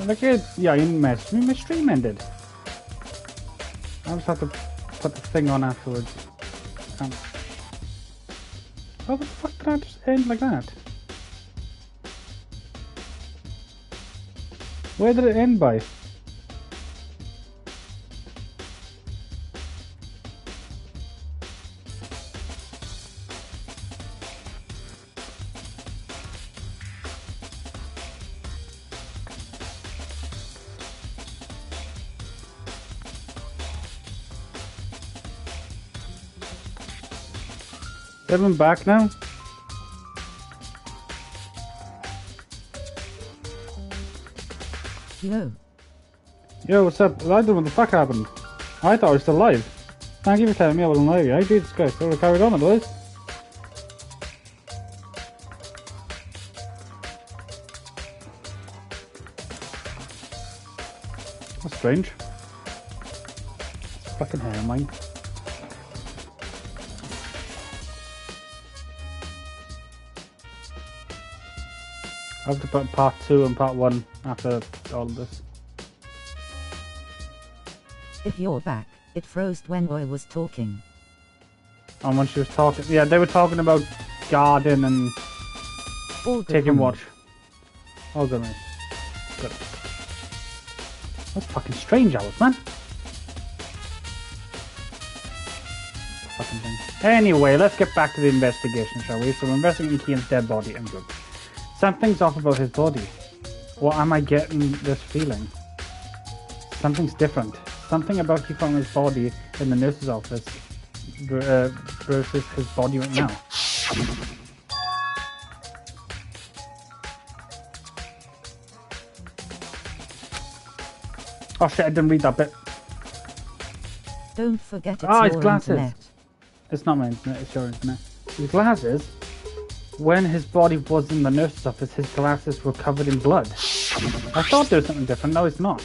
Look at yeah, you messed me. My stream ended. I just have to put the thing on afterwards. How the fuck did I just end like that? Where did it end by? Is everyone back now? Yo. Yo, what's up? I don't know what the fuck happened. I thought I was still live. Thank you for telling me I wasn't live. I Jesus Christ, I would have carried on otherwise. That's strange. It's fucking hair of mine. I have to put part 2 and part 1 after all of this. If you're back, it froze when I was talking. And when she was talking, yeah, they were talking about garden and taking watch. All good, mate. Good. That's fucking strange hours, man. Fucking thing. Anyway, let's get back to the investigation, shall we? So we're investigating Kian's dead body and good. Something's off about his body. Or am I getting this feeling? Something's different. Something about he found his body in the nurse's office versus his body right now. Oh shit, I didn't read that bit. Don't forget it's his your glasses. internet. It's not my internet, it's your internet. His glasses, when his body was in the nurse's office, his glasses were covered in blood. I thought there was something different, no it's not.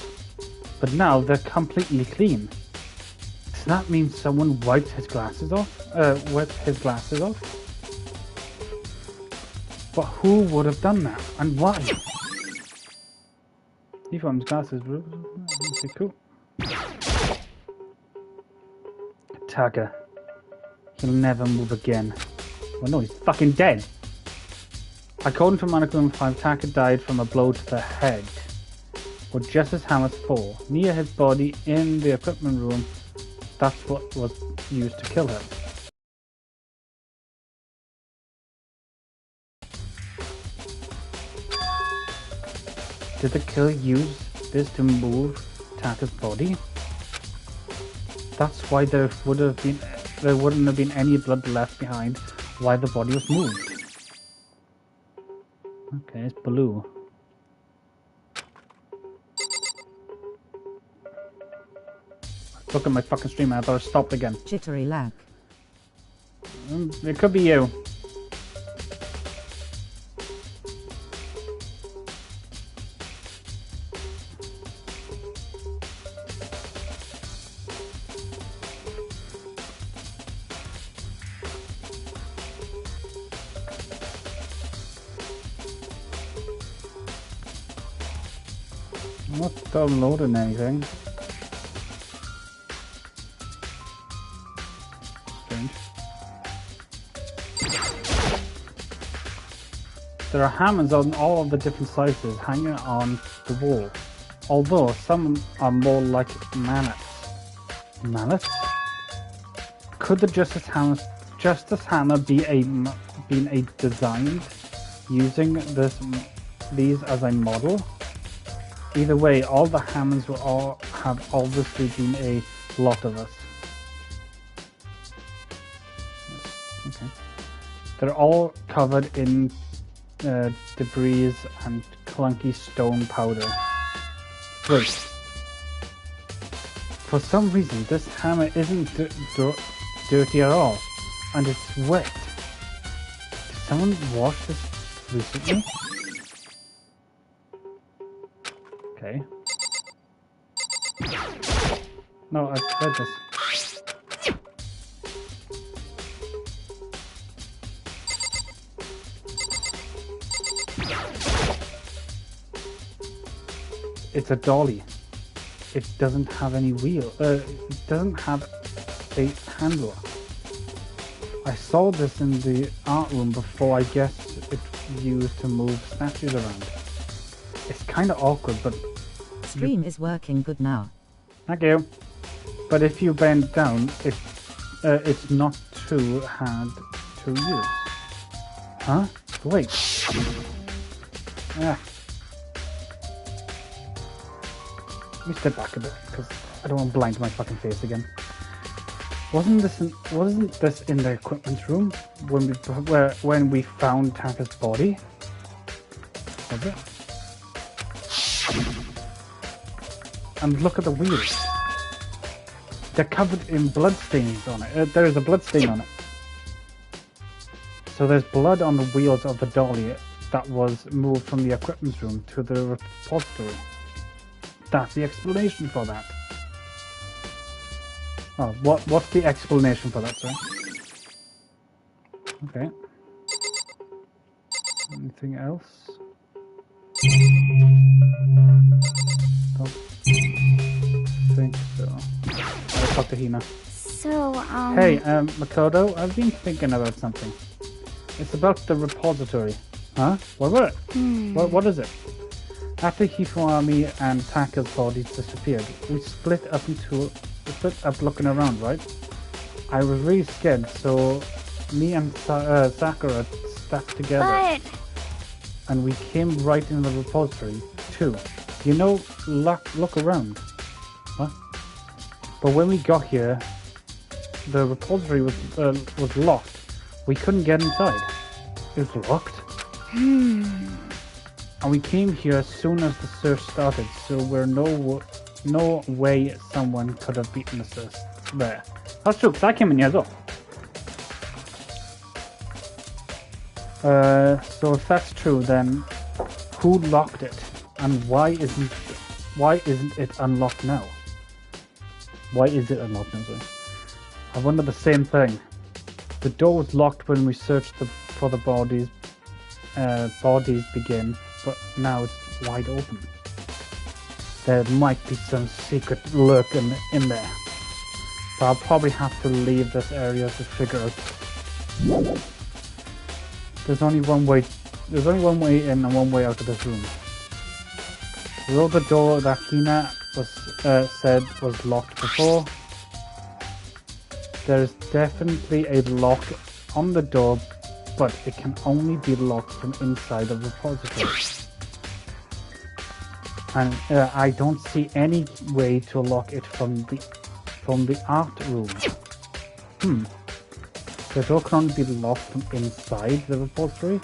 But now they're completely clean. Does that mean someone wiped his glasses off? Wiped his glasses off? But who would have done that? And why? He found his glasses. Okay, cool. Taka. He'll never move again. Well, no, he's fucking dead. According to Manaclone 5, Taka died from a blow to the head. Or just as Hammer's fall. Near his body in the equipment room, that's what was used to kill him. Did the killer use this to move Taka's body? That's why there wouldn't have been any blood left behind while the body was moved. Okay, it's blue. Look at my fucking stream, I thought it stopped again. Jittery lag. It could be you. I'm not downloading anything. Strange. There are hammers on all of the different sizes hanging on the wall, although some are more like mallets. Mallets? Could the Justice Hammer be designed using these as a model? Either way, all the hammers have obviously been a lot of us. Okay. They're all covered in debris and clunky stone powder. Wait. For some reason, this hammer isn't dirty at all, and it's wet. Did someone wash this recently? Okay. No, I've heard this. it's a dolly. It doesn't have any wheel. It doesn't have a handler. I saw this in the art room before. I guess it's used to move statues around. It's kind of awkward, but... Stream is working good now. Thank you. But if you bend down, it's not too hard to use. Huh? Wait. Ah. Let me step back a bit, because I don't want to blind my fucking face again. Wasn't this in the equipment room when we found Taka's body? Was it? And look at the wheels. They're covered in blood stains on it. There is a blood stain on it. So there's blood on the wheels of the dolly that was moved from the equipment room to the repository. That's the explanation for that. Oh, what's the explanation for that, sir? Okay. Anything else? Don't think so. I'll talk to Hina. So, Hey, Makoto, I've been thinking about something. It's about the repository. Huh? What was it? What is it? After Hifumi and Taka's bodies disappeared, we split up looking around, right? I was really scared, so me and Sakura stuck together. but And we came right in the repository, too. You know, look around. What? But when we got here, the repository was locked. We couldn't get inside. It was locked. And we came here as soon as the search started, so we're no way someone could have beaten us there. That's true, because I came in here as well. So if that's true, then who locked it, and why isn't it unlocked now? Why is it unlocked now? Sorry. I wonder the same thing. The door was locked when we searched for the bodies begin, but now it's wide open. There might be some secret lurking in there, but I'll probably have to leave this area to figure out. There's only one way in and one way out of this room. Although the door that Hina said was locked before, there is definitely a lock on the door, but it can only be locked from inside of the repository. And I don't see any way to lock it from the art room. The door can only be locked from inside the repository,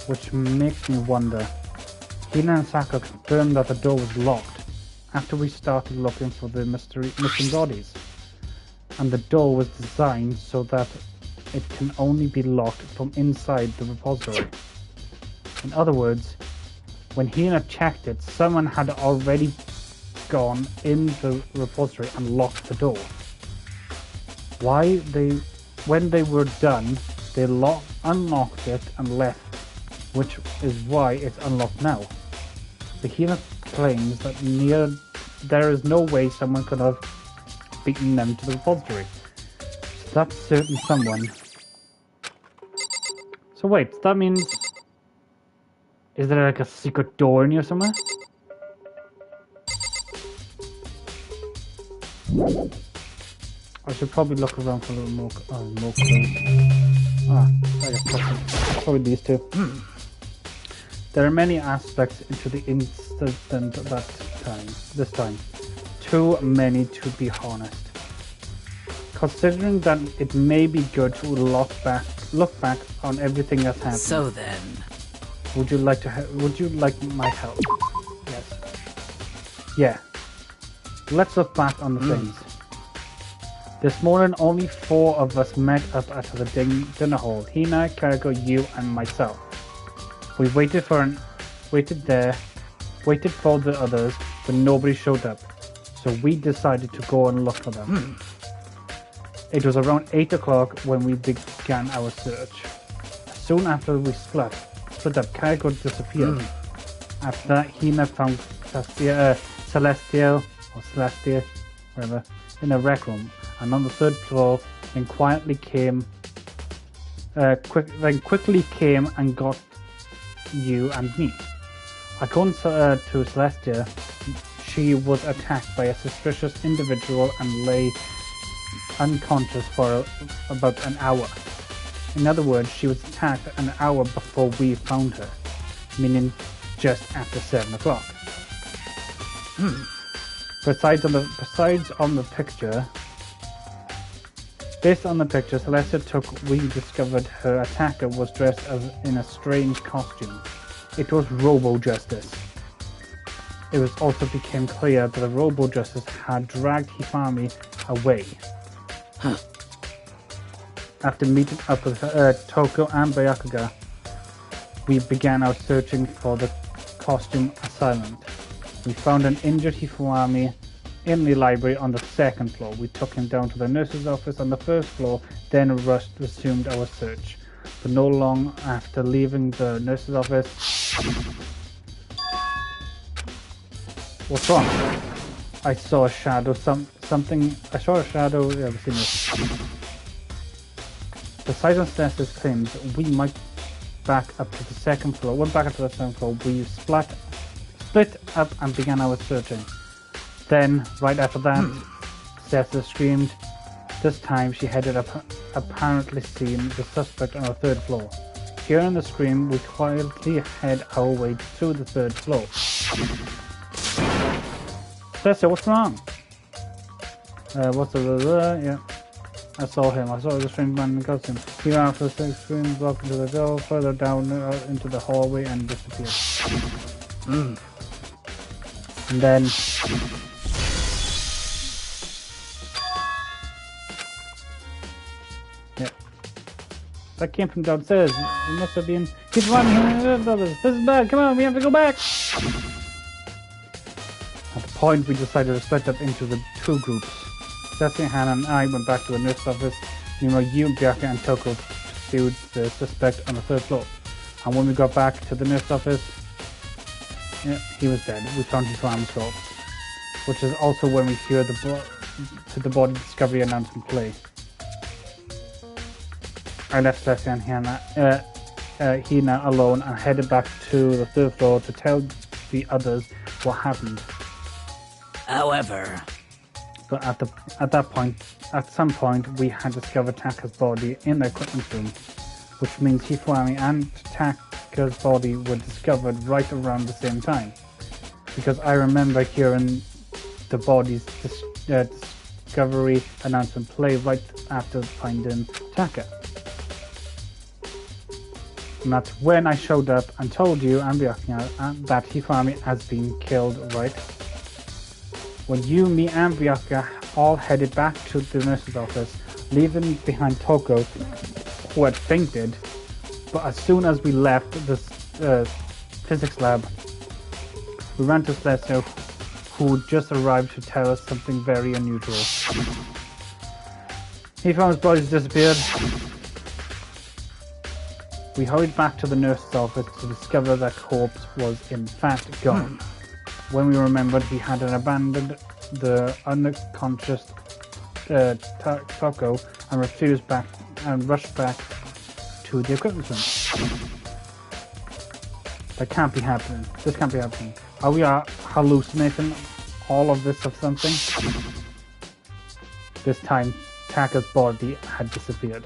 which makes me wonder. Hina and Sakura confirmed that the door was locked after we started looking for the missing bodies. And the door was designed so that it can only be locked from inside the repository. In other words, when Hina checked it, someone had already gone in the repository and locked the door. When they were done, they unlocked it and left, which is why it's unlocked now. The Hina claims that there is no way someone could have beaten them to the repository. So that's certain someone. So wait, that means... Is there like a secret door in here somewhere? I should probably look around for a little more clues. Ah, I got probably these two. There are many aspects into the incident this time. Too many to be honest. Considering that it may be good to look back on everything that's happened. So then, would you like my help? Yes. Yeah. Let's look back on the things. This morning, only 4 of us met up at the dinner hall. Hina, Kariko, you, and myself. We waited for the others, but nobody showed up. So we decided to go and look for them. It was around 8 o'clock when we began our search. Soon after we split up, Kariko disappeared. After that, Hina found Celestial, or Celestia, whatever, in a rec room, and on the third floor, then quickly came and got you and me. According to Celestia, she was attacked by a suspicious individual and lay unconscious for about an hour. In other words, she was attacked an hour before we found her, meaning just after 7 o'clock. Besides on the picture, based on the picture Celestia we discovered her attacker was dressed in a strange costume. It was Robo-Justice. It was also became clear that the Robo-Justice had dragged Hifumi away. After meeting up with Toko and Byakuya, we began our searching for the costume assailant. We found an injured Hifumi in the library on the 2nd floor. We took him down to the nurse's office on the 1st floor, then resumed our search. But no long after leaving the nurse's office... What's wrong? I saw a shadow, I saw a shadow, yeah, I've seen this. Besides on Celestia's claims, we might back up to the 2nd floor. Went back up to the 2nd floor, we split up and began our searching. Then, right after that, Celestia screamed. This time she headed up, apparently seeing the suspect on the 3rd floor. Hearing the scream, we quietly head our way through the 3rd floor. Celestia, what's wrong? Yeah. I saw him. I saw the strange man in the costume. He ran after the 6th scream, walked into the door, further down into the hallway and disappeared. And then... yeah. That came from downstairs. It must have been... Keep running, brothers. This is bad. Come on, we have to go back. At the point, we decided to split up into the 2 groups. Celestia, Hannah, and I went back to the nurse's office. Meanwhile, you, Byakuya, and Toko pursued the suspect on the 3rd floor. And when we got back to the nurse's office, yeah, he was dead. We found his arms corpse, which is also when we heard the body discovery announcement play. I left Celestia and Hina alone and headed back to the 3rd floor to tell the others what happened. However, but at some point, we had discovered Taka's body in the equipment room, which means Hifumi and Taka's body were discovered right around the same time. Because I remember hearing the body's discovery announcement play right after finding Taka. And that's when I showed up and told you and Byakuya that Hifumi has been killed, right? When you, me, and Byakuya all headed back to the nurse's office, leaving behind Toko, who had fainted. But as soon as we left the physics lab, we ran to Celestia, who just arrived to tell us something very unusual. Hifumi's body's disappeared. We hurried back to the nurse's office to discover that corpse was in fact gone. When we remembered, we had abandoned the unconscious Toko and rushed back to the equipment room. That can't be happening. This can't be happening. Are we hallucinating all of this of something? This time, Taka's body had disappeared.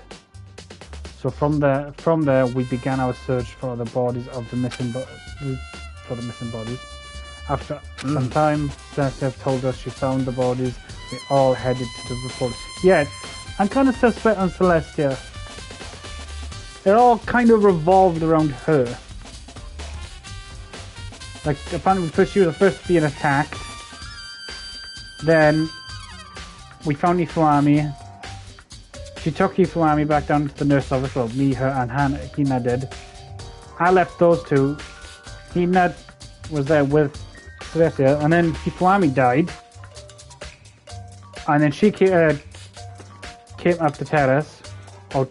So from there, we began our search for the bodies of the missing bodies. After some time, Celestia told us she found the bodies. We all headed to the report. Yeah, I'm kind of suspect on Celestia. It all kind of revolved around her. Like, apparently first she was the first being attacked. Then we found Hifumi. She took Hifumi back down to the nurse's office. Well, me, her, and Hina did. I left those two. Hina was there with Celestia, and then Hifumi died. And then she came up the terrace, or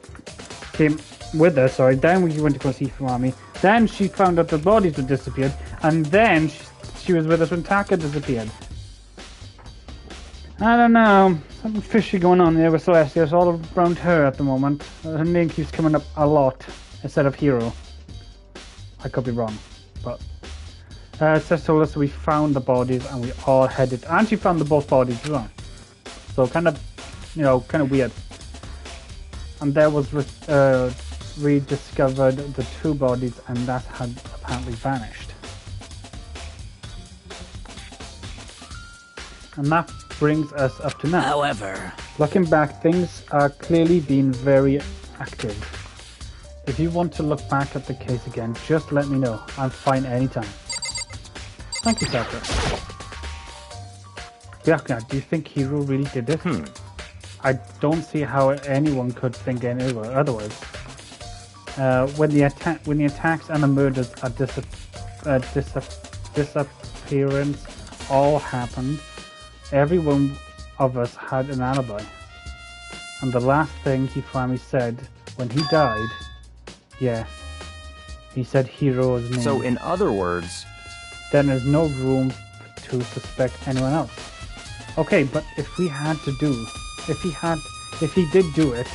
came with us, sorry. Then we went to go see Hifumi. Then she found out the bodies had disappeared, and then she was with us when Taka disappeared. I don't know. Something fishy going on there with Celestia. It's all around her at the moment. Her name keeps coming up a lot instead of Hero. I could be wrong, but Sis told us we found the bodies and we all headed. And she found the both bodies as well. So kind of, you know, kind of weird. And there was rediscovered the two bodies, and that had apparently vanished. And that brings us up to now. However, Looking back, things are clearly been very active. If you want to look back at the case again, just let me know. I'm fine anytime. Thank you, Saka. Byakuya, do you think Hiro really did it? I don't see how anyone could think any otherwise. When the attacks and the murders are disappearance all happened, every one of us had an alibi. And the last thing he finally said when he died, yeah, he said Hiro's name. So in other words, then there's no room to suspect anyone else. Okay, but if he did do it,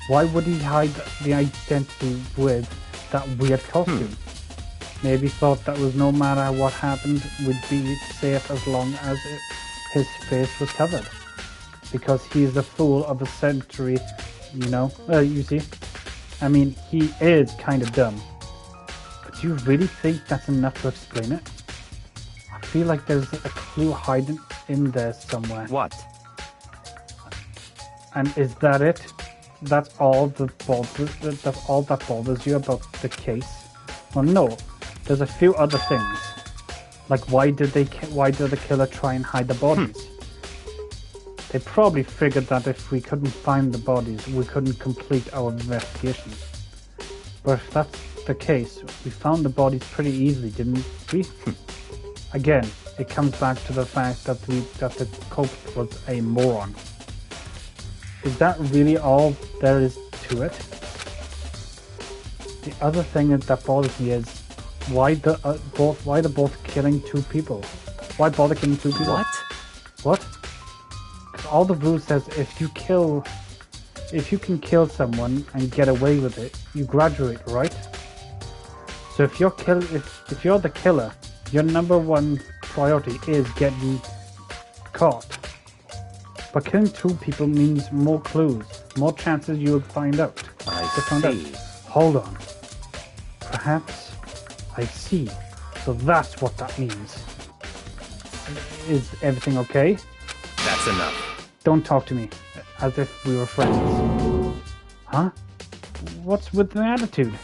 why would he hide the identity with that weird costume? Maybe thought that was no matter what happened, would be safe as long as his face was covered. Because he's the fool of the century, you know? You see? I mean, he is kind of dumb. But do you really think that's enough to explain it? I feel like there's a clue hiding in there somewhere. what? And is that it? That's all that bothers you about the case? Well, no. There's a few other things. Like why did the killer try and hide the bodies? They probably figured that if we couldn't find the bodies, we couldn't complete our investigation. But if that's the case, we found the bodies pretty easily, didn't we? Again, it comes back to the fact that the culprit was a moron. Is that really all there is to it? The other thing that bothers me is why they're both killing two people? Why bother killing two people? What? All the rules says if you can kill someone and get away with it, you graduate, right? So if you're the killer, your number one priority is getting caught. But killing two people means more clues, more chances you'll find out. I see. Hold on. Perhaps I see. So that's what that means. Is everything okay? That's enough. Don't talk to me as if we were friends. Huh? What's with the attitude?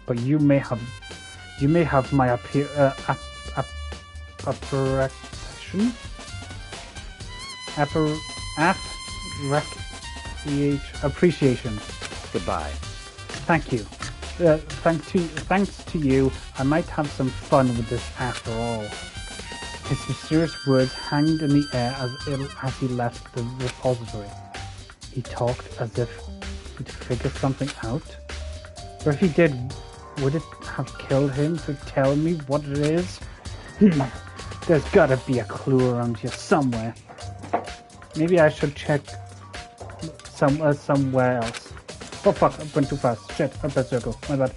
But you may have my appreciation. Goodbye. Thank you. Thanks to you, I might have some fun with this after all. His mysterious words hanged in the air as he left the repository. He talked as if he'd figured something out. But if he did, would it have killed him to tell me what it is? There's gotta be a clue around here somewhere. Maybe I should check somewhere else. Oh fuck, I went too fast. Shit, up that circle. My bad.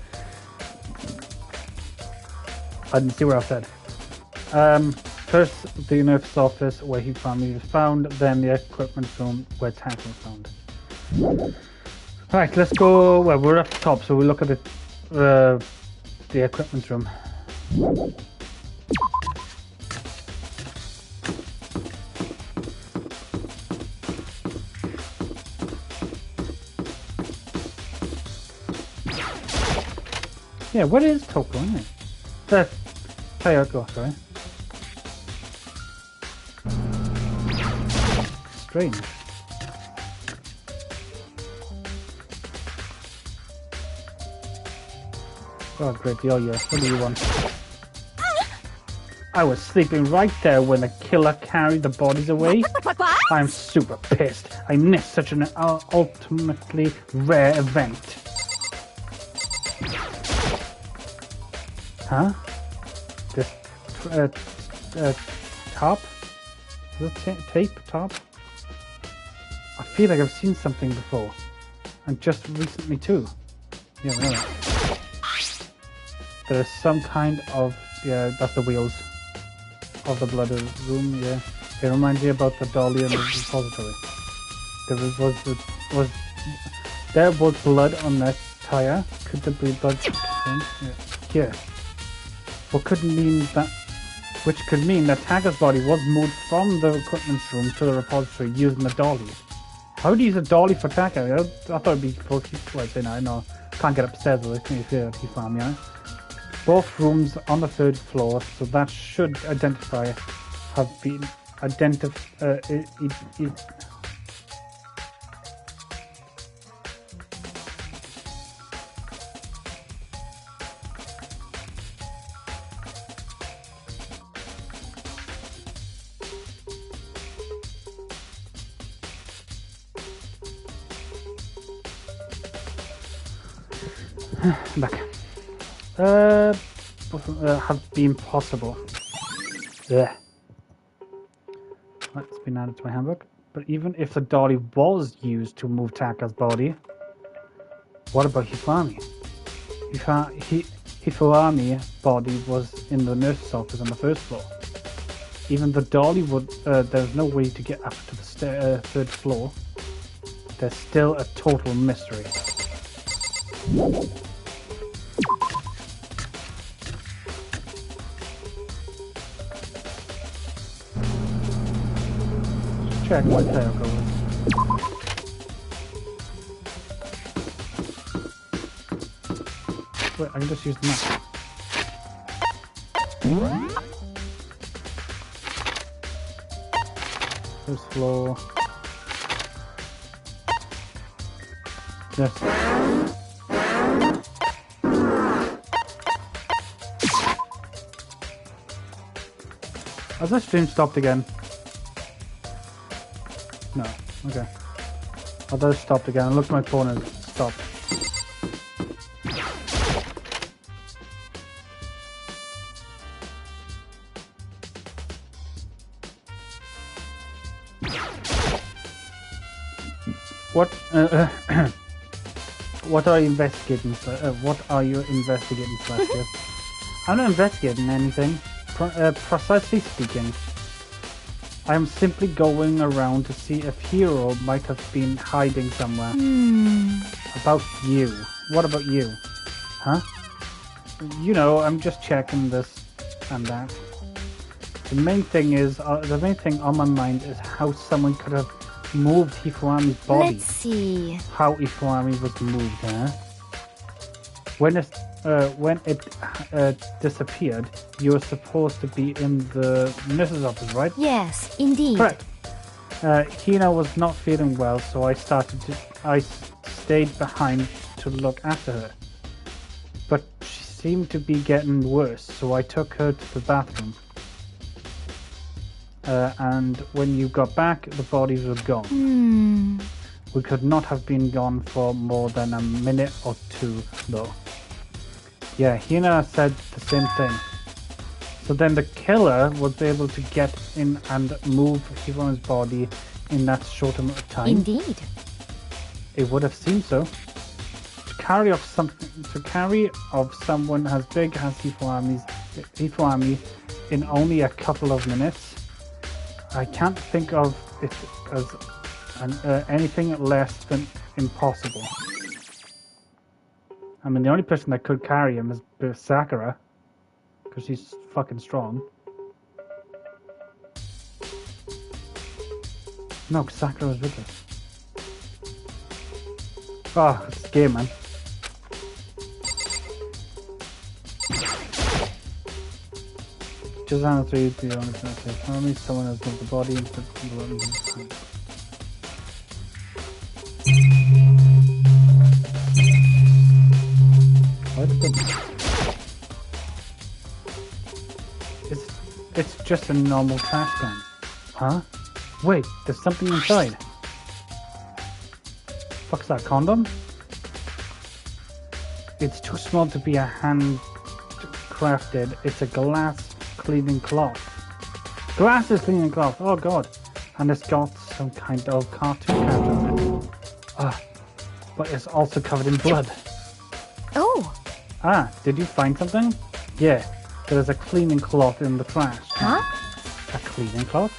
I didn't see where I said. First, the nurse's office where he family was found, then the equipment room where Tank was found. Right, let's go. Well, we're up top, so we look at the equipment room. Yeah, what is Toko, isn't it? That's Tayoko, sorry. Strange. Oh, great deal, yeah. What do you want? I was sleeping right there when the killer carried the bodies away. I'm super pissed. I missed such an ultimately rare event. Huh? This top? Is it tape top? I feel like I've seen something before. And just recently too. Yeah, really. There's some kind of... Yeah, that's the wheels of the blood room, yeah. It reminds me about the dolly and the repository. There was blood on that tire. Could there be blood? Yeah. What could mean that? Which could mean that Taka's body was moved from the equipment room to the repository using the dolly. How would you use a dolly for Taka? I thought it'd be for no, can't get upstairs with it. If farm, yeah. Both rooms on the 3rd floor, so that should have been identified. Back. Have been possible. Ugh. That's been added to my handbook. But even if the dolly was used to move Taka's body, what about Hifumi? Hifuami's body was in the nurse's office on the 1st floor. Even the dolly would. There's no way to get up to the 3rd floor. There's still a total mystery. Check what tail goes. Wait, I can just use the map. First floor. Yes. Has the stream stopped again? No. Okay. I thought it stopped again. I looked at my phone and it stopped. What? What are you investigating? What are you investigating, Celestia? I'm not investigating anything. Precisely speaking. I am simply going around to see if Hero might have been hiding somewhere. About you. What about you? Huh? You know, I'm just checking this and that. The main thing on my mind is how someone could have moved Hifuami's body. Let's see. How Hifuami was moved, huh? When it disappeared, you were supposed to be in the nurse's office, right? Yes, indeed. Correct. Hina was not feeling well, so I stayed behind to look after her. But she seemed to be getting worse, so I took her to the bathroom. And when you got back, the bodies were gone. We could not have been gone for more than a minute or two, though. Yeah, Hina said the same thing. So then the killer was able to get in and move Hifuami's body in that short amount of time. Indeed. It would have seemed so. To carry off someone as big as Hifuami in only a couple of minutes, I can't think of it as anything less than impossible. I mean, the only person that could carry him is Sakura, because she's fucking strong. No, Sakura was with us. Oh, it's a game, man. Just on 3, to be honest, tell me someone has moved the body and put the blood in the hand. It's just a normal trash can. Huh? Wait, there's something inside. Fuck's that, condom? It's too small to be a handcrafted. It's a glass cleaning cloth. Glasses cleaning cloth. Oh god. And it's got some kind of cartoon character on it. But it's also covered in blood. Oh, Did you find something? Yeah, there's a cleaning cloth in the trash. huh? A cleaning cloth?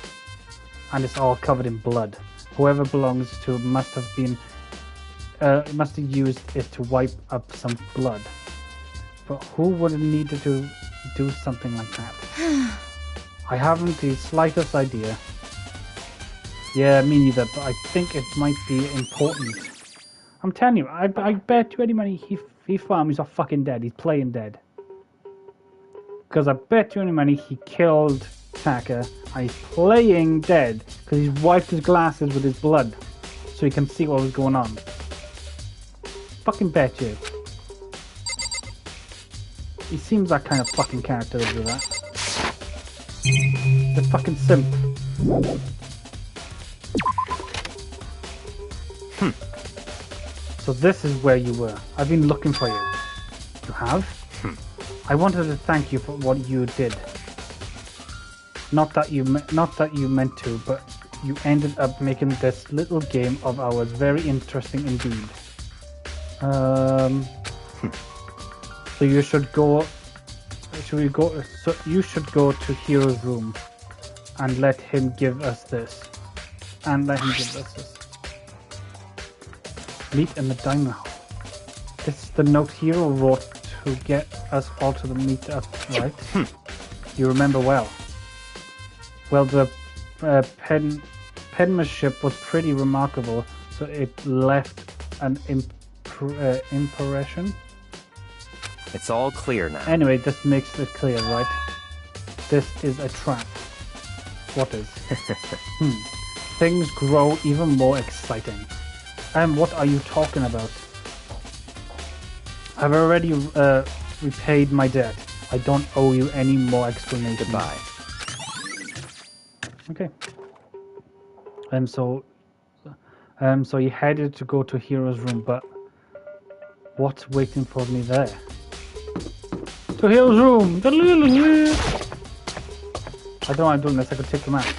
And it's all covered in blood. Whoever belongs to it must have used it to wipe up some blood. But who would have needed to do something like that? I haven't the slightest idea. Yeah, me neither, but I think it might be important. I'm telling you, I bet you any money he found he's not fucking dead. He's playing dead. Because I bet you any money he killed Taka and he's playing dead because he's wiped his glasses with his blood so he can see what was going on. Fucking bet you. He seems that kind of fucking character to do that. The fucking simp. So this is where you were. I've been looking for you. You have? I wanted to thank you for what you did. Not that you meant to, but you ended up making this little game of ours very interesting indeed. So you should go. Should we go? So you should go to Hero's room, and let him give us this. Meet in the dining hall. This is the note Hero wrote to get us all to the meet up, right? You remember well. Well, the penmanship was pretty remarkable, so it left an impression. It's all clear now. Anyway, this makes it clear, right? This is a trap. What is? Things grow even more exciting. What are you talking about? I've already repaid my debt. I don't owe you any more explanations. Goodbye. Okay. So you headed to go to Hero's room, but what's waiting for me there? To Hero's room! I don't know why I'm doing this, I could take them out.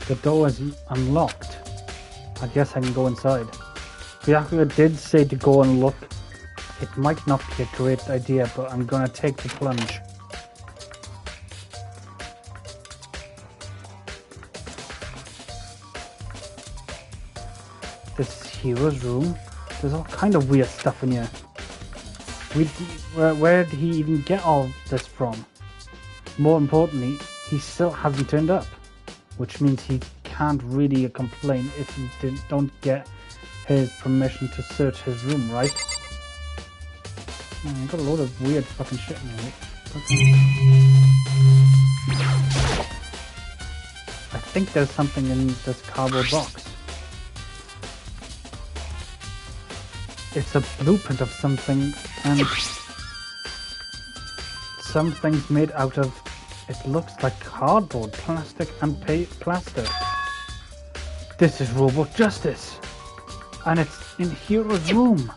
The door is unlocked. I guess I can go inside. Byakuya did say to go and look. It might not be a great idea, but I'm gonna take the plunge. This is Hero's room. There's all kind of weird stuff in here. Where did he even get all this from? More importantly, he still hasn't turned up. Which means he can't really complain if you don't get his permission to search his room, right? I've got a load of weird fucking shit in here. I think there's something in this cardboard box. It's a blueprint of something, and something's made out of. It looks like cardboard, plastic, and plaster. This is Robot Justice, and it's in Hero's room.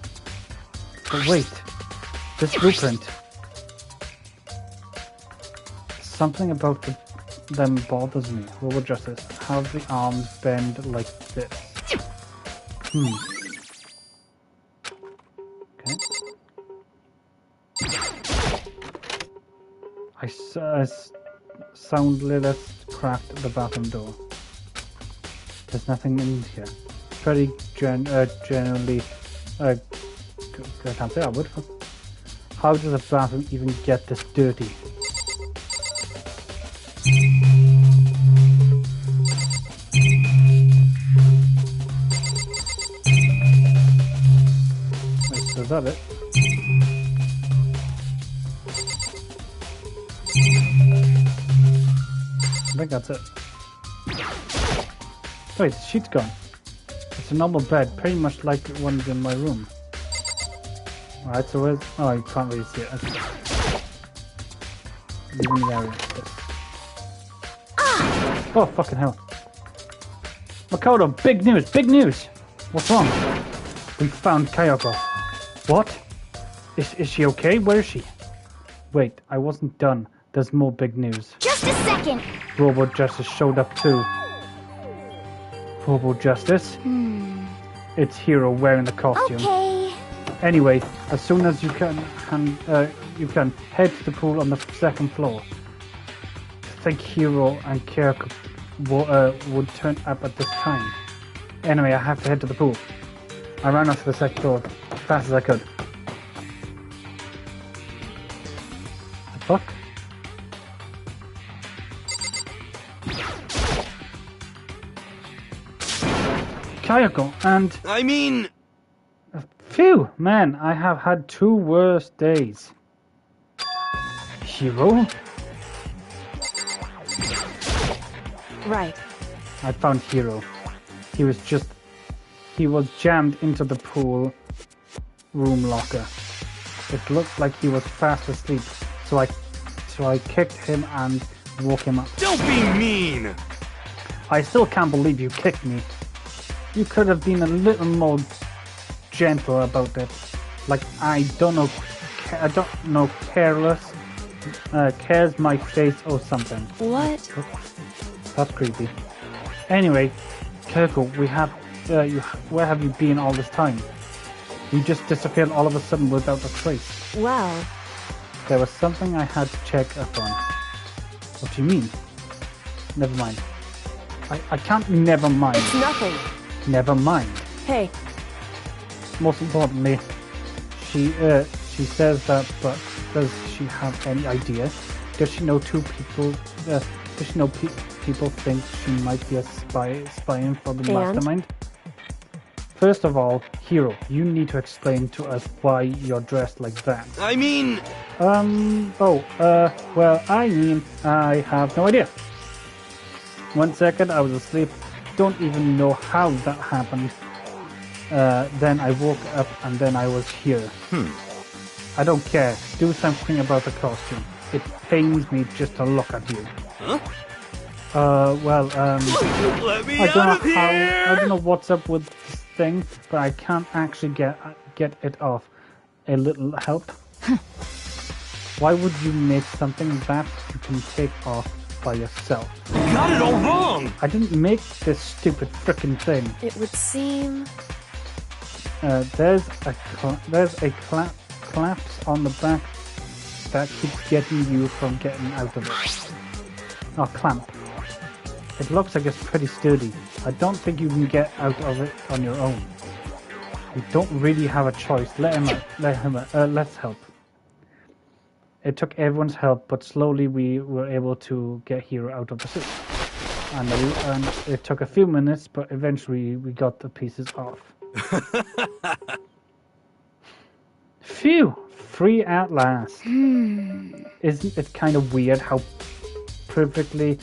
But wait, this blueprint. Something about them bothers me. Robot Justice. How the arms bend like this? Okay. Let's crack the bathroom door. There's nothing in here. Pretty generally, I can't say that word. How does a bathroom even get this dirty? Is that it? think that's it. Wait, the sheet's gone. It's a normal bed, pretty much like the ones in my room. Alright, so where's... Oh, you can't really see it. Okay. Leaving the area. Yes. Oh, fucking hell. Makoto, big news, big news! What's wrong? We found Kayako. What? Is she okay? Where is she? Wait, I wasn't done. There's more big news. Just a second. Robo Justice showed up too. Robo Justice? It's Hero wearing the costume. Okay. Anyway, as soon as you can head to the pool on the second floor. I think Hero and Kirk would turn up at this time. Anyway, I have to head to the pool. I ran off to the second floor as fast as I could. The fuck? Kayako and... I mean... Phew! Man, I have had 2 worse days. Hero? Right. I found Hero. He was jammed into the pool room locker. It looked like he was fast asleep, so I kicked him and woke him up. Don't be mean! I still can't believe you kicked me. You could have been a little more gentle about it. Like, I don't know, careless, cares my face or something. What? That's creepy. Anyway, Kirko, where have you been all this time? You just disappeared all of a sudden without a trace. Well... There was something I had to check up on. What do you mean? Never mind. I can't never mind. It's nothing. Never mind. Hey. Most importantly, she says that, but does she have any idea? Does she know people? Does she know people think she might be a spying for the mastermind? First of all, Hero, you need to explain to us why you're dressed like that. I mean... Well, I have no idea. 1 second, I was asleep. Don't even know how that happened. Then I woke up and then I was here. I don't care. Do something about the costume. It pains me just to look at you. Huh? Let me out of here! I don't know what's up with this thing, but I can't actually get it off. A little help? Why would you make something that you can take off by yourself? You got it all wrong! I didn't make this stupid frickin' thing. It would seem... There's a collapse on the back that keeps getting you from getting out of it. Oh, clamp. It looks like it's pretty sturdy. I don't think you can get out of it on your own. You don't really have a choice. Let's help. It took everyone's help, but slowly we were able to get Hero out of the suit. And it took a few minutes, but eventually we got the pieces off. Phew! Free at last. Isn't it kind of weird how perfectly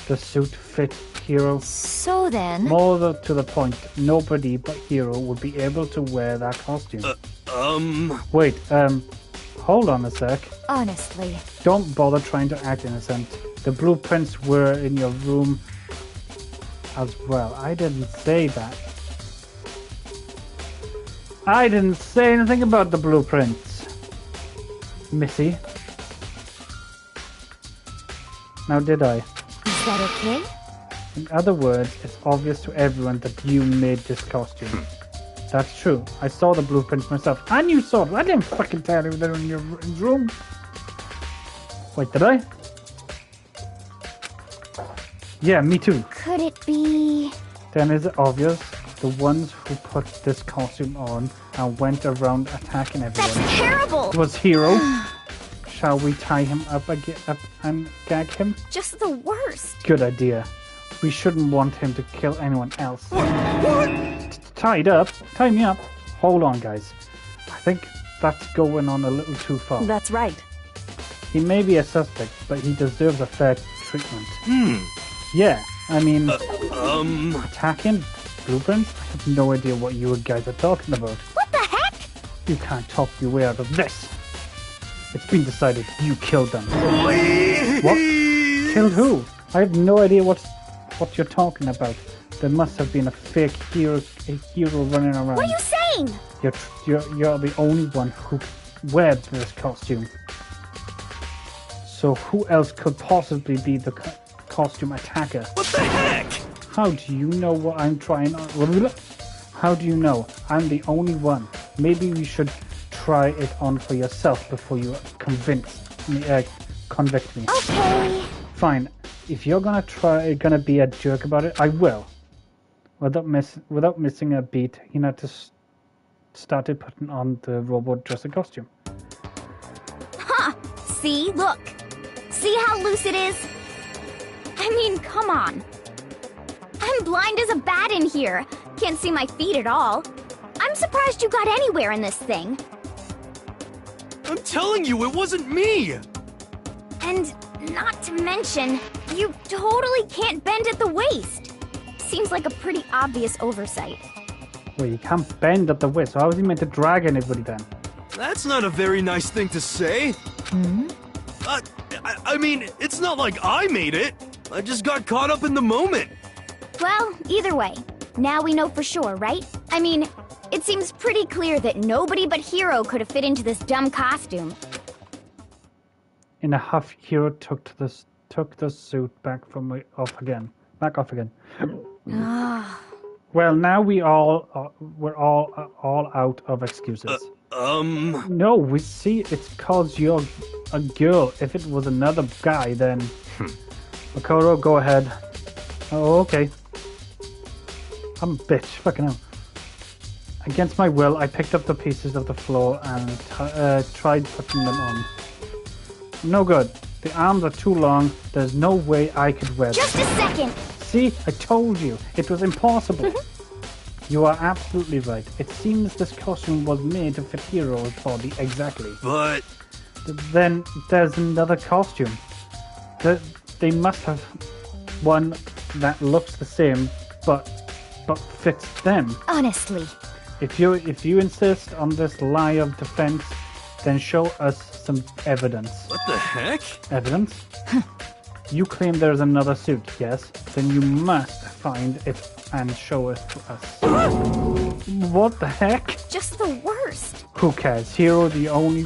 the suit fit Hero? So then... More to the point, nobody but Hero would be able to wear that costume. Wait, hold on a sec. Honestly. Don't bother trying to act innocent. The blueprints were in your room as well. I didn't say that. I didn't say anything about the blueprints, Missy. Now did I? Is that okay? In other words, it's obvious to everyone that you made this costume. That's true. I saw the blueprints myself. And you saw them. I didn't fucking tell you they were in your room. Wait, did I? Yeah, me too. Could it be... Then is it obvious? The ones who put this costume on and went around attacking everyone. That's terrible! It was Hero. Shall we tie him up and gag him? Just the worst. Good idea. We shouldn't want him to kill anyone else. What? Tied up? Tie me up? Hold on, guys. I think that's going on a little too far. That's right. He may be a suspect, but he deserves a fair treatment. Yeah, I mean, attacking blueprints? I have no idea what you guys are talking about. What the heck? You can't talk your way out of this. It's been decided you killed them. Please. What? Killed who? I have no idea what you're talking about. There must have been a fake hero running around. What are you saying? You're the only one who wears this costume. So who else could possibly be the costume attacker? What the heck? How do you know what I'm trying? How do you know? I'm the only one. Maybe we should try it on for yourself before you convict me. Okay. Fine. If you're gonna be a jerk about it, I will. Without missing a beat, Hinata started putting on the robot dresser costume. Huh. See? Look. See how loose it is? I mean, come on. I'm blind as a bat in here. Can't see my feet at all. I'm surprised you got anywhere in this thing. I'm telling you, it wasn't me! And not to mention, you totally can't bend at the waist. Seems like a pretty obvious oversight. Well, you can't bend at the waist, so how is he meant to drag anybody then? That's not a very nice thing to say. I mean, it's not like I made it. I just got caught up in the moment. Well, either way, now we know for sure, right? I mean, it seems pretty clear that nobody but Hero could have fit into this dumb costume. In a huff, Hero took the suit back off again. Well, now we're all out of excuses. No, we see it's cause you're a girl. If it was another guy, then Makoto, go ahead. Oh, okay. I'm a bitch. Fucking hell. Against my will, I picked up the pieces of the floor and tried putting them on. No good. The arms are too long. There's no way I could wear them. Just a second! See? I told you. It was impossible. You are absolutely right. It seems this costume was made to fit Hero's body exactly. But... Then there's another costume. They must have one that looks the same, but fits them. Honestly. If you insist on this lie of defense, then show us some evidence. what the heck? Evidence? You claim there's another suit, yes? Then you must find it and show it to us. What the heck? Just the worst. Who cares? Hero, the only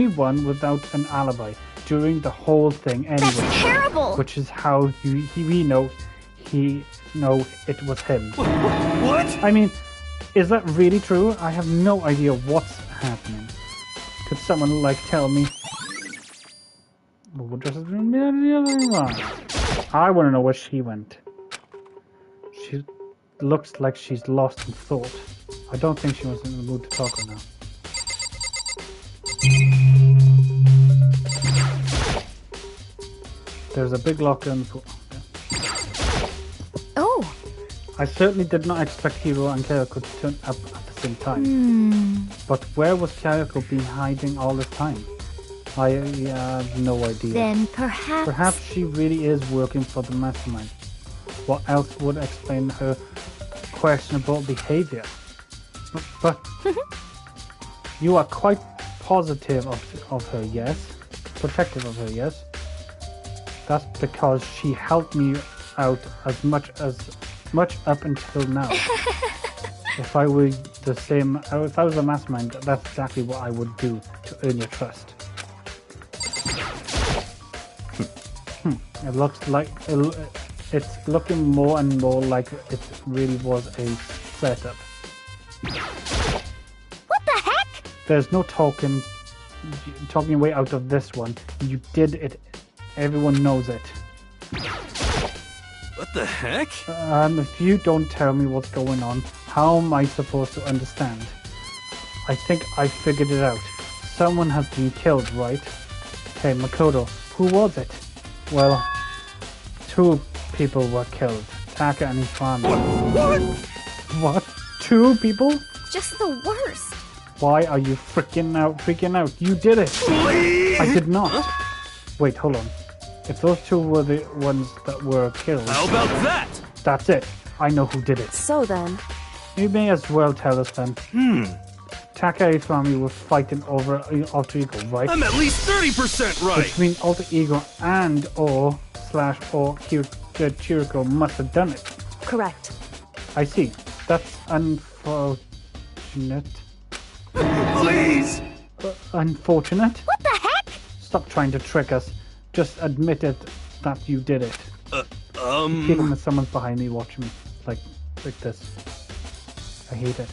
one without an alibi during the whole thing anyway. That's terrible! Which is how we know it was him. What? I mean, is that really true? I have no idea what's happening. Could someone tell me? I want to know where she went. She looks like she's lost in thought. I don't think she was in the mood to talk right now. There's a big locker in the pool. Oh. I certainly did not expect Hiro and Kayako to turn up at the same time. But where was Kayako been hiding all this time? I have no idea. Then perhaps... Perhaps she really is working for the mastermind. What else would explain her questionable behavior? But you are quite positive of her, yes? Protective of her, yes? That's because she helped me out as much up until now. If I were if I was a mastermind, that's exactly what I would do to earn your trust. It looks like it's looking more and more like it really was a setup. What the heck? There's no talking your way out of this one. You did it. Everyone knows it. What the heck? If you don't tell me what's going on, how am I supposed to understand? I think I figured it out. Someone has been killed, right? Hey, Makoto, who was it? Well, 2 people were killed. Taka and Ifami. What? 2 people? Just the worst. Why are you freaking out? You did it. Please? I did not. Wait, hold on. If those two were the ones that were killed, How about that? that's it. I know who did it. So then, You may as well tell us then. Taka Ifami were fighting over Alter Ego, right? I'm at least 30% right. Which means Alter Ego and or Chiriko must have done it. correct. I see. That's unfortunate. Please. Unfortunate? What the heck? Stop trying to trick us. Just admit it that you did it. Feeling that someone's behind me watching me. Like this. I hate it.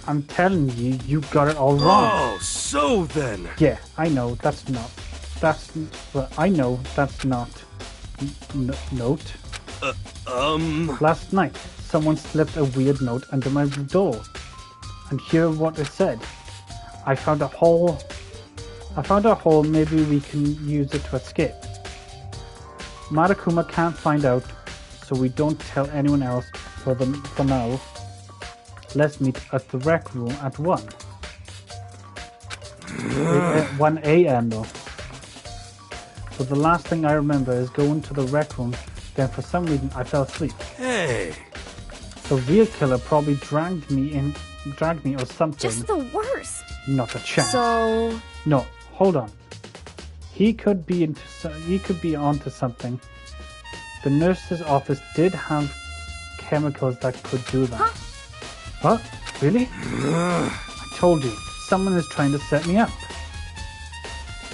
I'm telling you, you got it all wrong. Oh, so then. Yeah, I know, that's not. Well, I know that's not. Note. Last night, someone slipped a weird note under my door. And hear what it said. I found a hole, maybe we can use it to escape. Marakuma can't find out, so we don't tell anyone else for now. Let's meet at the rec room at 1. 1 a.m. though. So the last thing I remember is going to the rec room, then for some reason I fell asleep. Hey. The real killer probably dragged me or something. Just the worst. Not a chance. So, No, hold on. He could be onto something. The nurse's office did have chemicals that could do that. Huh? What? Really? I told you, someone is trying to set me up.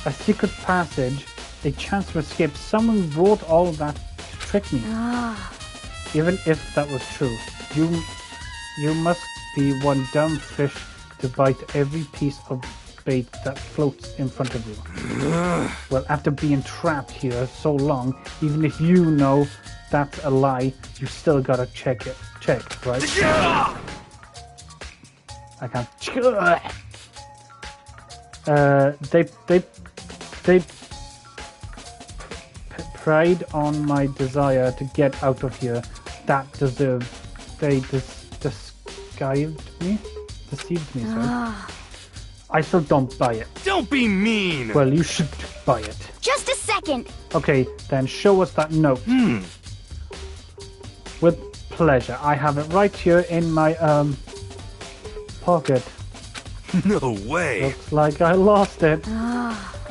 A secret passage, a chance to escape. Someone wrote all of that to trick me. Even if that was true, you must be one dumb fish to bite every piece of bait that floats in front of you. Well, after being trapped here so long, even if you know that's a lie, you still gotta check, right? I can't. They preyed on my desire to get out of here. That deserved. They deceived me. Sorry. I still don't buy it. Don't be mean. Well, you should buy it. Just a second. Okay, then show us that note. With pleasure. I have it right here in my pocket. No way. Looks like I lost it.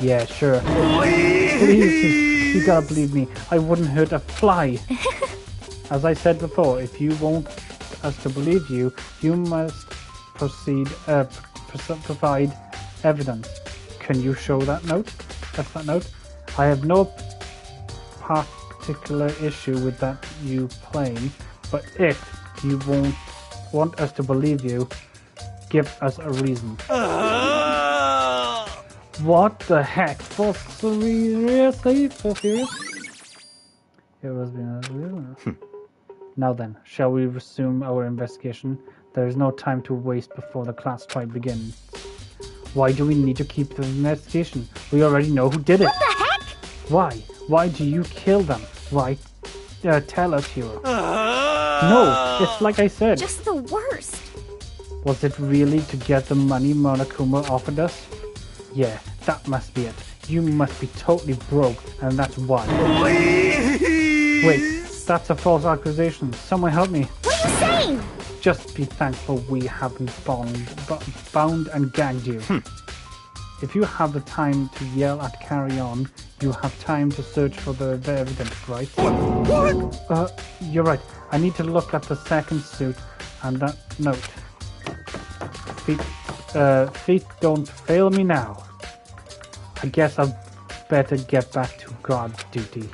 Yeah, sure. Please, you gotta believe me. I wouldn't hurt a fly. As I said before, if you want us to believe you, you must provide evidence. Can you show that note? That's that note. I have no particular issue with that you claim, but if you want us to believe you, give us a reason. What the heck? For seriously? For serious? It was Now then, shall we resume our investigation? There is no time to waste before the class fight begins. Why do we need to keep the investigation? We already know who did it. What the heck? Why? Why do you kill them? Why? Tell us, hero. No, it's like I said. Just the worst. Was it really to get the money Monokuma offered us? Yeah, that must be it. You must be totally broke, and that's why. Please. Wait, that's a false accusation. Someone help me. What are you saying? Just be thankful we haven't bound and gagged you. If you have the time to yell at Carry On, you have time to search for the evidence, right? What? You're right. I need to look at the second suit and that note. Feet don't fail me now. I guess I'll better get back to guard duty.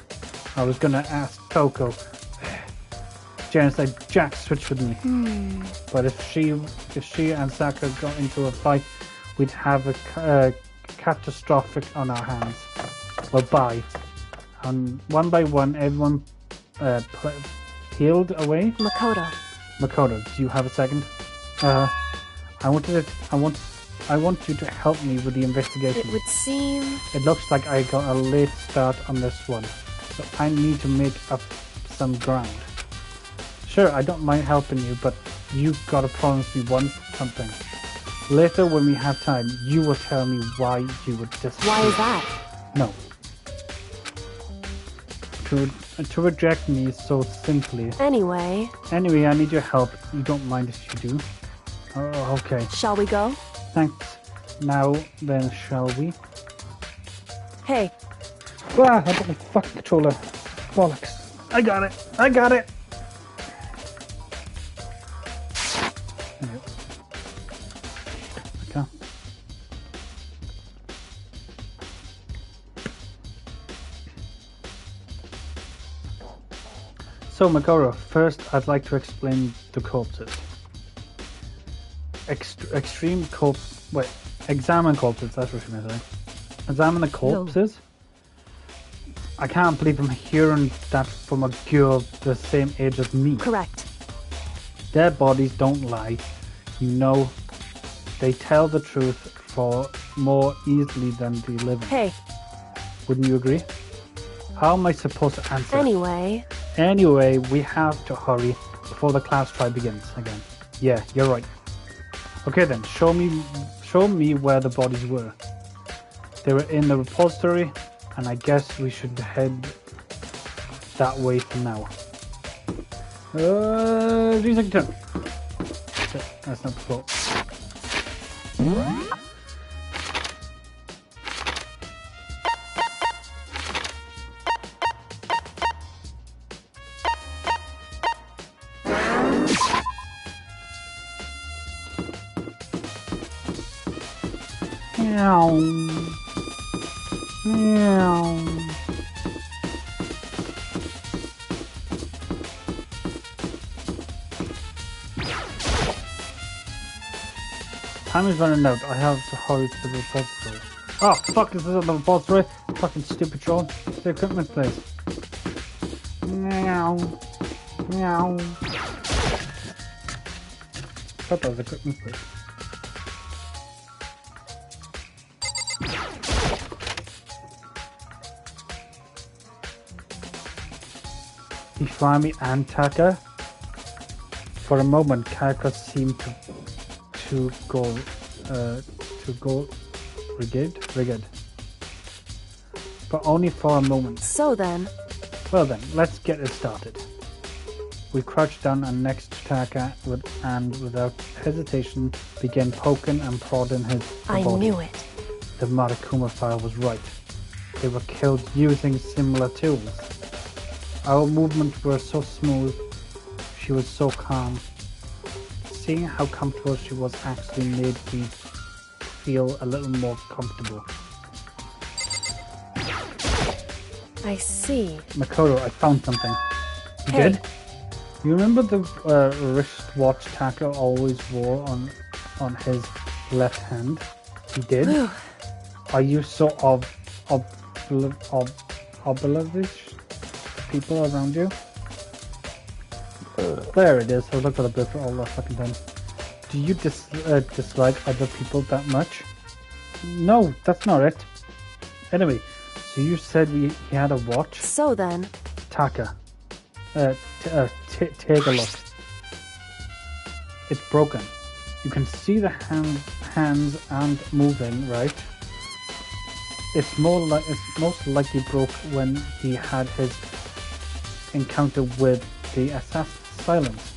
I was gonna ask Toko. Jen said Jack switch with me. But if she and Saka got into a fight, we'd have a catastrophic on our hands. Well, bye. And one by one, everyone peeled away. Makoto, do you have a second? I want you to help me with the investigation. it would seem... It looks like I got a late start on this one, so I need to make up some ground. Sure, I don't mind helping you, but you gotta promise me something. Later when we have time, you will tell me why you would just... Why is that? No, to reject me so simply. Anyway, Anyway, I need your help. You don't mind if you do? Oh, okay. shall we go? Thanks. Now then, shall we? Hey, Ah, I got my fucking controller. Bollocks. I got it. I got it. Okay. So, Magoro, first I'd like to explain the corpses. Examine corpses, that's what you're saying. Examine the corpses? I can't believe I'm hearing that from a girl the same age as me. correct. Their bodies don't lie. You know, they tell the truth for more easily than the living. Hey, Wouldn't you agree? How am I supposed to answer? anyway, We have to hurry before the class try begins again. Yeah, you're right. Okay then, show me where the bodies were. They were in the repository, and I guess we should head that way for now. Music turn. That's not the floor. Meow. Meow. Time is running out. I have to hurry to the repository. Oh, fuck, this isn't the repository. Fucking stupid troll. It's the equipment place. Meow. Meow. Thought that was the equipment place. Ifami and Taka. For a moment, Kako seemed to go rigid, but only for a moment. so then, Well then, let's get it started. We crouched down and next to Taka and without hesitation began poking and prodding his I body. knew it. The Marakuma file was right. They were killed using similar tools. Our movements were so smooth. She was so calm. Seeing how comfortable she was actually made me feel a little more comfortable. I see. Makoto, I found something. You Hey. did? You remember the wristwatch Taka always wore on his left hand? He did? Whew. Are you so oblivious to people around you? There it is. I looked at the book for all that fucking time. Do you dislike other people that much? No, that's not it. Anyway, so you said he had a watch? So then, Taka. Take a look. It's broken. You can see the hands and moving, right? It's most likely broke when he had his encounter with the assassin Silence.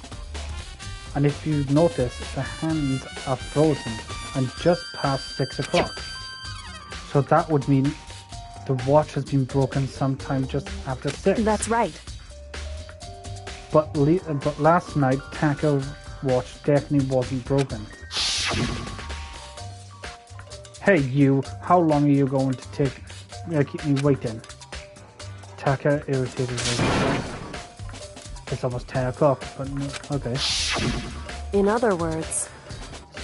And if you notice, the hands are frozen and just past 6 o'clock. So that would mean the watch has been broken sometime just after 6. that's right. But last night, Taka's watch definitely wasn't broken. Hey you, how long are you going to keep me waiting? Taka irritated me. It's almost 10 o'clock, but no, okay. In other words,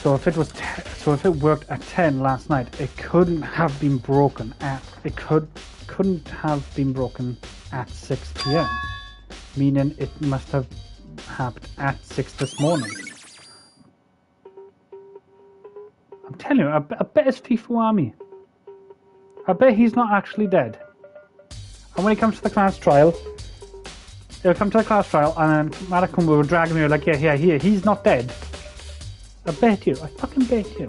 So if it worked at 10 last night, it couldn't have been broken couldn't have been broken at 6 p.m. Meaning it must have happened at 6 this morning. I'm telling you, I bet it's Tifuami. I bet he's not actually dead. And when he comes to the class trial, he'll come to the class trial and then Marakuma will drag me like, yeah, he's not dead. I fucking bet you.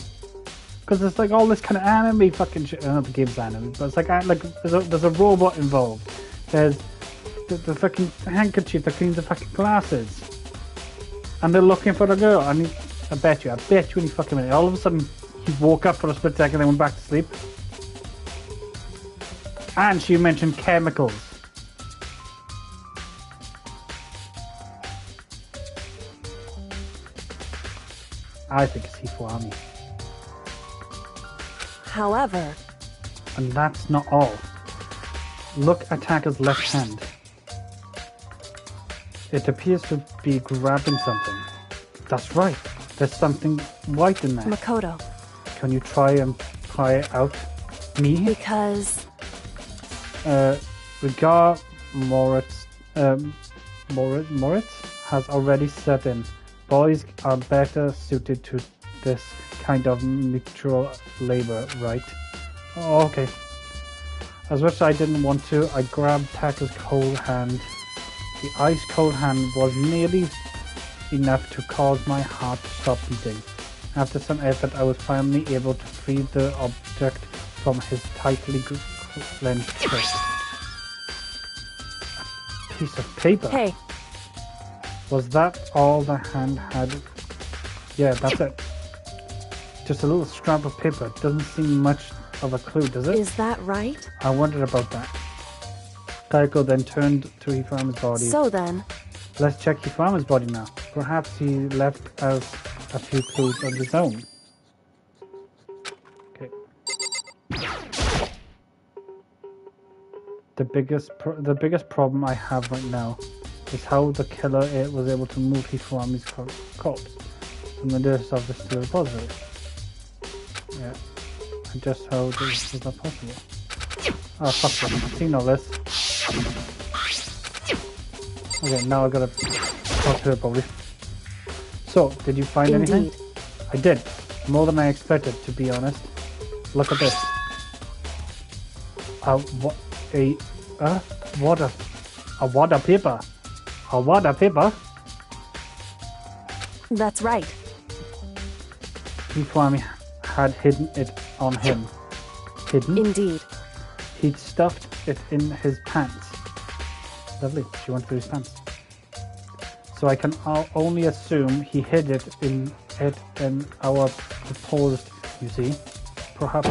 Because it's like all this kind of anime fucking shit. I don't know if the game's anime, but it's like there's a robot involved. There's the fucking handkerchief that cleans the fucking glasses. And they're looking for the girl. I bet you any fucking minute. All of a sudden, he woke up for a split second and went back to sleep. And she mentioned chemicals. I think it's Hifumi. However... And that's not all. Look at Taka's left hand. It appears to be grabbing something. That's right. There's something white in there. Makoto. Can you try it out? Me? Because... Regard Moritz has already set in. Boys are better suited to this kind of mutual labor, right? Oh, okay. As much as I didn't want to, I grabbed Taka's cold hand. The ice cold hand was nearly enough to cause my heart to stop beating. After some effort, I was finally able to free the object from his tightly clenched fist. A piece of paper? Hey. Was that all the hand had? Yeah, that's it. Just a little scrap of paper. Doesn't seem much of a clue, does it? Is that right? I wondered about that. Kaiko then turned to Hifumi's body. So then... Let's check Hifumi's body now. Perhaps he left us a few clues of his own. Okay. The biggest problem I have right now is how the killer was able to move Hifumi's corpse. And the rest of this still puzzle. Yeah. And just how this is not possible. Oh fuck it. I've seen all this. Okay, now I gotta talk to her probably. So, did you find anything? I did. More than I expected, to be honest. Look at this. Water paper. A water paper? That's right. Hifumi had hidden it on him. Hidden? Indeed. He'd stuffed it in his pants. Lovely. She went through his pants. So I can only assume he hid it in our proposed, you see. Perhaps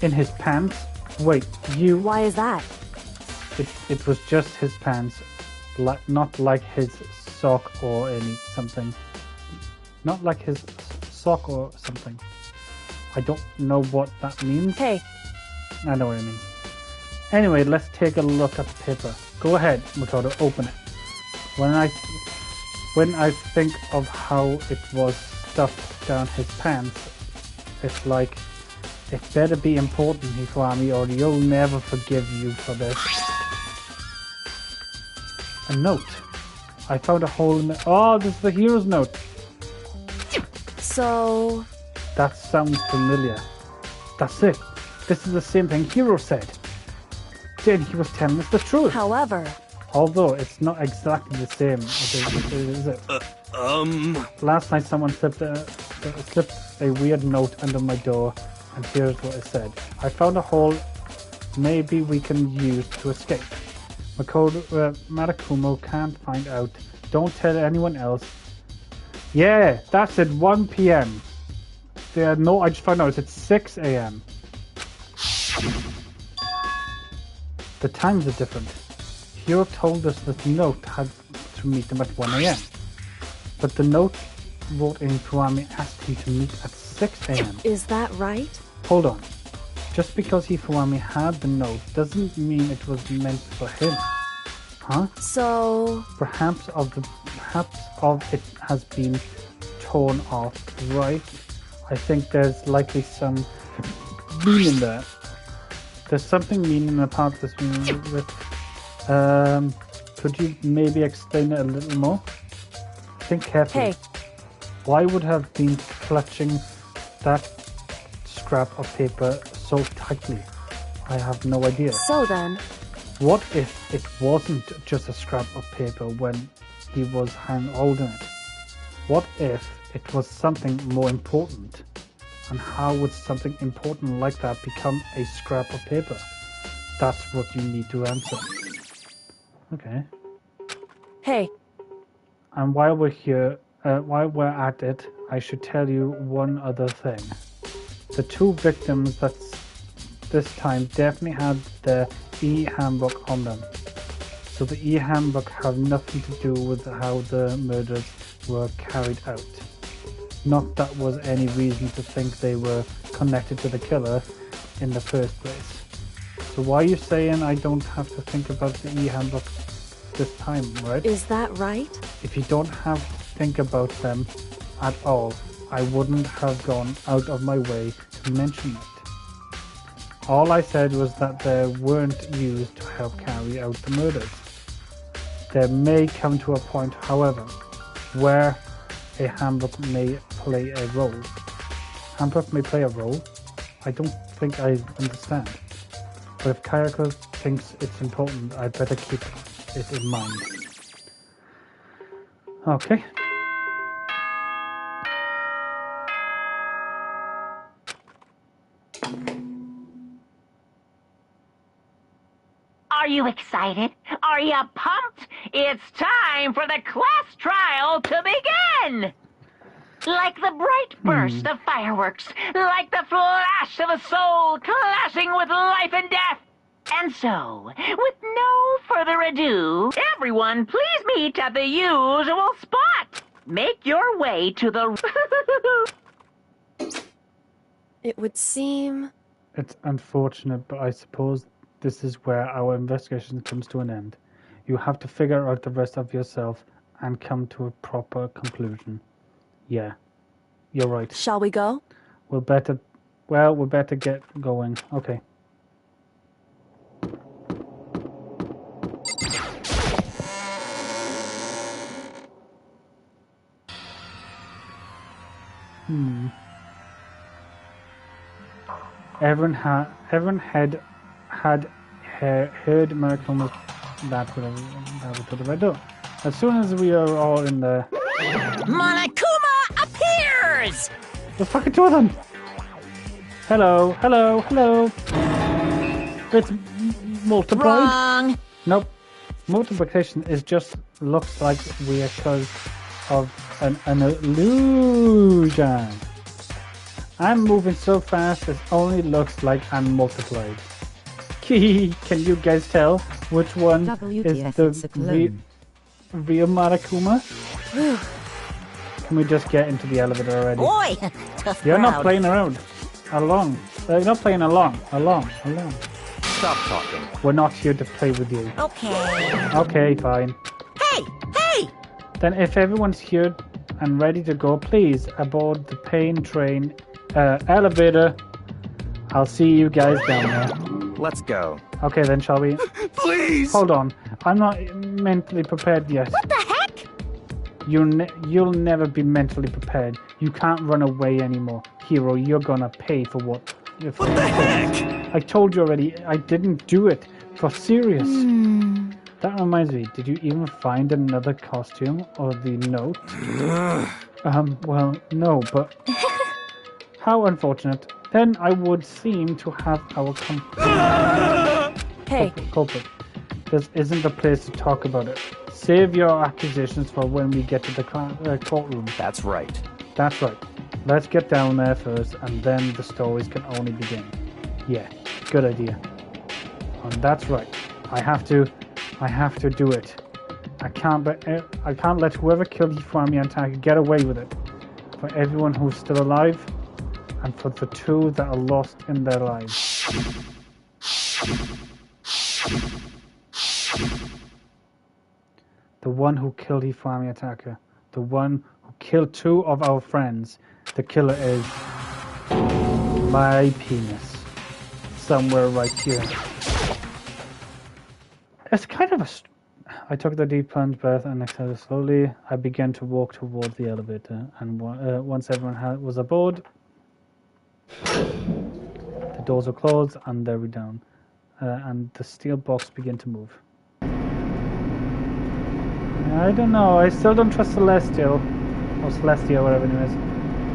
in his pants. Wait, you... Why is that? It was just his pants. Not like his sock or something. Not like his sock or something. I don't know what that means. Hey. I know what it means. Anyway, let's take a look at the paper. Go ahead, Makoto, open it. When I think of how it was stuffed down his pants, it's like, it better be important, Hifumi, or you'll never forgive you for this. A note. I found a hole in the... Oh, this is the hero's note. So... That sounds familiar. That's it. This is the same thing Hero said. Then he was telling us the truth. However... Although it's not exactly the same, is it? Last night someone slipped a weird note under my door, and here's what it said. I found a hole maybe we can use to escape. Marakumo can't find out. Don't tell anyone else. Yeah, that's at 1 p.m. I just found out it's 6 a.m. The times are different. Hiro told us that the note had to meet them at 1 a.m. But the note wrote in Hifumi asked him to meet at 6 a.m. Is that right? Hold on. Just because Hifumi had the note doesn't mean it was meant for him. Huh? So... Perhaps it has been torn off, right? I think there's likely some meaning there. There's something meaning apart this with... could you maybe explain it a little more? Think carefully. Hey. Why would have been clutching that scrap of paper so tightly? I have no idea. So then... What if it wasn't just a scrap of paper when he was holding it? What if it was something more important? And how would something important like that become a scrap of paper? That's what you need to answer. Okay. Hey, And while we're here, while we're at it, I should tell you one other thing. The two victims this time definitely had the e-handbook on them. So the e-handbook have nothing to do with how the murders were carried out. Not that was any reason to think they were connected to the killer in the first place. So why are you saying I don't have to think about the e-handbook this time, right? is that right? If you don't have to think about them at all, I wouldn't have gone out of my way to mention it. All I said was that they weren't used to help carry out the murders. There may come to a point, however, where a handbook may play a role. Handbook may play a role? I don't think I understand. But if Kayako thinks it's important, I'd better keep it in mind. Okay. Are you excited? Are you pumped? It's time for the class trial to begin! Like the bright burst of fireworks, like the flash of a soul clashing with life and death. And so, with no further ado, everyone please meet at the usual spot. Make your way to the... It would seem... It's unfortunate, but I suppose this is where our investigation comes to an end. You have to figure out the rest of yourself and come to a proper conclusion. Yeah, you're right. Shall we go? We'll better get going. Okay. Everyone had heard Murakuma's that to the red door. As soon as we are all in the... Monokuma appears! There's fucking two of them! Hello, hello, hello! It's multiplied. Wrong! Nope. Multiplication is just looks like we're because of an illusion. I'm moving so fast it only looks like I'm multiplied. Can you guys tell which one WTF, is it's a the clone. real Monokuma? Can we just get into the elevator already? Boy! Tough You're not crowd. playing around. You're not playing along. Stop talking. We're not here to play with you. Okay. Okay, fine. Hey! Hey! Then if everyone's here and ready to go, please aboard the pain train elevator. I'll see you guys down there. Let's go. Okay then, shall we? Please! Hold on. I'm not mentally prepared yet. What the heck? You'll never be mentally prepared. You can't run away anymore. Hero, you're gonna pay for what... What the heck? I told you already, I didn't do it. For serious. That reminds me, did you even find another costume or the note? Well, no, but... How unfortunate. Then I would seem to have our Hey, culprit. This isn't the place to talk about it. Save your accusations for when we get to the courtroom. That's right. That's right. Let's get down there first, and then the stories can only begin. Yeah, good idea. And that's right. I have to do it. I can't let whoever killed Hifumi and Taka get away with it. For everyone who's still alive, and for the two that are lost in their lives. The one who killed Hifumi Ataka. The one who killed two of our friends. The killer is my penis. Somewhere right here. It's kind of a... I took the deep plunge breath and exhaled slowly. I began to walk towards the elevator. And once everyone was aboard, the doors were closed and they were down. And the steel box began to move. I don't know. I still don't trust Celestial. Or Celestia, whatever it is.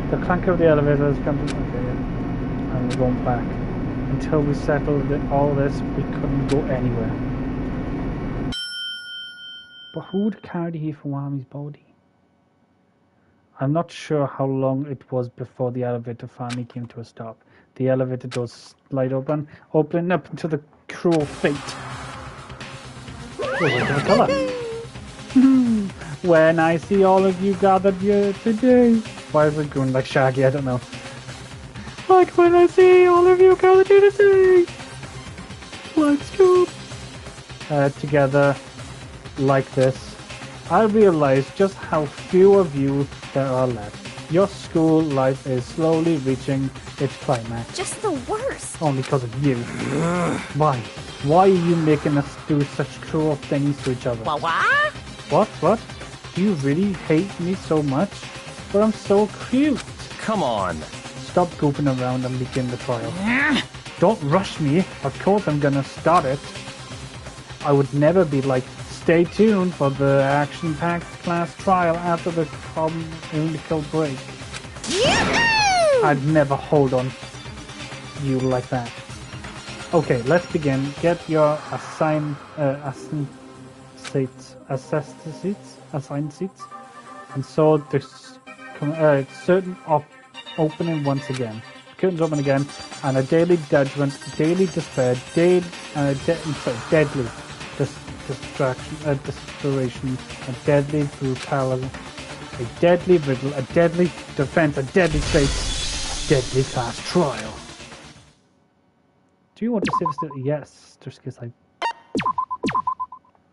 The clank of the elevator has come to... Okay, yeah. And we're going back. Until we settled all this, we couldn't go anywhere. But who would carry the heat from Wami's body? I'm not sure how long it was before the elevator finally came to a stop. The elevator doors slide open, opening up into the cruel fate. When I see all of you gathered here today. Why is it going like Shaggy? I don't know. Like when I see all of you gathered here today. Let's go. Together like this, I realize just how few of you there are left. Your school life is slowly reaching its climax. Just the worst. Only because of you. Why? Why are you making us do such cruel things to each other? What? What? Do you really hate me so much? But I'm so cute. Come on. Stop goofing around and begin the trial. Don't rush me. Of course I'm gonna start it. I would never be like, stay tuned for the action-packed class trial after the communal break. Yoo-hoo! I'd never hold on you like that. Okay, let's begin. Get your assigned seats, and so there's certain opening once again. Curtains open again, and a daily judgment, daily despair, deadly desperation, a deadly brutality, a deadly riddle, a deadly defense, a deadly fate, a deadly class trial. Do you want to save us? Yes, just in case I.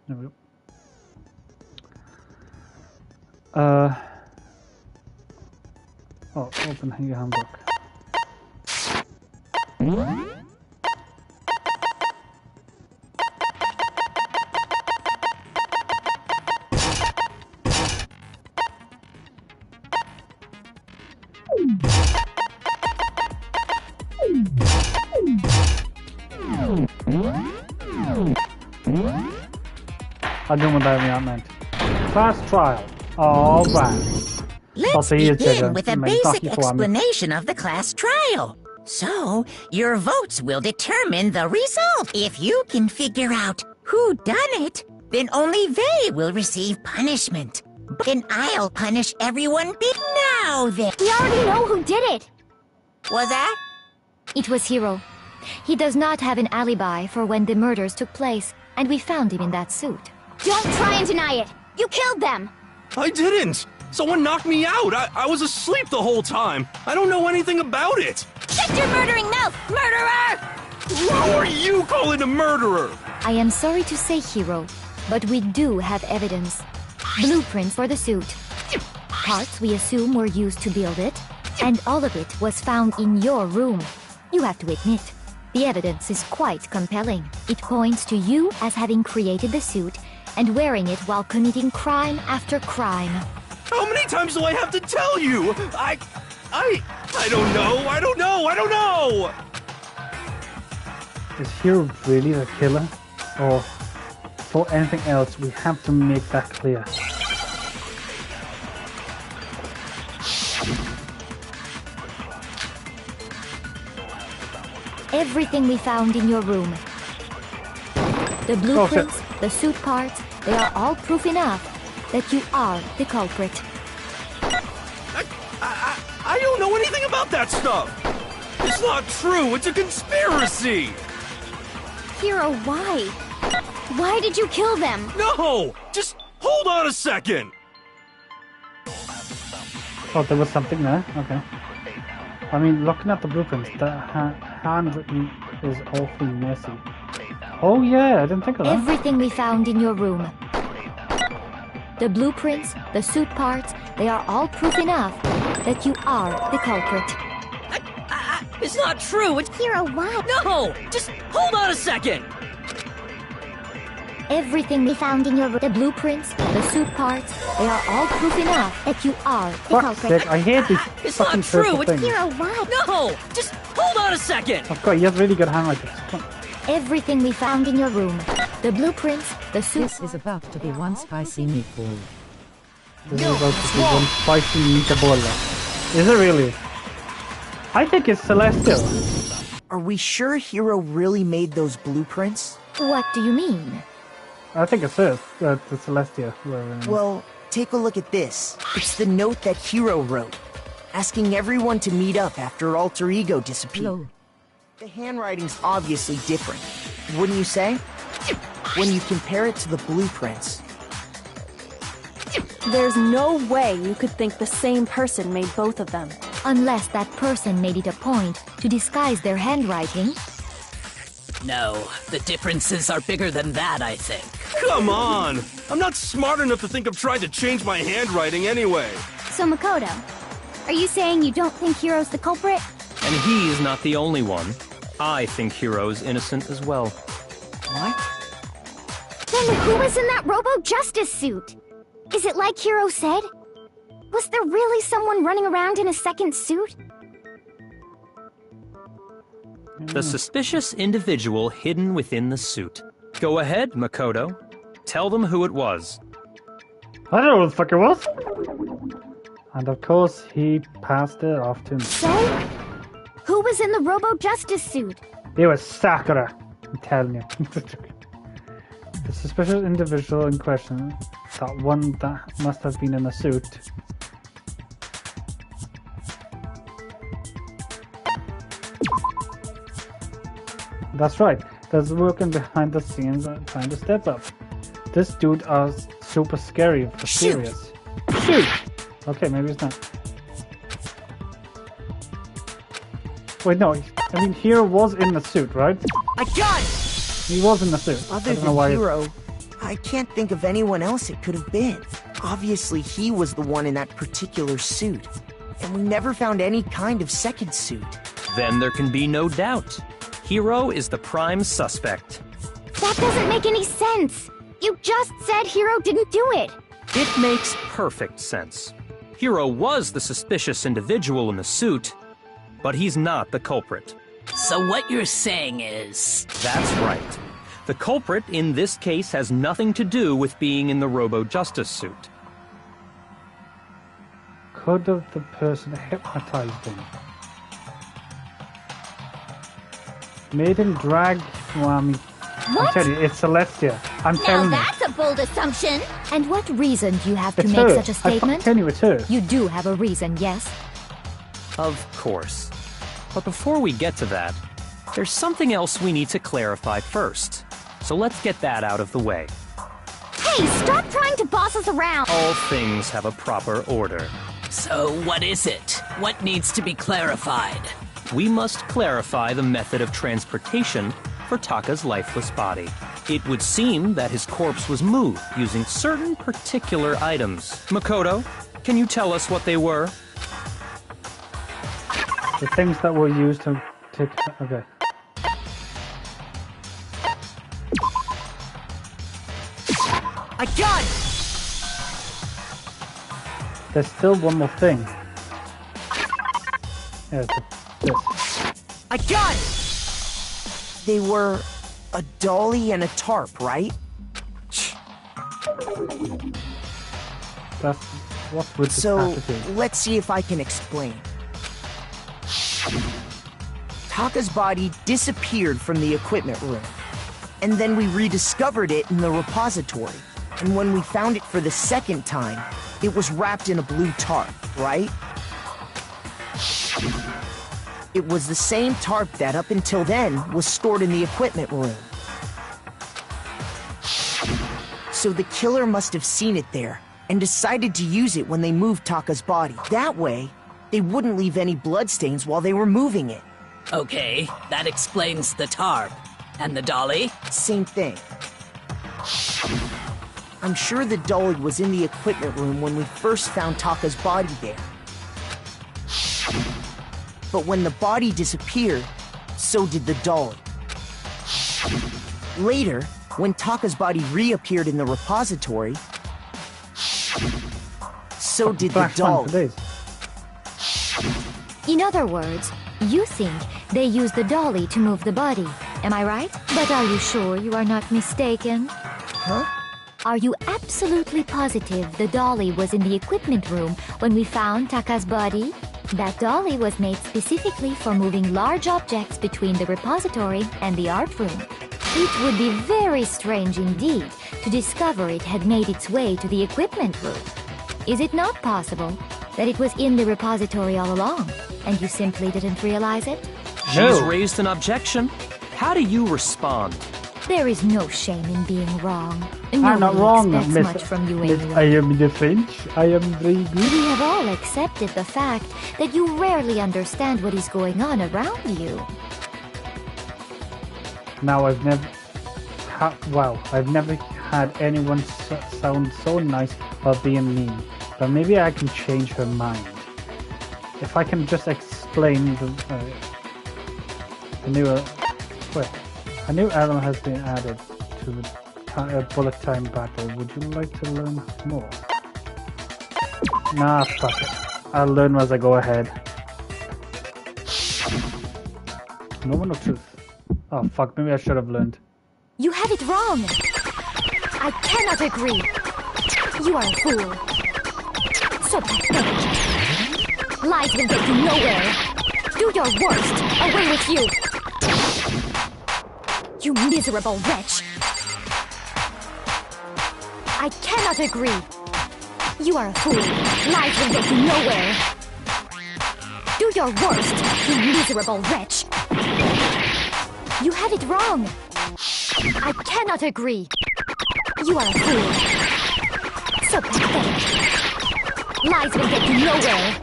There we go. Open your handbook. I don't know what that meant. Class trial. All right. Let's begin with a basic explanation of the class trial. So, your votes will determine the result. If you can figure out who done it, then only they will receive punishment. Then I'll punish everyone now then. We already know who did it. Was that? It was Hiro. He does not have an alibi for when the murders took place, and we found him in that suit. Don't try and deny it. You killed them. I didn't. Someone knocked me out. I was asleep the whole time. I don't know anything about it. Shut your murdering mouth, murderer! Who are you calling a murderer? I am sorry to say, Hiro, but we do have evidence. Blueprints for the suit. Parts we assume were used to build it, and all of it was found in your room. You have to admit, the evidence is quite compelling. It points to you as having created the suit and wearing it while committing crime after crime. How many times do I have to tell you? I don't know. Is Hiro really the killer? Or for anything else, we have to make that clear. Everything we found in your room. The blueprints, the suit parts, they are all proof enough that you are the culprit. I don't know anything about that stuff. It's not true. It's a conspiracy. Hiro, why? Why did you kill them? No! Just hold on a second. Oh, there was something there? Okay. I mean, looking at the blueprints, the handwritten is awfully messy. Oh yeah, I didn't think of that. Everything we found in your room. The blueprints, the suit parts, they are all proof enough that you are the culprit. It's not true. It's Hiro, why? no. Just hold on a second. Everything we found in your room. The blueprints, the suit parts, they are all proof enough that you are the Fuck's culprit. sake, I hate these It's fucking not true. purple It's things. Hiro, why? No. Just hold on a second. Of course, you have really good handwriting. Everything we found in your room. The blueprints, the suit. This is about to be one spicy meatball. This is about to be one spicy meatball. Is it really? I think it's Celestial. Are we sure Hiro really made those blueprints? What do you mean? I think it's the Celestia. Well, take a look at this. It's the note that Hiro wrote, asking everyone to meet up after Alter Ego disappeared. Lol. The handwriting's obviously different, wouldn't you say? When you compare it to the blueprints. There's no way you could think the same person made both of them. Unless that person made it a point to disguise their handwriting. No, the differences are bigger than that, I think. Come on! I'm not smart enough to think of trying to change my handwriting anyway. So, Makoto, are you saying you don't think Hiro's the culprit? And he's not the only one. I think Hiro's innocent as well. What? Then who was in that Robo-Justice suit? Is it like Hiro said? Was there really someone running around in a second suit? The suspicious individual hidden within the suit. Go ahead, Makoto. Tell them who it was. I don't know what the fuck it was. And of course, he passed it off to me. So? Who was in the Robo-Justice suit? It was Sakura. I'm telling you. The suspicious individual in question, that one that must have been in a suit. That's right. There's working behind the scenes and trying to step up. This dude is super scary for serious. Shoot! Okay, maybe it's not. Wait, no. I mean, Hiro was in the suit, right? I got it! He was in the suit. Other than Hiro, I can't think of anyone else it could have been. Obviously, he was the one in that particular suit. And we never found any kind of second suit. Then there can be no doubt. Hiro is the prime suspect. That doesn't make any sense. You just said Hiro didn't do it. It makes perfect sense. Hiro was the suspicious individual in the suit, but he's not the culprit. So what you're saying is... That's right. The culprit in this case has nothing to do with being in the Robo-Justice suit. Could have the person hypnotized him? Made him drag Wami. What? I'm telling you, it's Celestia. I'm telling you. Now that's a bold assumption. And what reason do you have to It's make her. such a statement? I'm telling you, it's her. You do have a reason, yes? Of course. But before we get to that, there's something else we need to clarify first. So let's get that out of the way. Hey, stop trying to boss us around. All things have a proper order. So what is it? What needs to be clarified? We must clarify the method of transportation for Taka's lifeless body. It would seem that his corpse was moved using certain particular items. Makoto, can you tell us what they were? The things that were used to take... Okay. I got it! There's still one more thing. Yeah, this. I got it! They were a dolly and a tarp, right? That's what's with this So, attitude. let's see if I can explain. Taka's body disappeared from the equipment room, and then we rediscovered it in the repository. And when we found it for the second time, it was wrapped in a blue tarp, right? It was the same tarp that, up until then, was stored in the equipment room. So the killer must have seen it there, and decided to use it when they moved Taka's body. That way, they wouldn't leave any bloodstains while they were moving it. Okay, that explains the tarp. And the dolly? Same thing. I'm sure the dolly was in the equipment room when we first found Taka's body there. But when the body disappeared, so did the dolly. Later, when Taka's body reappeared in the repository, so did the dolly. In other words, you think they used the dolly to move the body. Am I right? But are you sure you are not mistaken? Huh? Are you absolutely positive the dolly was in the equipment room when we found Taka's body? That dolly was made specifically for moving large objects between the repository and the art room. It would be very strange indeed to discover it had made its way to the equipment room. Is it not possible that it was in the repository all along, and you simply didn't realize it? She's raised an objection. How do you respond? There is no shame in being wrong. I'm not wrong, expects Miss. much from you Miss, anyway. I am the French. I am very good. We have all accepted the fact that you rarely understand what is going on around you. Now I've never... I've never had anyone sound so nice while being mean. But maybe I can change her mind. If I can just explain the new... a new element has been added to the bullet time battle. Would you like to learn more? Nah, fuck it. I'll learn as I go ahead. Moment of truth. Oh fuck, maybe I should have learned. You have it wrong. I cannot agree. You are a fool. So pathetic. Lies will get you nowhere. Do your worst. Away with you. You miserable wretch. I cannot agree. You are a fool. Lies will get you nowhere. Do your worst, you miserable wretch. You have it wrong. I cannot agree. You are a fool. So pathetic. Lies will get you nowhere.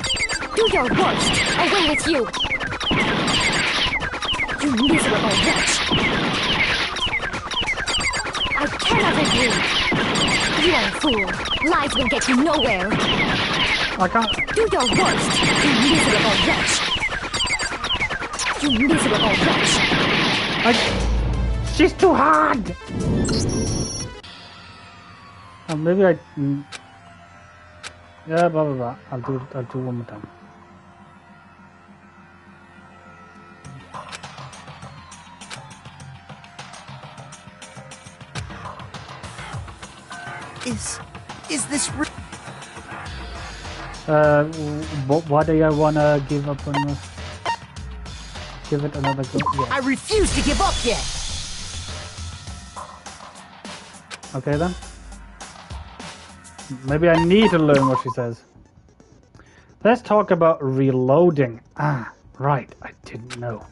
Do your worst. Away with you. You miserable wretch. I cannot agree. You are a fool. Lies will get you nowhere. I can't. Do your worst, you miserable wretch. You miserable wretch. She's too hard! Maybe I... Yeah, blah blah blah. I'll do one more time. Is this real? Why do I wanna give up on the... Give it another go? Yeah. I refuse to give up yet! Okay then. Maybe I need to learn what she says. Let's talk about reloading. Ah, right, I didn't know.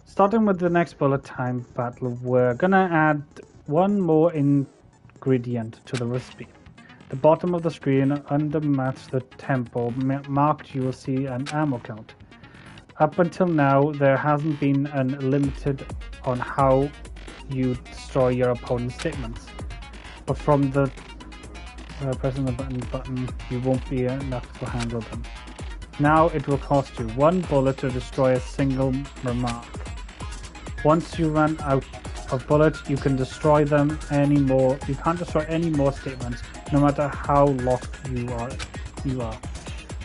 Starting with the next bullet time battle, we're gonna add one more ingredient to the recipe. The bottom of the screen under the tempo marked, you will see an ammo count. Up until now, there hasn't been a limited on how you destroy your opponent's statements. But from the pressing the button, you won't be enough to handle them. Now it will cost you 1 bullet to destroy a single remark. Once you run out of bullets, you can destroy them anymore. You can't destroy any more statements, no matter how locked you are.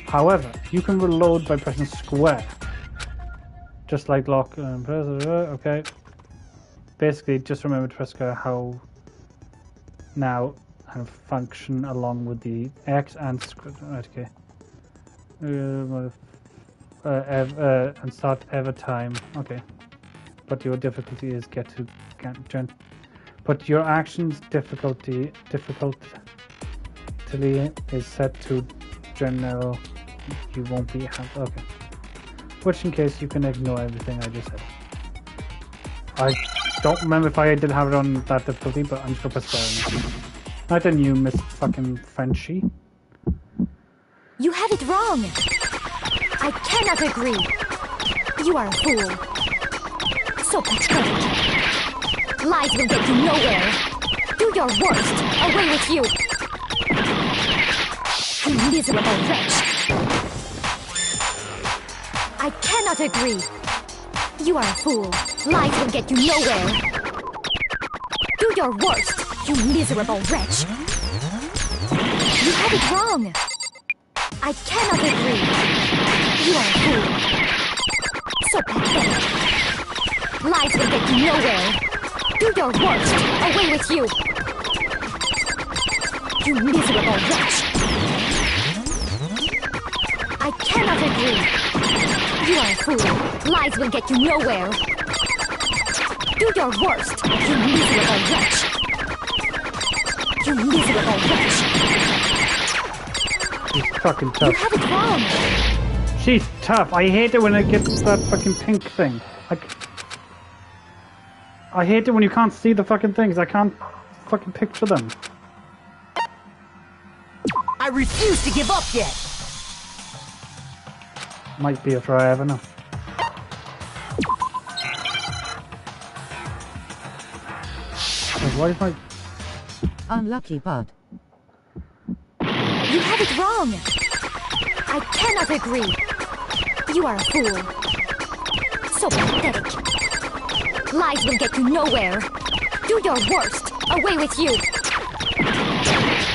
However, you can reload by pressing square. Just like lock and press, okay. Basically, just remember to press square how now and function along with the X and square. Okay. And start every time. Okay. But your difficulty is but your action's difficulty is set to general. You won't be okay. Which in case you can ignore everything I just said. I don't remember if I did have it on that difficulty, but I'm just gonna press square. Not a new Miss fucking Frenchie. You have it wrong. I cannot agree. You are a fool. So pathetic. Lies will get you nowhere. Do your worst. Away with you. You miserable wretch. I cannot agree. You are a fool. Lies will get you nowhere. Do your worst, you miserable wretch. You have it wrong. I cannot agree. You are a fool. So pathetic. Lies will get you nowhere. Do your worst. Away with you. You miserable wretch. I cannot agree. You are a fool. Lies will get you nowhere. Do your worst, you miserable wretch! You miserable wretch! She's fucking You tough. have it wrong! She's tough. I hate it when it gets that fucking pink thing. I hate it when you can't see the fucking things. I can't fucking picture them. I refuse to give up yet! Might be if I ever know. Why is my... Unlucky bud. You have it wrong! I cannot agree! You are a fool. So pathetic. Lies will get you nowhere. Do your worst. Away with you.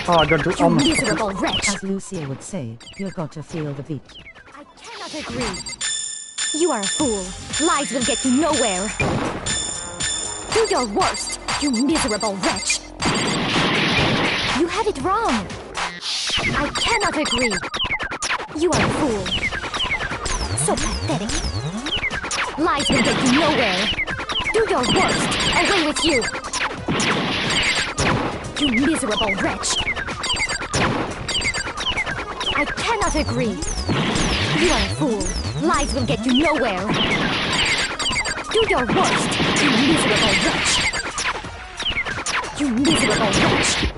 Oh, I got to You miserable wretch. As Lucia would say, you got to feel the beat. I cannot agree. You are a fool. Lies will get you nowhere. Do your worst, you miserable wretch. You have it wrong. I cannot agree. You are a fool. So pathetic. Lies will get you nowhere. Do your worst. Away with you. You miserable wretch. I cannot agree. You are a fool. Lies will get you nowhere. Do your worst, you miserable wretch. You miserable wretch.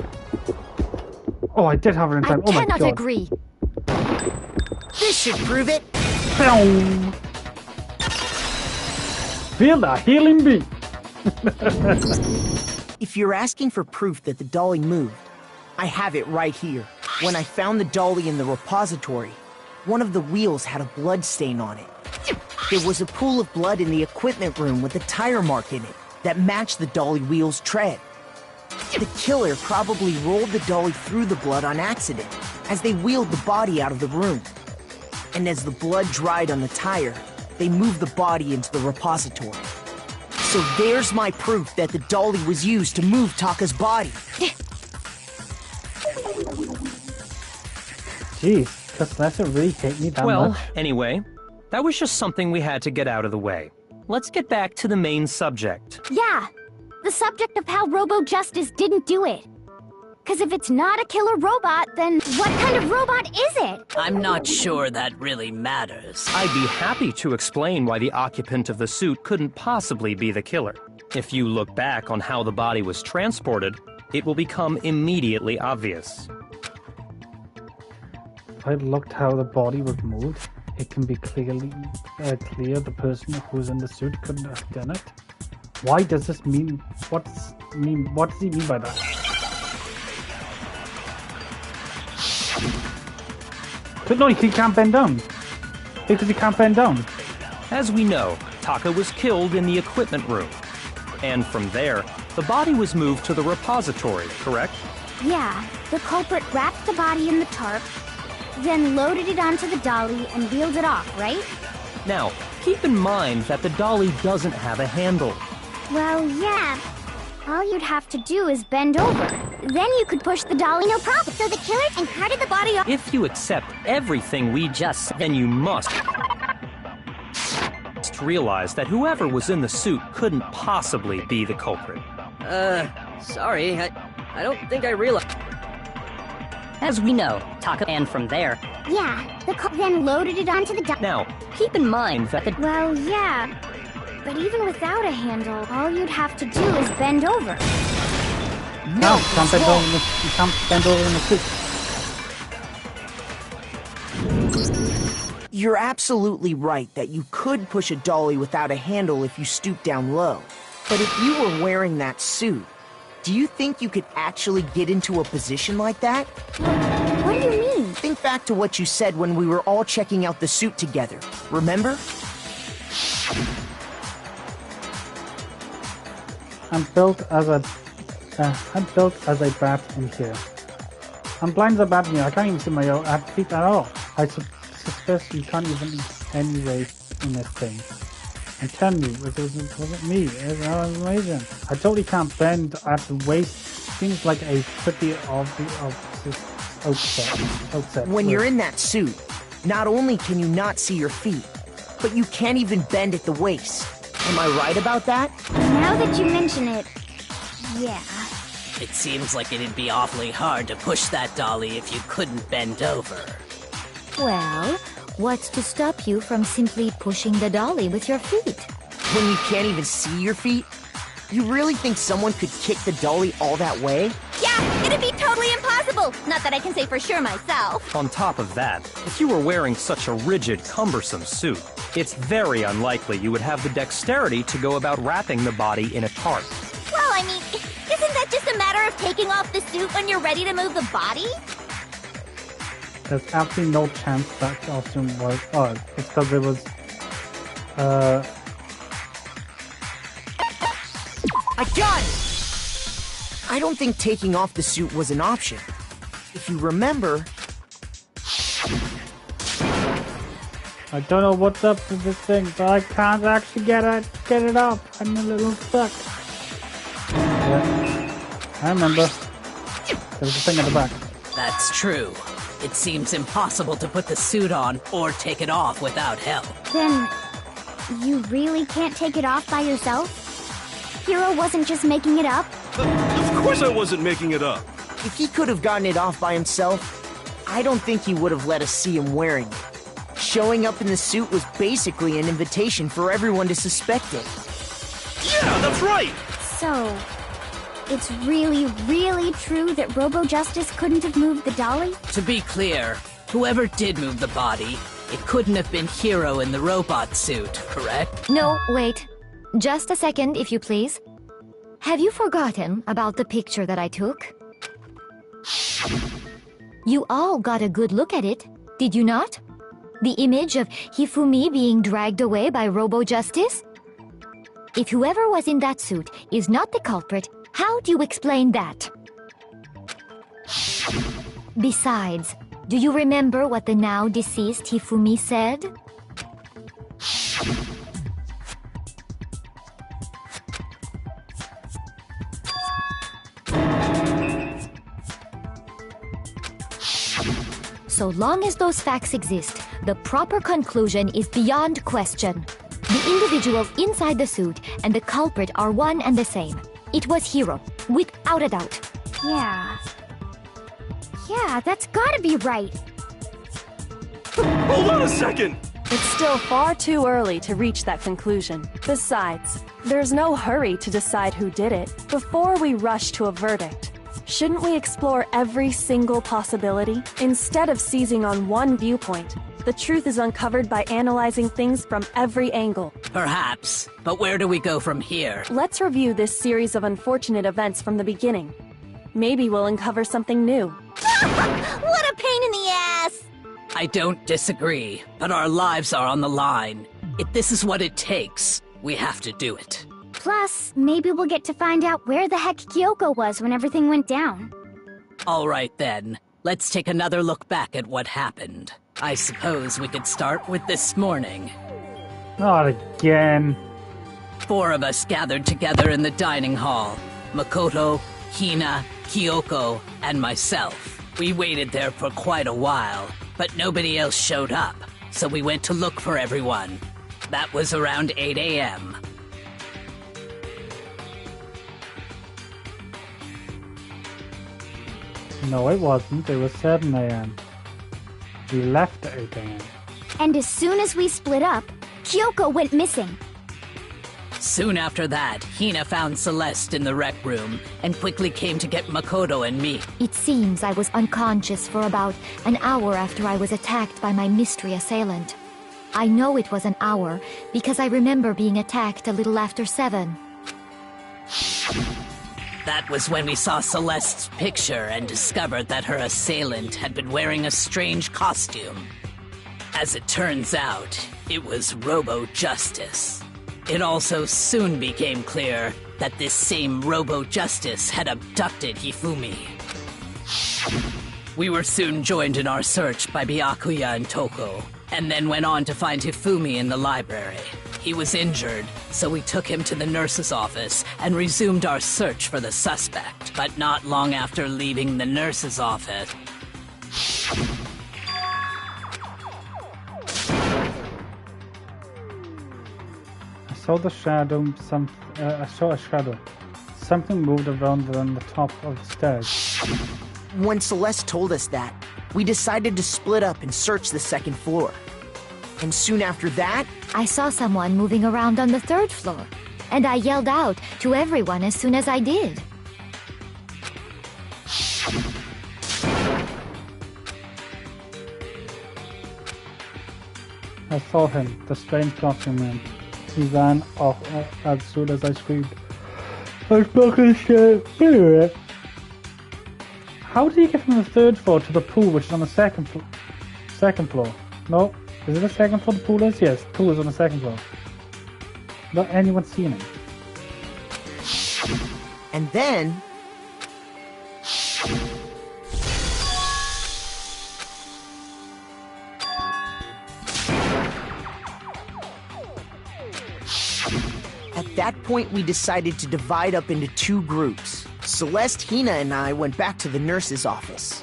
Oh, I did have it in time. Oh my god. I cannot agree. This should prove it. Boom. Feel the healing beat. If you're asking for proof that the dolly moved, I have it right here. When I found the dolly in the repository, one of the wheels had a blood stain on it. There was a pool of blood in the equipment room with a tire mark in it that matched the dolly wheel's tread. The killer probably rolled the dolly through the blood on accident as they wheeled the body out of the room. And as the blood dried on the tire, they moved the body into the repository. So there's my proof that the dolly was used to move Taka's body. Jeez, Professor really hate me that Well, much. anyway, that was just something we had to get out of the way. Let's get back to the main subject. Yeah, the subject of how Robo Justice didn't do it. Because if it's not a killer robot, then what kind of robot is it? I'm not sure that really matters. I'd be happy to explain why the occupant of the suit couldn't possibly be the killer. If you look back on how the body was transported, it will become immediately obvious. If I looked how the body was moved, it can be clearly clear the person who's in the suit couldn't have done it. Why does this mean? What does he mean by that? But no, he can't bend down. Because he can't bend down. As we know, Taka was killed in the equipment room. And from there, the body was moved to the repository, correct? Yeah, the culprit wrapped the body in the tarp, then loaded it onto the dolly and wheeled it off, right? Now, keep in mind that the dolly doesn't have a handle. Well, yeah. All you'd have to do is bend over. Then you could push the dolly no problem. So the killer and carted the body off. If you accept everything we just said, then you must realize that whoever was in the suit couldn't possibly be the culprit. Sorry, I don't think I realized. As we know, Taka, and from there. Yeah, then loaded it onto the dolly. Now, Keep in mind that the. Well, yeah. But even without a handle, all you'd have to do is bend over. No, you can't bend over in the suit. You're absolutely right that you could push a dolly without a handle if you stoop down low. But if you were wearing that suit, do you think you could actually get into a position like that? What do you mean? Think back to what you said when we were all checking out the suit together. Remember? I'm built as a bat in here. I'm blind as a bat in here. I can't even see my own feet at all. I suspect you can't even anyway in this thing. And tell me, it wasn't me. It was amazing. I totally can't bend at the waist. Seems like a pretty obvious outset. When you're in that suit, not only can you not see your feet, but you can't even bend at the waist. Am I right about that? Now that you mention it, yeah. It seems like it'd be awfully hard to push that dolly if you couldn't bend over. Well, what's to stop you from simply pushing the dolly with your feet? When you can't even see your feet? You really think someone could kick the dolly all that way? Yeah, it'd be totally impossible. Not that I can say for sure myself. On top of that, if you were wearing such a rigid, cumbersome suit, it's very unlikely you would have the dexterity to go about wrapping the body in a tarp. Well, I mean, isn't that just a matter of taking off the suit when you're ready to move the body? There's absolutely no chance that costume was... Oh, it's because it was... I got it! I don't think taking off the suit was an option. If you remember... I don't know what's up with this thing, but I can't actually get it up. I'm a little stuck. Yeah, I remember. There's a thing at the back. That's true. It seems impossible to put the suit on or take it off without help. Then, you really can't take it off by yourself? Hiro wasn't just making it up? Of course I wasn't making it up. If he could have gotten it off by himself, I don't think he would have let us see him wearing it. Showing up in the suit was basically an invitation for everyone to suspect it. Yeah, that's right! So, it's really, really true that Robo Justice couldn't have moved the dolly? To be clear, whoever did move the body, it couldn't have been Hiro in the robot suit, correct? No, wait. Just a second, if you please. Have you forgotten about the picture that I took? You all got a good look at it, did you not? The image of Hifumi being dragged away by Robo Justice? If whoever was in that suit is not the culprit, how do you explain that? Besides, do you remember what the now deceased Hifumi said? So long as those facts exist, the proper conclusion is beyond question. The individual inside the suit and the culprit are one and the same. It was Hiro, without a doubt. Yeah, that's gotta be right. Hold on a second! It's still far too early to reach that conclusion. Besides, there's no hurry to decide who did it before we rush to a verdict. Shouldn't we explore every single possibility? Instead of seizing on one viewpoint, the truth is uncovered by analyzing things from every angle. Perhaps, but where do we go from here? Let's review this series of unfortunate events from the beginning. Maybe we'll uncover something new. What a pain in the ass! I don't disagree, but our lives are on the line. If this is what it takes, we have to do it. Plus, maybe we'll get to find out where the heck Kyoko was when everything went down. All right then, let's take another look back at what happened. I suppose we could start with this morning. Not again. 4 of us gathered together in the dining hall. Makoto, Hina, Kyoko, and myself. We waited there for quite a while, but nobody else showed up, so we went to look for everyone. That was around 8 a.m. No, it wasn't. It was 7 a.m. We left at 8 a.m. And as soon as we split up, Kyoko went missing. Soon after that, Hina found Celeste in the rec room and quickly came to get Makoto and me. It seems I was unconscious for about an hour after I was attacked by my mystery assailant. I know it was an hour because I remember being attacked a little after 7. That was when we saw Celeste's picture and discovered that her assailant had been wearing a strange costume. As it turns out, it was Robo Justice. It also soon became clear that this same Robo Justice had abducted Hifumi. We were soon joined in our search by Byakuya and Toko, and then went on to find Hifumi in the library. He was injured, so we took him to the nurse's office and resumed our search for the suspect. But not long after leaving the nurse's office... saw the shadow. I saw a shadow. Something moved around on the top of the stairs. When Celeste told us that, we decided to split up and search the second floor. And soon after that, I saw someone moving around on the 3rd floor, and I yelled out to everyone as soon as I did. I saw him, the strange costume man. He ran off as soon as I screamed. I fucking scared. How do you get from the 3rd floor to the pool, which is on the second floor? No, is it the second floor the pool is? Yes, the pool is on the 2nd floor. Not anyone seen him. and then... At that point, we decided to divide up into 2 groups. Celeste, Hina, and I went back to the nurse's office,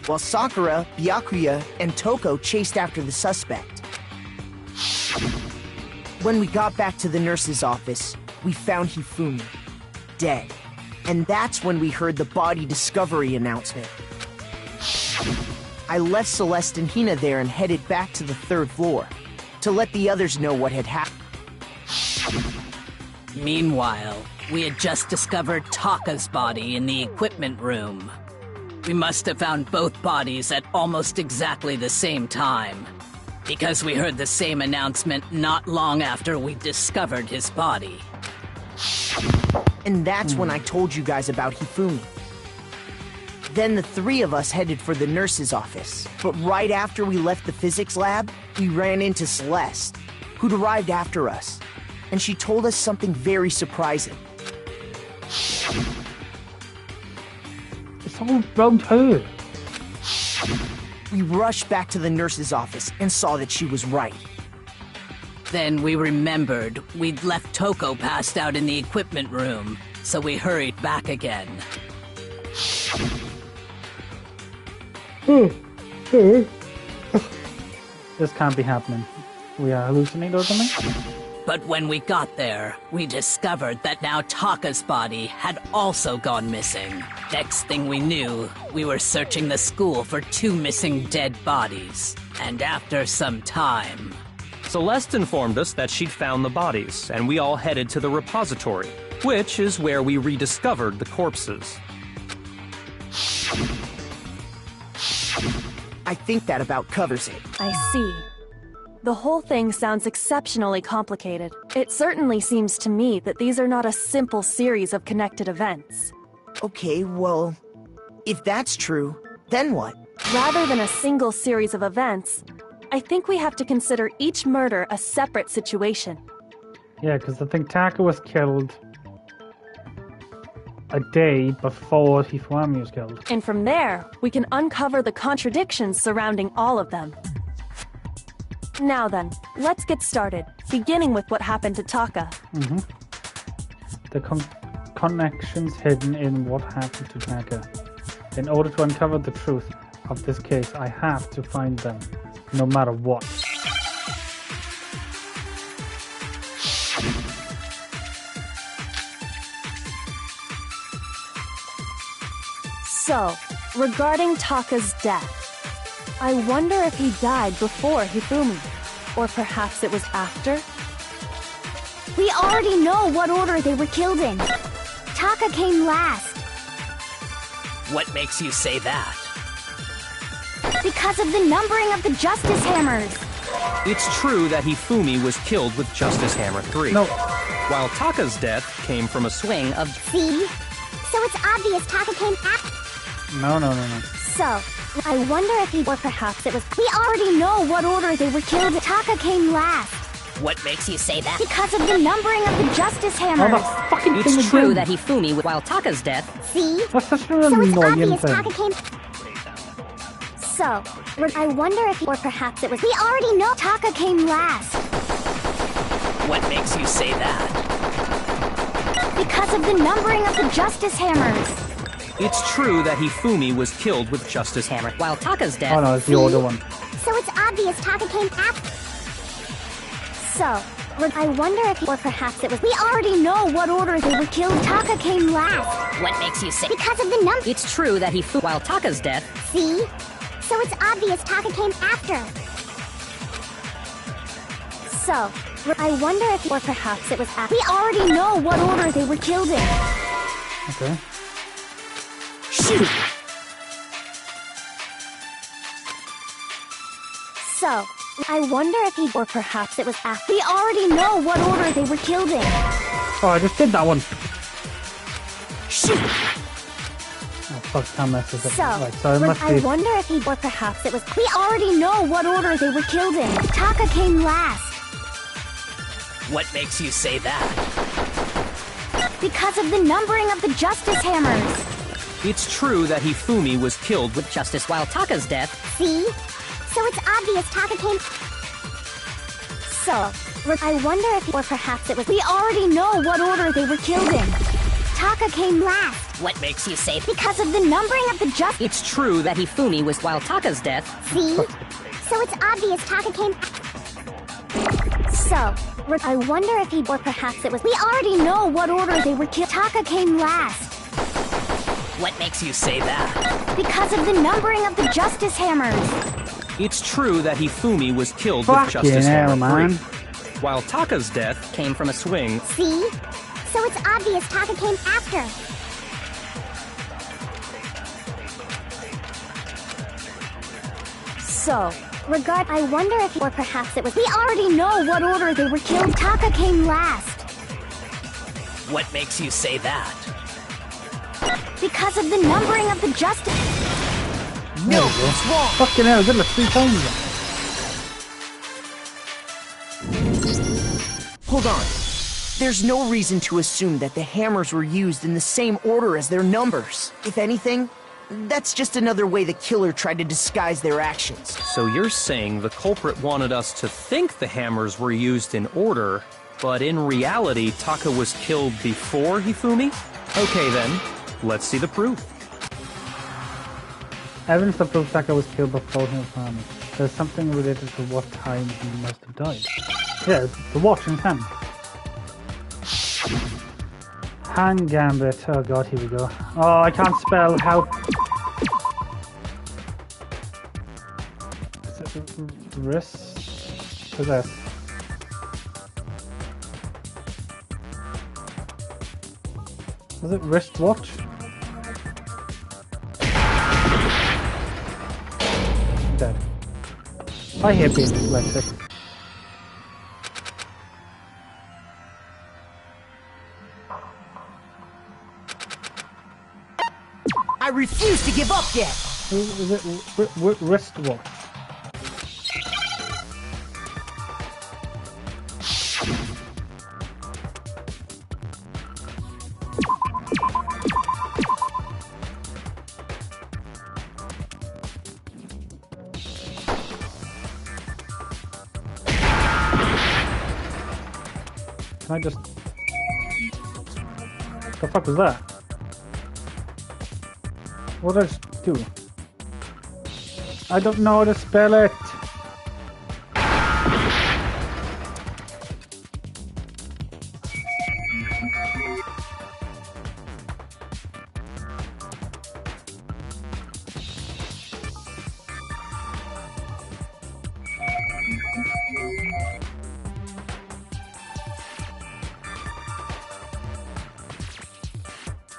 while Sakura, Byakuya, and Toko chased after the suspect. When we got back to the nurse's office, we found Hifumi, dead. And that's when we heard the body discovery announcement. I left Celeste and Hina there and headed back to the 3rd floor to let the others know what had happened. Meanwhile, we had just discovered Taka's body in the equipment room. We must have found both bodies at almost exactly the same time, because we heard the same announcement not long after we discovered his body. And that's when I told you guys about Hifumi. Then the 3 of us headed for the nurse's office. But right after we left the physics lab, we ran into Celeste, who'd arrived after us. And she told us something very surprising. It's all around her. We rushed back to the nurse's office and saw that she was right. Then we remembered we'd left Toko passed out in the equipment room, so we hurried back again. This can't be happening. We are hallucinating or something? But when we got there, we discovered that now Taka's body had also gone missing. Next thing we knew, we were searching the school for 2 missing dead bodies. And after some time... Celeste informed us that she'd found the bodies, and we all headed to the repository, which is where we rediscovered the corpses. I think that about covers it. I see. The whole thing sounds exceptionally complicated. It certainly seems to me that these are not a simple series of connected events. Okay, well, if that's true, then what? Rather than a single series of events, I think we have to consider each murder a separate situation. Yeah, because I think Taka was killed a day before Hifumi was killed. And from there, we can uncover the contradictions surrounding all of them. Now then, let's get started, beginning with what happened to Taka. The connections hidden in what happened to Taka. In order to uncover the truth of this case, I have to find them, no matter what. So, regarding Taka's death, I wonder if he died before Hifumi, or perhaps it was after? We already know what order they were killed in. Taka came last. What makes you say that? Because of the numbering of the Justice Hammers. It's true that Hifumi was killed with Justice Hammer 3. No. While Taka's death came from a swing of... See? So it's obvious Taka came after. No. So, I wonder if he... Or perhaps it was... We already know what order they were killed. Taka came last. What makes you say that? Because of the numbering of the Justice Hammers. Oh, the fucking thing It's true again. that Hifumi, while Taka's death... See? That's such an So it's annoying obvious thing. Taka came... So, I wonder if... Or perhaps it was... We already know Taka came last. What makes you say that? Because of the numbering of the Justice Hammers. It's true that Hifumi was killed with Justice Hammer. While Taka's death... Oh no, it's the older one. So it's obvious Taka came after. So, I wonder if, or perhaps it was. We already know what order they were killed. Taka came last. What makes you say? Because of the number. It's true that he flew while Taka's death. See? So it's obvious Taka came after. So, I wonder if, or perhaps it was after. We already know what order they were killed in. Okay. Shoot! So, I wonder if he, or perhaps it was after. We already know what order they were killed in. Oh, I just did that one. Shoot! Oh, fuck, can't mess this up. So, right, so it must I be... wonder if he, or perhaps it was. We already know what order they were killed in. Taka came last. What makes you say that? Because of the numbering of the Justice Hammers. It's true that Hifumi was killed with Justice while Taka's death. See? So it's obvious Taka came... So, I wonder if, or perhaps it was. We already know what order they were killed in. Taka came last. What makes you say? Because of the numbering of the Justice... It's true that Hifumi was while Taka's death. See? So it's obvious Taka came... So, I wonder if he, or perhaps it was. We already know what order they were killed. Taka came last. What makes you say that? Because of the numbering of the Justice Hammers. It's true that Hifumi was killed Fucking with Justice hell, Hammer 3, man. while Taka's death came from a swing. See? So it's obvious Taka came after. So, I wonder if, or perhaps it was. We already know what order they were killed. Taka came last. What makes you say that? Because of the numbering of the Justice... No, it's wrong. Fucking hell, I did it 3 times. Hold on. There's no reason to assume that the hammers were used in the same order as their numbers. If anything, that's just another way the killer tried to disguise their actions. So you're saying the culprit wanted us to think the hammers were used in order, but in reality, Taka was killed before Hifumi? Okay then, let's see the proof. Evidence that proves Taka was killed before Hifumi. There's something related to what time he must have died. Yeah, the watch in his hand. Hand gambit. Oh god, here we go. Oh, I can't spell. How? Is it wrist? Possess. Was it wristwatch? Dead. I hate being dyslexic. I refuse to give up yet! Is it wristwatch? Can I just... The fuck was that? What did I just do? I don't know how to spell it.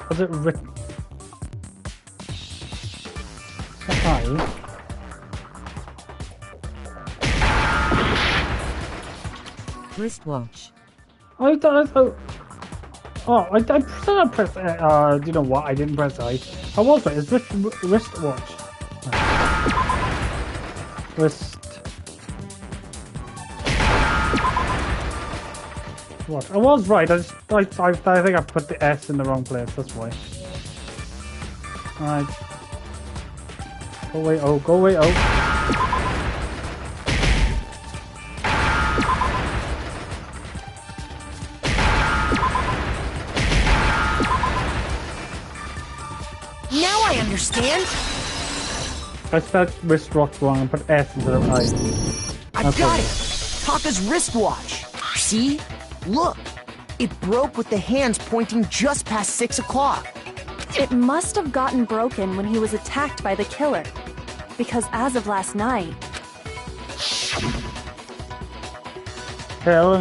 Was it written? Wristwatch. I thought. Oh, I pressed. You know what? I didn't press I. I was right. It's wristwatch. Wrist. What? I was right. I think I put the S in the wrong place. That's why. Alright. Go away, oh. Go away, oh. Now I understand. I spelled wristwatch wrong and put S instead of I. I've got it. Taka's wristwatch. See? Look! It broke with the hands pointing just past 6 o'clock. It must have gotten broken when he was attacked by the killer. Because as of last night... So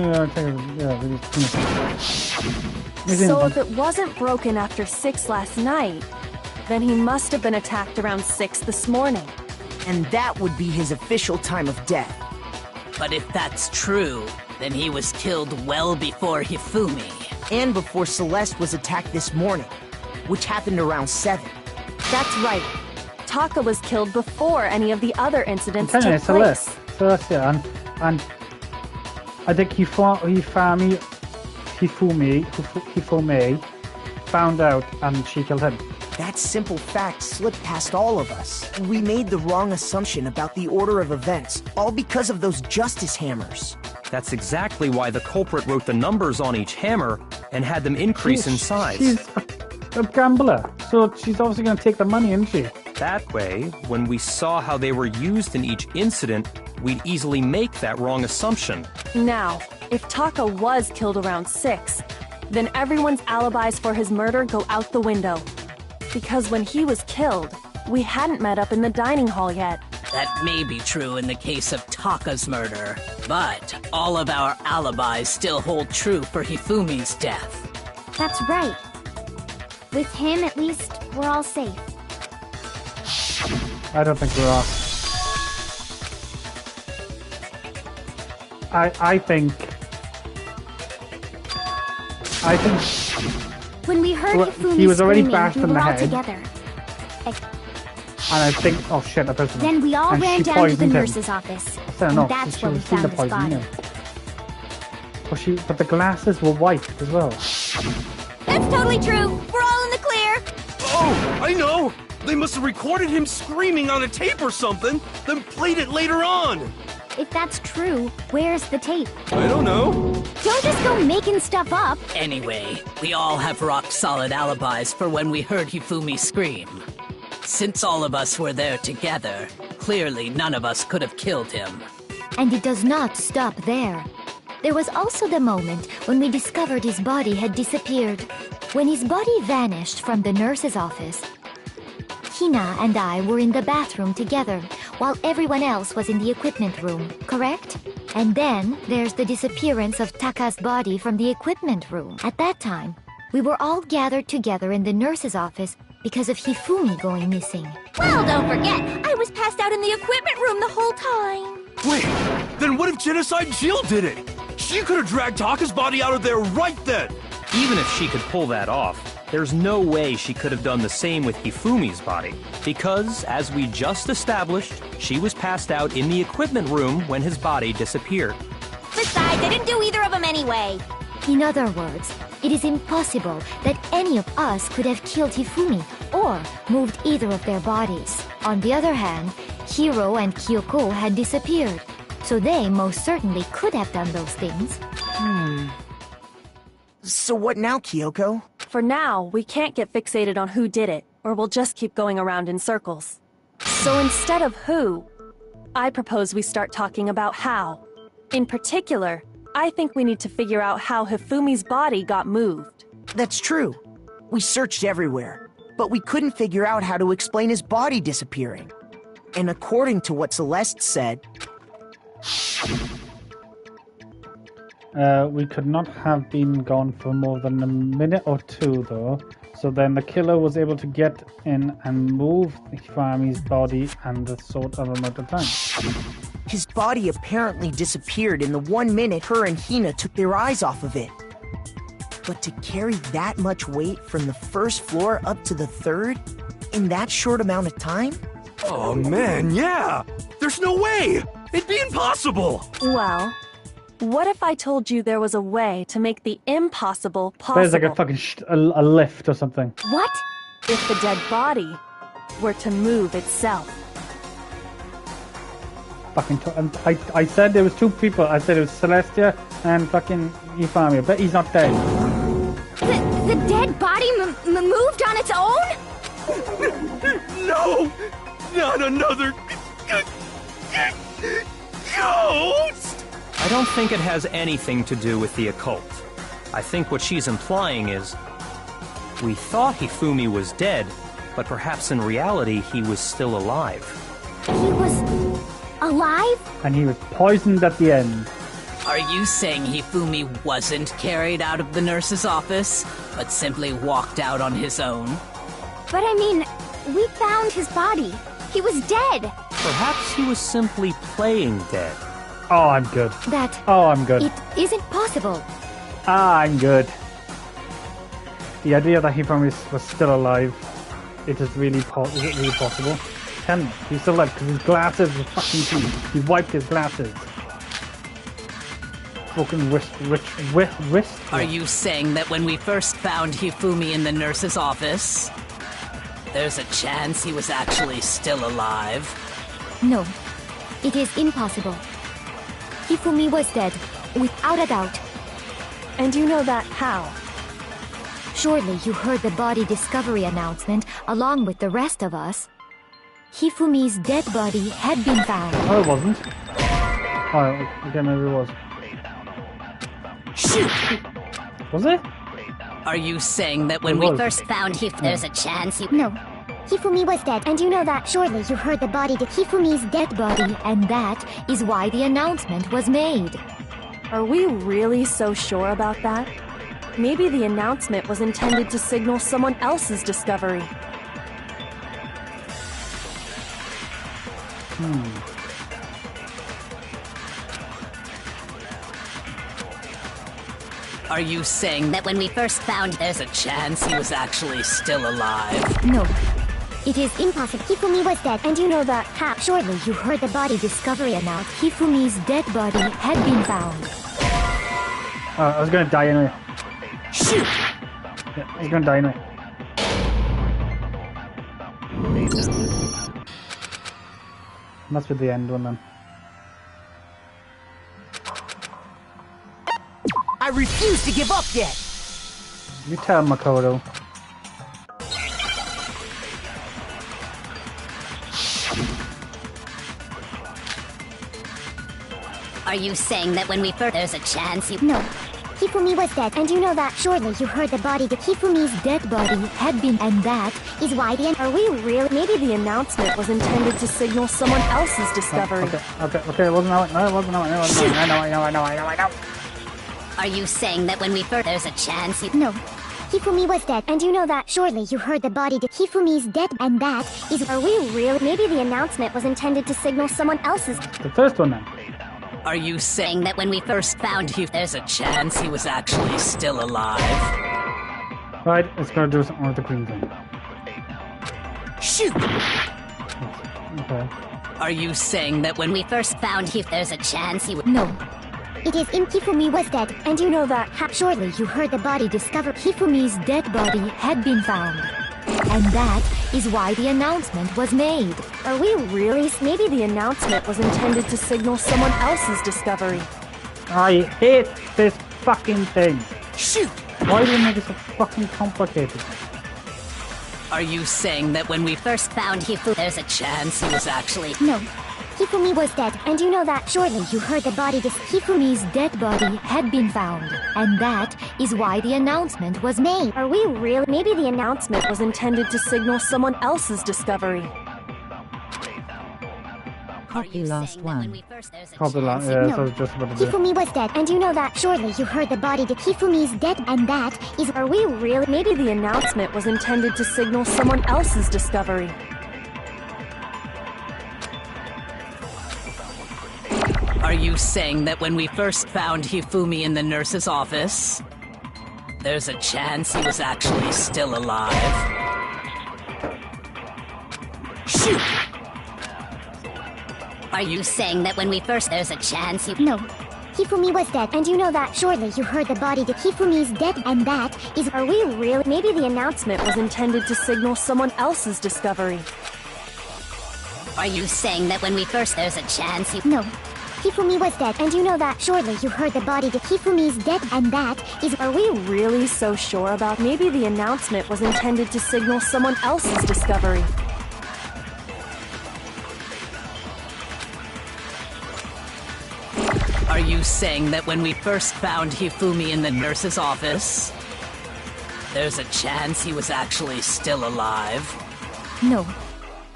if it wasn't broken after 6 last night, then he must have been attacked around 6 this morning. And that would be his official time of death. But if that's true, then he was killed well before Hifumi. And before Celeste was attacked this morning, which happened around 7. That's right. Taka was killed before any of the other incidents took place. Celeste, yeah, and I think Hifumi found out and she killed him. That simple fact slipped past all of us. We made the wrong assumption about the order of events, all because of those justice hammers. That's exactly why the culprit wrote the numbers on each hammer and had them increase in size. She's a gambler, so she's obviously going to take the money, isn't she? That way, when we saw how they were used in each incident, we'd easily make that wrong assumption. Now, if Taka was killed around 6, then everyone's alibis for his murder go out the window. Because when he was killed, we hadn't met up in the dining hall yet. That may be true in the case of Taka's murder, but all of our alibis still hold true for Hifumi's death. That's right. With him, at least, we're all safe. I don't think we're off. I think when we heard Hifumi he was already screaming, bashed we in the were all head. together. And I think, oh shit, I pressed it. Then we all and ran she down to the poisoned him. nurse's office. So, and no, that's she where we was seen found the his poison, body. But the glasses were white as well. That's totally true. We're all in the clear. Oh, I know! They must have recorded him screaming on a tape or something, then played it later on! If that's true, where's the tape? I don't know. Don't just go making stuff up. Anyway, we all have rock-solid alibis for when we heard Hifumi scream. Since all of us were there together, clearly none of us could have killed him. And it does not stop there. There was also the moment when we discovered his body had disappeared. When his body vanished from the nurse's office, Hina and I were in the bathroom together, while everyone else was in the equipment room, correct? And then there's the disappearance of Taka's body from the equipment room. At that time, we were all gathered together in the nurse's office because of Hifumi going missing. Well, don't forget, I was passed out in the equipment room the whole time. Wait, then what if Genocide Jill did it? She could have dragged Taka's body out of there right then! Even if she could pull that off, there's no way she could have done the same with Hifumi's body. Because, as we just established, she was passed out in the equipment room when his body disappeared. Besides, I didn't do either of them anyway. In other words, it is impossible that any of us could have killed Hifumi or moved either of their bodies. On the other hand, Hiro and Kyoko had disappeared, so they most certainly could have done those things. So what now, Kyoko? For now, we can't get fixated on who did it, or we'll just keep going around in circles. So instead of who, I propose we start talking about how. In particular, I think we need to figure out how Hifumi's body got moved. That's true. We searched everywhere, but we couldn't figure out how to explain his body disappearing. And according to what Celeste said... We could not have been gone for more than a minute or two, though. So then the killer was able to get in and move Hifumi's body and a sort of amount of time. His body apparently disappeared in the 1 minute her and Hina took their eyes off of it. But to carry that much weight from the first floor up to the 3rd in that short amount of time? Oh man, yeah! There's no way! It'd be impossible! Well, what if I told you there was a way to make the impossible possible? There's like a fucking a lift or something. What? If the dead body were to move itself. Fucking I said there was 2 people. I said it was Celestia and fucking Hifumi. I bet he's not dead. The dead body moved on its own? No! Not another... ghost! I don't think it has anything to do with the occult. I think what she's implying is, we thought Hifumi was dead, but perhaps in reality he was still alive. He was alive? And he was poisoned at the end. Are you saying Hifumi wasn't carried out of the nurse's office, but simply walked out on his own? But I mean, we found his body. He was dead. Perhaps he was simply playing dead. Oh, I'm good. I'm good. It isn't possible. I'm good. The idea that Hifumi was still alive, is it really possible? He's still alive because his glasses were fucking clean. He wiped his glasses. Fucking wrist. Are you saying that when we first found Hifumi in the nurse's office, there's a chance he was actually still alive? No, it is impossible. Hifumi was dead, without a doubt. And you know that how? Surely you heard the body discovery announcement along with the rest of us. Hifumi's dead body had been found. Oh, it wasn't. Oh, okay, maybe it was. Shoot! Was it? Are you saying that when we first found there's a chance he... No. Hifumi was dead, and you know that. Surely you heard the body Hifumi's dead body, and that is why the announcement was made. Are we really so sure about that? Maybe the announcement was intended to signal someone else's discovery. Are you saying that when we first found there's a chance he was actually still alive? No. It is impossible. Hifumi was dead, and you know that. How? Surely you heard the body discovery announced. Hifumi's dead body had been found. I was gonna die anyway. Shoot! Yeah, I was gonna die anyway. And that's with the end one then. I refuse to give up yet! You tell Makoto. Are you saying that when we first there's a chance he... No. Hifumi was dead, and you know that. Surely you heard the body Hifumi's dead body had been, and that is why the... Are we really... Maybe the announcement was intended to signal someone else's discovery. Okay, it wasn't that one. No, it wasn't that one. I know. Are you saying that when we first there's a chance he... No. Hifumi was dead, and you know that. Surely you heard the body Hifumi's dead, and that is... Are we really... Maybe the announcement was intended to signal someone else's... The first one then. Are you saying that when we first found there's a chance he was actually still alive? Right, it's gonna do something with the green thing. Shoot! Okay. Are you saying that when we first found there's a chance he would... No. It is Hifumi was dead, and you know that. Surely you heard the body discovered. Hifumi's dead body had been found. And that is why the announcement was made. Are we really? Maybe the announcement was intended to signal someone else's discovery. I hate this fucking thing. Shoot! Why do they make it so fucking complicated? Are you saying that when we first found there's a chance he was actually... No. Hifumi was dead, and you know that. Surely you heard the body Hifumi's dead body had been found. And that is why the announcement was made. Are we really? Maybe the announcement was intended to signal someone else's discovery. Copy last one. Copy last, yeah, so just about to do. Hifumi was dead, and you know that. Surely you heard the body Hifumi's dead, and that is... Are we really? Maybe the announcement was intended to signal someone else's discovery. Are you saying that when we first found Hifumi in the nurse's office, there's a chance he was actually still alive? Shoot! Are you saying that when we first there's a chance he... No. Hifumi was dead, and you know that. Surely you heard the body Hifumi's dead, and that is... Are we really? Maybe the announcement was intended to signal someone else's discovery. Are you saying that when we first there's a chance he... No. Hifumi was dead, and you know that. Surely you heard the body Hifumi's dead, and that is... Are we really so sure about... Maybe the announcement was intended to signal someone else's discovery. Are you saying that when we first found Hifumi in the nurse's office, there's a chance he was actually still alive? No,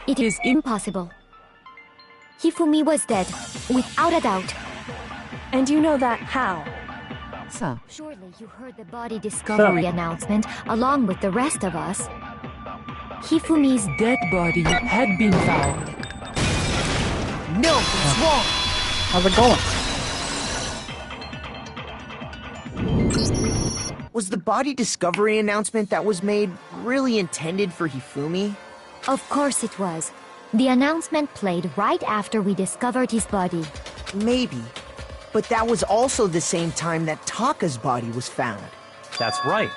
it is impossible. Hifumi was dead, without a doubt. And you know that how? So, Surely you heard the body discovery announcement along with the rest of us. Hifumi's Dead body had been found. No, it's wrong. How's it going? Was the body discovery announcement that was made really intended for Hifumi? Of course it was. The announcement played right after we discovered his body. Maybe. But that was also the same time that Taka's body was found. That's right.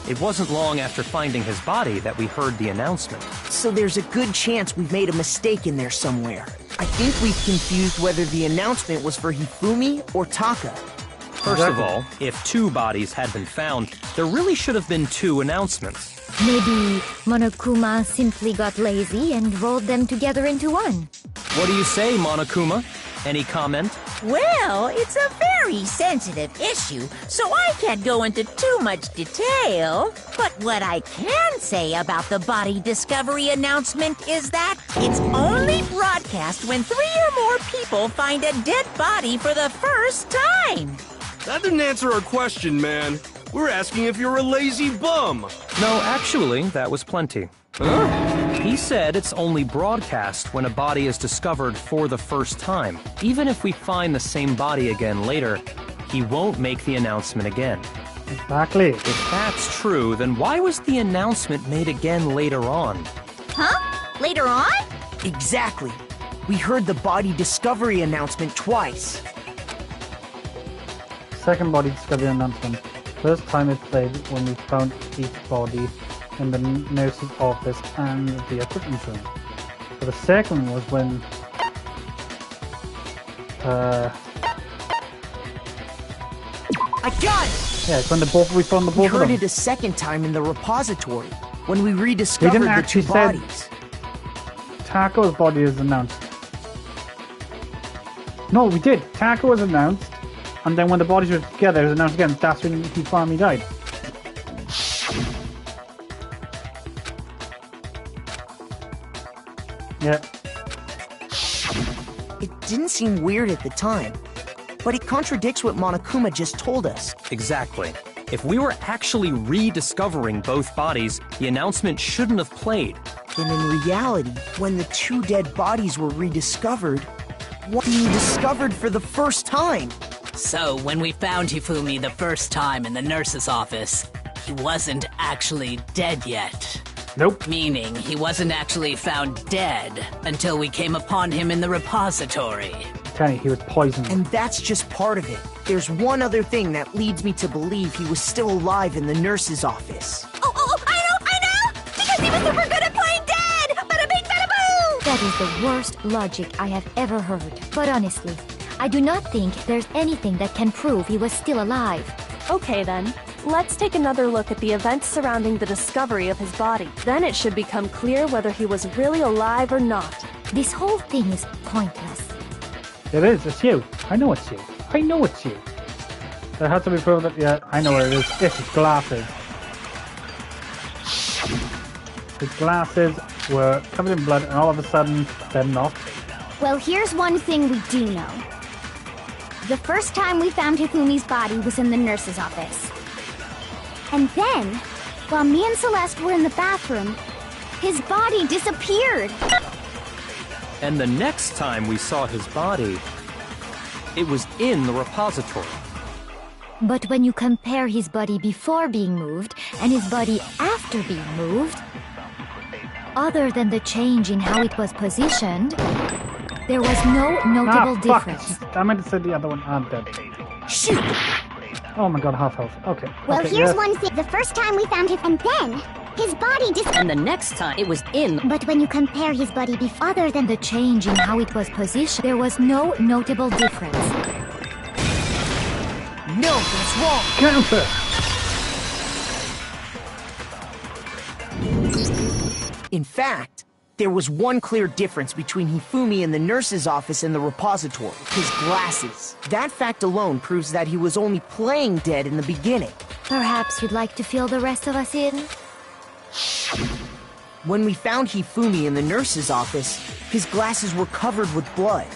It wasn't long after finding his body that we heard the announcement. So there's a good chance we've made a mistake in there somewhere. I think we've confused whether the announcement was for Hifumi or Taka. First of all, if 2 bodies had been found, there really should have been 2 announcements. Maybe Monokuma simply got lazy and rolled them together into one. What do you say, Monokuma? Any comment? Well, it's a very sensitive issue, so I can't go into too much detail. But what I can say about the body discovery announcement is that it's only broadcast when 3 or more people find a dead body for the first time. That didn't answer our question, man. We're asking if you're a lazy bum. No, actually, that was plenty. Huh? He said it's only broadcast when a body is discovered for the first time. Even if we find the same body again later, he won't make the announcement again. Exactly. If that's true, then why was the announcement made again later on? Huh? Later on? Exactly. We heard the body discovery announcement twice. Second body discovery announcement. First time it played when we found each body in the nurse's office and the equipment room. So the second was when I got it! yeah, it's when we found the We both of heard them. it a second time in the repository, when we We rediscovered didn't the 2 actually say bodies. Taco's body is announced. No, we did. Taco was announced, and then when the bodies were together, it was announced again. That's when he finally died. Yeah. It didn't seem weird at the time, but it contradicts what Monokuma just told us. Exactly. If we were actually rediscovering both bodies, the announcement shouldn't have played. Then in reality, when the 2 dead bodies were rediscovered, one being discovered for the first time. So, when we found Hifumi the first time in the nurse's office, he wasn't actually dead yet. Nope. Meaning, he wasn't actually found dead until we came upon him in the repository. Kenny, he was poisoned. And that's just part of it. There's one other thing that leads me to believe he was still alive in the nurse's office. Oh, I know! Because he was super good at playing dead! Bada bing, bada boo! That is the worst logic I have ever heard. But honestly, I do not think there's anything that can prove he was still alive. Okay then, let's take another look at the events surrounding the discovery of his body. Then it should become clear whether he was really alive or not. This whole thing is pointless. It is. It's you. I know it's you. I know it's you. There has to be proof that, yeah, I know where it is. It's his glasses. His glasses were covered in blood, and all of a sudden, they're not. Well, here's one thing we do know. The first time we found Hifumi's body was in the nurse's office. And then, while me and Celeste were in the bathroom, his body disappeared. And the next time we saw his body, it was in the repository. But when you compare his body before being moved and his body after being moved, other than the change in how it was positioned, there was no notable difference. I meant to say the other one. I'm dead. Shoot! Oh my god, half health. Okay. Well, okay, here's yes. one thing. The first time we found him, and then his body And the next time, it was in. But when you compare his body before, Other than the change in how it was positioned, there was no notable difference. No, that's wrong! Counter! In fact, There was one clear difference between Hifumi in the nurse's office and the repository. His glasses. That fact alone proves that he was only playing dead in the beginning. Perhaps you'd like to fill the rest of us in? When we found Hifumi in the nurse's office, his glasses were covered with blood.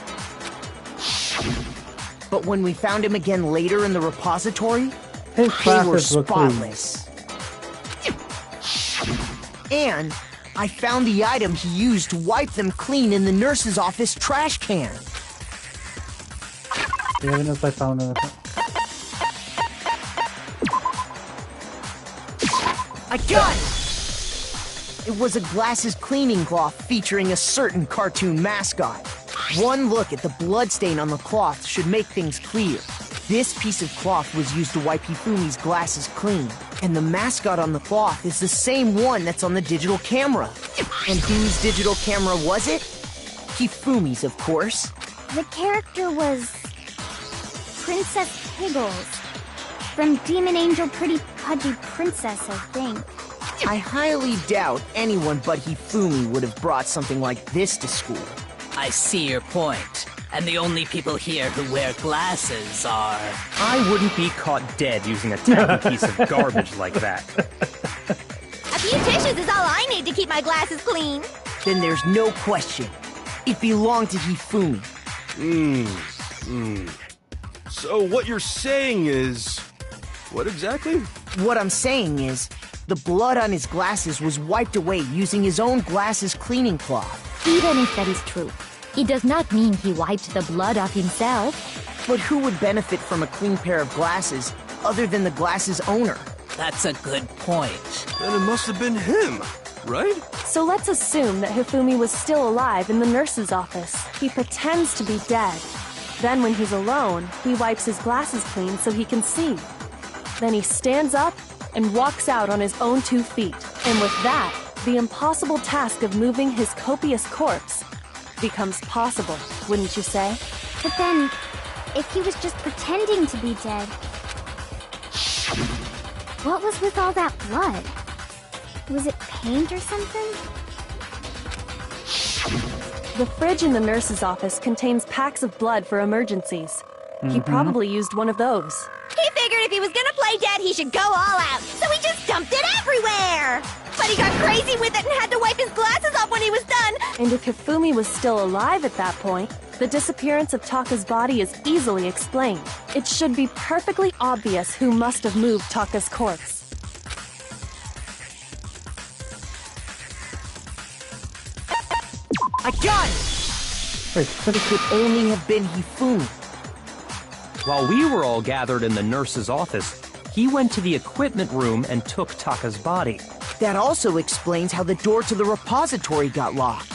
But when we found him again later in the repository, his they were glasses were spotless. And I found the item he used to wipe them clean in the nurse's office trash can. The evidence I found in it. I got it! It was a glasses cleaning cloth featuring a certain cartoon mascot. One look at the bloodstain on the cloth should make things clear. This piece of cloth was used to wipe Hifumi's glasses clean, and the mascot on the cloth is the same one that's on the digital camera. And whose digital camera was it? Hifumi's, of course. The character was Princess Piggles from Demon Angel Pretty Pudgy Princess, I think. I highly doubt anyone but Hifumi would have brought something like this to school. I see your point. And the only people here who wear glasses are... I wouldn't be caught dead using a tiny piece of garbage like that. A few tissues is all I need to keep my glasses clean. Then there's no question. It belonged to Hifumi. So what you're saying is... What exactly? What I'm saying is, the blood on his glasses was wiped away using his own glasses cleaning cloth. Even if that is true, it does not mean he wiped the blood off himself. But who would benefit from a clean pair of glasses other than the glasses owner? That's a good point. Then it must have been him, right? So let's assume that Hifumi was still alive in the nurse's office. He pretends to be dead. Then when he's alone, he wipes his glasses clean so he can see. Then he stands up and walks out on his own 2 feet. And with that, the impossible task of moving his copious corpse becomes possible, wouldn't you say? But then, if he was just pretending to be dead, what was with all that blood? Was it paint or something? The fridge in the nurse's office contains packs of blood for emergencies. He probably used one of those. He figured if he was gonna play dead, he should go all out, so he just dumped it everywhere! But he got crazy with it and had to wipe his glasses off when he was done! And if Hifumi was still alive at that point, the disappearance of Taka's body is easily explained. It should be perfectly obvious who must have moved Taka's corpse. I got it! Wait, But it could only have been Hifumi. While we were all gathered in the nurse's office, he went to the equipment room and took Taka's body. That also explains how the door to the repository got locked.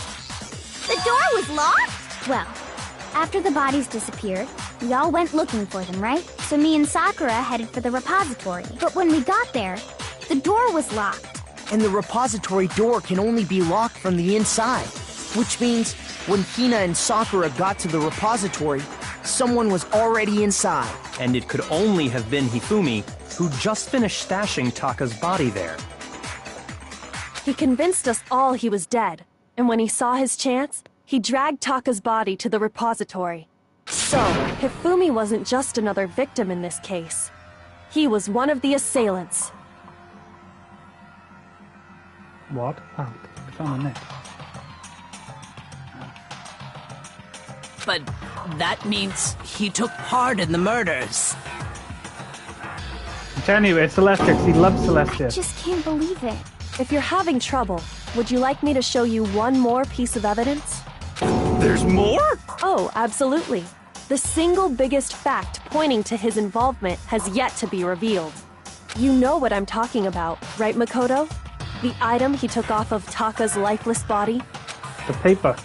The door was locked? Well, after the bodies disappeared, we all went looking for them, right? So me and Sakura headed for the repository. But when we got there, the door was locked. And the repository door can only be locked from the inside. Which means, when Hina and Sakura got to the repository, someone was already inside. And it could only have been Hifumi, who just finished stashing Taka's body there. He convinced us all he was dead, and when he saw his chance, he dragged Taka's body to the repository. So, Hifumi wasn't just another victim in this case. He was one of the assailants. What? Oh, it's on the net. But that means he took part in the murders. I'm telling you, it's Celestics. He loves Celestics. Just can't believe it. If you're having trouble, would you like me to show you one more piece of evidence? There's more? Oh, absolutely. The single biggest fact pointing to his involvement has yet to be revealed. You know what I'm talking about, right, Makoto? The item he took off of Taka's lifeless body? The paper.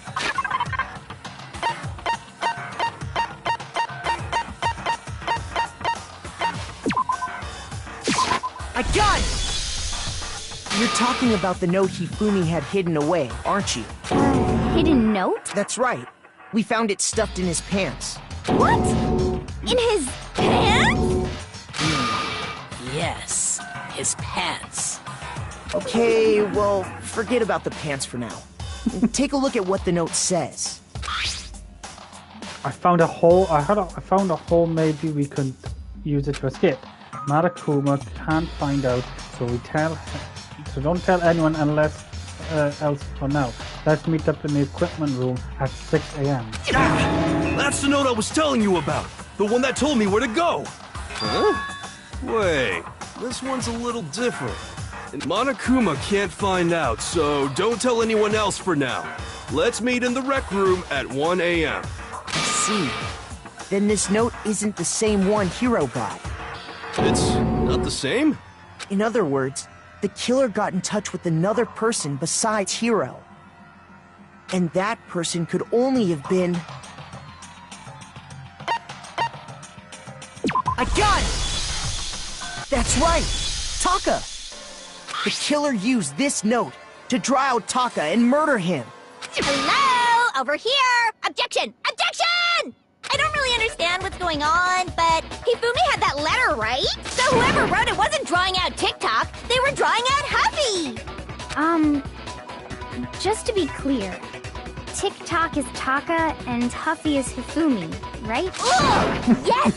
I got it! You're talking about the note Hifumi had hidden away, aren't you? Hidden note? That's right. We found it stuffed in his pants. What? In his pants? Yes, his pants. Okay, well, forget about the pants for now. Take a look at what the note says. I found a hole. I found a hole. Maybe we could use it to escape. Marakuma can't find out, so don't tell anyone unless else for now. Let's meet up in the equipment room at 6 a.m. That's the note I was telling you about. The one that told me where to go. Huh? Wait, this one's a little different. And Monokuma can't find out, so don't tell anyone else for now. Let's meet in the rec room at 1 a.m. I see. Then this note isn't the same one Hiro got. It's not the same? In other words, the killer got in touch with another person besides Hiro. And that person could only have been... I got it! That's right! Taka! The killer used this note to draw out Taka and murder him. Hello? Over here! Objection! Objection! I don't really understand what's going on, but Hifumi had that letter, right? So whoever wrote it wasn't drawing out TikTok, they were drawing out Huffy! Just to be clear, TikTok is Taka and Huffy is Hifumi, right? Ugh! Yes!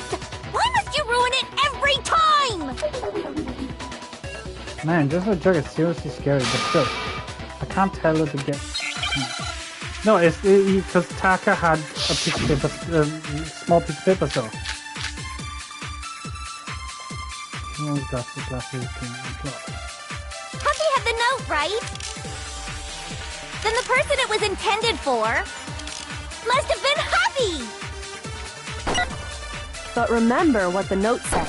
Why must you ruin it every time? Man, this joke is seriously scary, but still, I can't tell it again. No, it's because Taka had a piece of paper, small piece of paper, so. Huffy had the note, right? Then the person it was intended for must have been Huffy! But remember what the note said.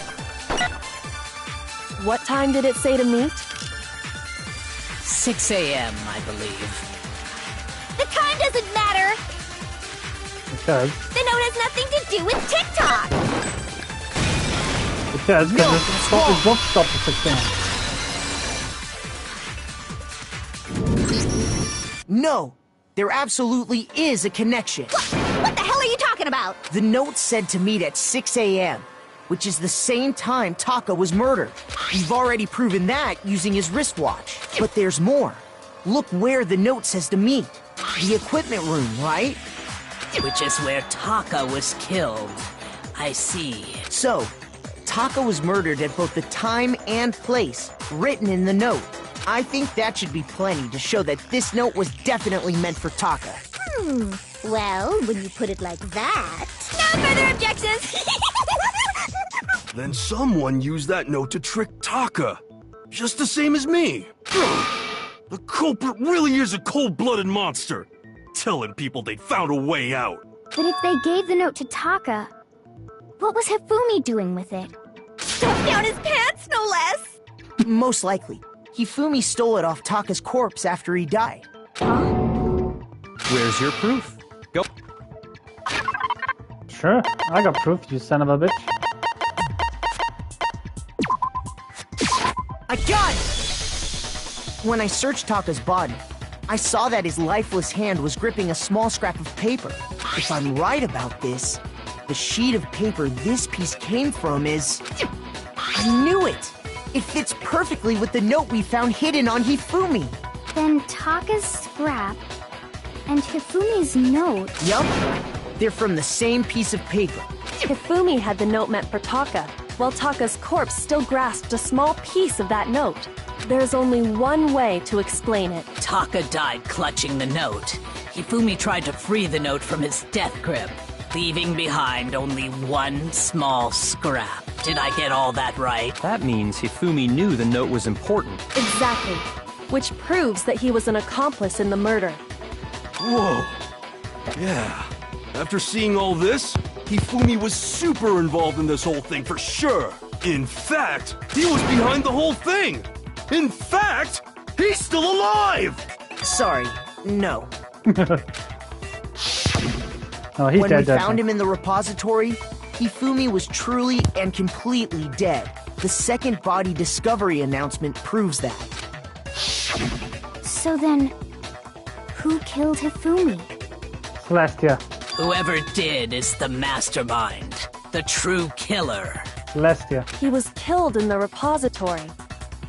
What time did it say to meet? 6 a.m., I believe. The time doesn't matter! It does. The note has nothing to do with TikTok! It does, because it's both stopped at 6 a.m. No! There absolutely is a connection. What the hell are you talking about? The note said to meet at 6 a.m., which is the same time Taka was murdered. We've already proven that using his wristwatch. But there's more. Look where the note says to meet. The equipment room, right? Which is where Taka was killed. I see. So, Taka was murdered at both the time and place written in the note. I think that should be plenty to show that this note was definitely meant for Taka. Well, when you put it like that... No further objections! Then someone used that note to trick Taka. Just the same as me. The culprit really is a cold-blooded monster. Telling people they'd found a way out. But if they gave the note to Taka, what was Hifumi doing with it? Stuffed down his pants, no less! Most likely. Hifumi stole it off Taka's corpse after he died. Where's your proof? Go. Sure, I got proof, you son of a bitch. I got it! When I searched Taka's body, I saw that his lifeless hand was gripping a small scrap of paper. If I'm right about this, the sheet of paper this piece came from is... I knew it! It fits perfectly with the note we found hidden on Hifumi. Then Taka's scrap and Hifumi's note... Yup. They're from the same piece of paper. Hifumi had the note meant for Taka, while Taka's corpse still grasped a small piece of that note. There's only one way to explain it. Taka died clutching the note. Hifumi tried to free the note from his death grip, leaving behind only one small scrap. Did I get all that right? That means Hifumi knew the note was important. Exactly. Which proves that he was an accomplice in the murder. Whoa. Yeah. After seeing all this, Hifumi was super involved in this whole thing for sure. In fact, he was behind the whole thing. In fact, he's still alive! Sorry, no. Oh, he's when dead, we found him in the repository, Hifumi was truly and completely dead. The second body discovery announcement proves that. So then, who killed Hifumi? Celestia. Whoever did is the mastermind, the true killer. Celestia. He was killed in the repository.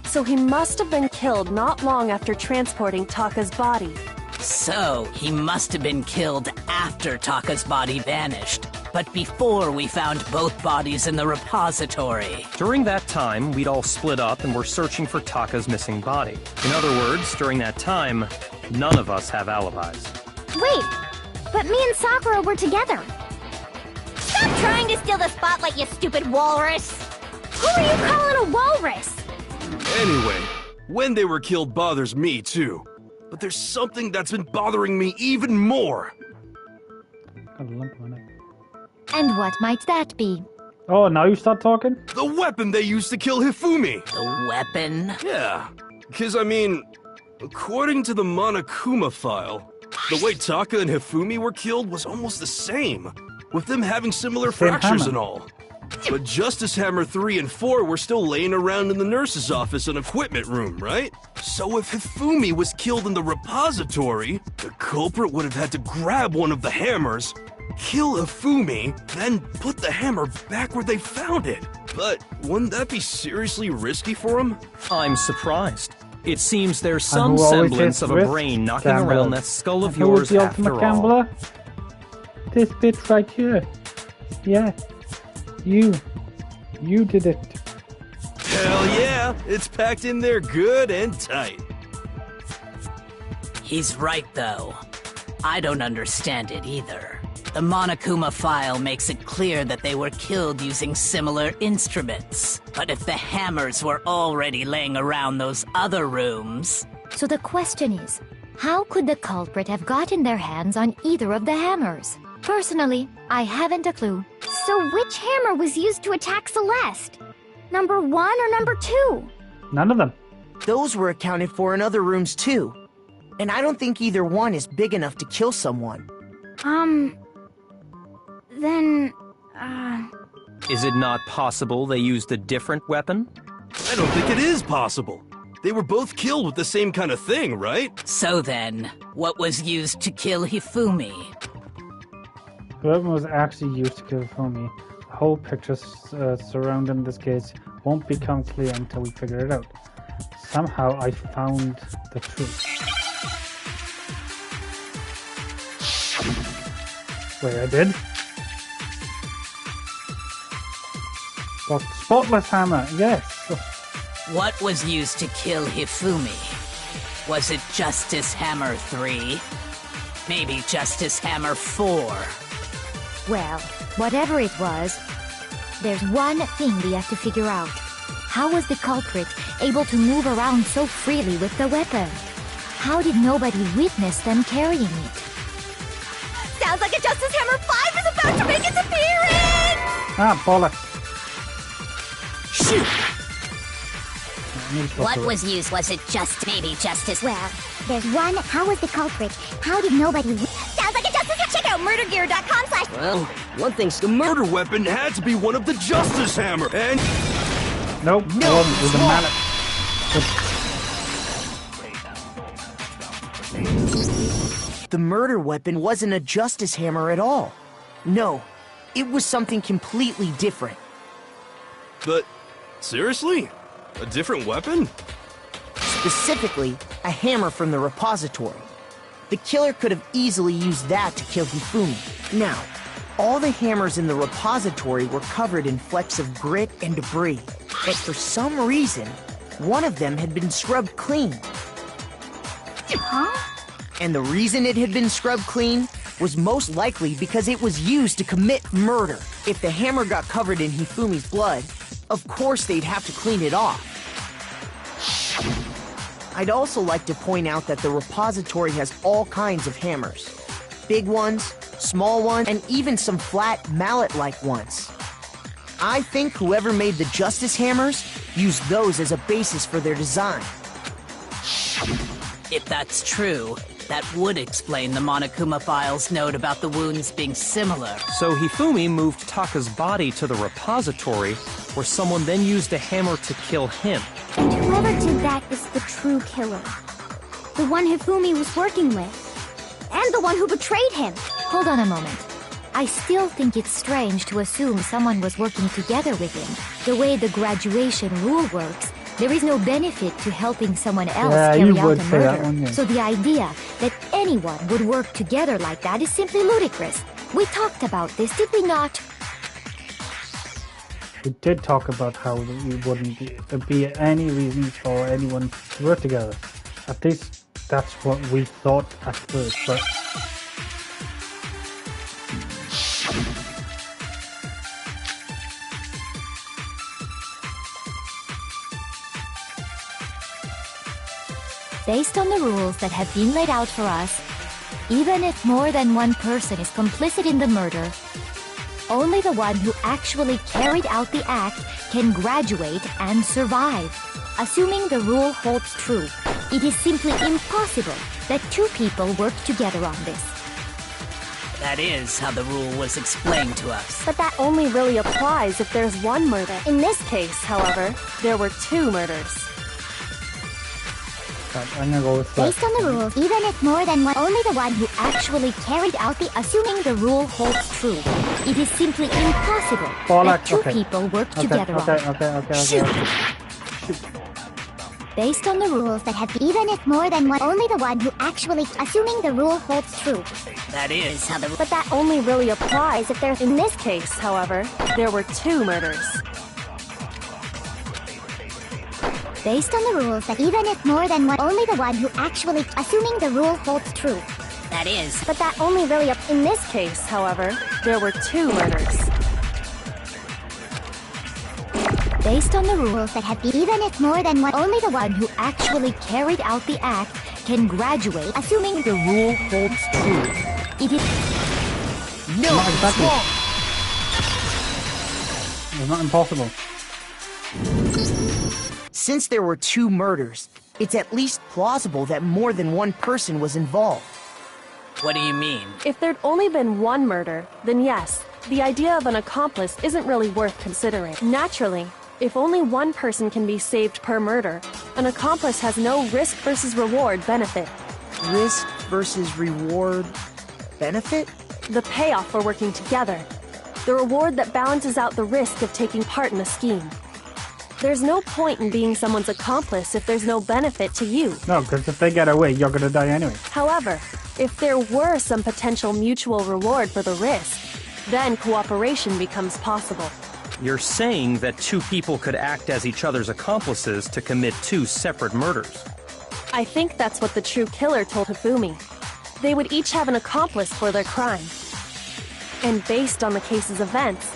So he must have been killed not long after transporting Taka's body. So, he must have been killed after Taka's body vanished, but before we found both bodies in the repository. During that time, we'd all split up and were searching for Taka's missing body. In other words, during that time, none of us have alibis. Wait, but me and Sakura were together. Stop trying to steal the spotlight, you stupid walrus! Who are you calling a walrus? Anyway, when they were killed bothers me too. But there's something that's been bothering me even more. And what might that be? Oh, now you start talking? The weapon they used to kill Hifumi. The weapon? Yeah, because I mean, according to the Monokuma file, the way Taka and Hifumi were killed was almost the same, with them having similar fractures and all. But Justice Hammer 3 and 4 were still laying around in the nurse's office and equipment room, right? So if Hifumi was killed in the repository, the culprit would have had to grab one of the hammers, kill Hifumi, then put the hammer back where they found it. But wouldn't that be seriously risky for him? I'm surprised. It seems there's some semblance of a brain knocking around that skull of yours after all. This bit right here. Yeah. You did it. Hell yeah! It's packed in there good and tight. He's right, though. I don't understand it either. The Monokuma file makes it clear that they were killed using similar instruments. But if the hammers were already laying around those other rooms... So the question is, how could the culprit have gotten their hands on either of the hammers? Personally, I haven't a clue. So which hammer was used to attack Celeste? Number 1 or number 2? None of them. Those were accounted for in other rooms too. And I don't think either one is big enough to kill someone. Then, Is it not possible they used a different weapon? I don't think it is possible. They were both killed with the same kind of thing, right? So then, what was used to kill Hifumi? The weapon was actually used to kill Hifumi. The whole picture surrounding this case won't become clear until we figure it out. Somehow I found the truth. Wait, I did? The spotless hammer, yes. What was used to kill Hifumi? Was it Justice Hammer 3? Maybe Justice Hammer 4? Well, whatever it was, there's one thing we have to figure out. How was the culprit able to move around so freely with the weapon? How did nobody witness them carrying it? Sounds like a Justice Hammer 5 is about to make its appearance! Ah, bollocks. Shoot! What was used? Was it just maybe Justice? Well, there's one. How was the culprit? How did nobody... Sounds like a Justice... Check out murdergear.com/... Well, one thing's the murder weapon had to be one of the Justice Hammer, and... Nope, no, it was a mallet. The murder weapon wasn't a Justice Hammer at all. No, it was something completely different. But, seriously? A different weapon? Specifically, a hammer from the repository. The killer could have easily used that to kill Hifumi. Now, all the hammers in the repository were covered in flecks of grit and debris, but for some reason, one of them had been scrubbed clean. Huh? And the reason it had been scrubbed clean was most likely because it was used to commit murder. If the hammer got covered in Hifumi's blood, of course they'd have to clean it off. I'd also like to point out that the repository has all kinds of hammers. Big ones, small ones, and even some flat mallet-like ones. I think whoever made the Justice Hammers used those as a basis for their design. If that's true, that would explain the Monokuma file's note about the wounds being similar. So Hifumi moved Taka's body to the repository, where someone then used a hammer to kill him. And whoever did that is the true killer. The one Hifumi was working with. And the one who betrayed him. Hold on a moment. I still think it's strange to assume someone was working together with him. The way the graduation rule works, There is no benefit to helping someone else Yeah, carry you out would a say that, murder. wouldn't you? So the idea that anyone would work together like that is simply ludicrous. We talked about this, did we not? We did talk about how we wouldn't be any reason for anyone to work together. At least that's what we thought at first, but... Based on the rules that have been laid out for us, even if more than one person is complicit in the murder, only the one who actually carried out the act can graduate and survive. Assuming the rule holds true, it is simply impossible that two people work together on this. That is how the rule was explained to us. But that only really applies if there's one murder. In this case, however, there were two murders. I'm gonna go with that. Based on the rules, even if more than one, only the one who actually carried out the, assuming the rule holds true, it is simply impossible that two people work together on it. Okay. Based on the rules that have, even if more than one, only the one who actually, assuming the rule holds true. That is how the... But that only really applies if there's... In this case, however, there were two murders. Based on the rules that even if more than one, only the one who actually, assuming the rule holds true. That is. But that only really, in this case, however, there were two murders. Based on the rules that have, even if more than one, only the one who actually carried out the act can graduate, assuming the rule holds true. It is... No, not exactly. It's not impossible. Since there were two murders, it's at least plausible that more than one person was involved. What do you mean? If there'd only been one murder, then yes, the idea of an accomplice isn't really worth considering. Naturally, if only one person can be saved per murder, an accomplice has no risk versus reward benefit. Risk versus reward benefit? The payoff for working together. The reward that balances out the risk of taking part in a scheme. There's no point in being someone's accomplice if there's no benefit to you. No, because if they get away, you're gonna die anyway. However, if there were some potential mutual reward for the risk, then cooperation becomes possible. You're saying that two people could act as each other's accomplices to commit two separate murders. I think that's what the true killer told Hifumi. They would each have an accomplice for their crime. And based on the case's events,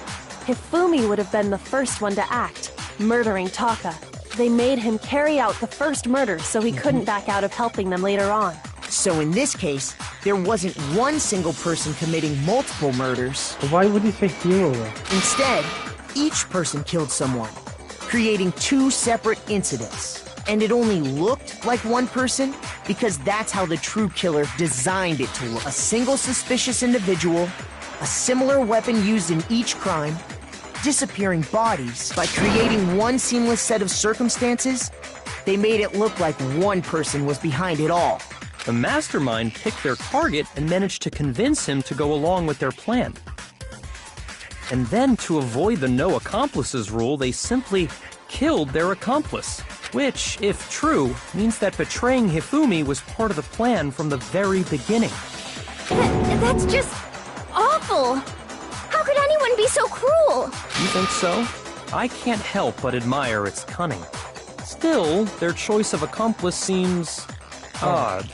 Hifumi would have been the first one to act, murdering Taka. They made him carry out the first murder so he couldn't back out of helping them later on. So in this case, there wasn't one single person committing multiple murders. But why would he say hero though? Instead, each person killed someone, creating two separate incidents. And it only looked like one person because that's how the true killer designed it to look. A single suspicious individual, a similar weapon used in each crime, disappearing bodies. By creating one seamless set of circumstances, they made it look like one person was behind it all. The mastermind picked their target and managed to convince him to go along with their plan. And then, to avoid the no accomplices rule, they simply killed their accomplice. Which, if true, means that betraying Hifumi was part of the plan from the very beginning. That's just awful! How could anyone be so cruel? You think so? I can't help but admire its cunning. Still, their choice of accomplice seems odd.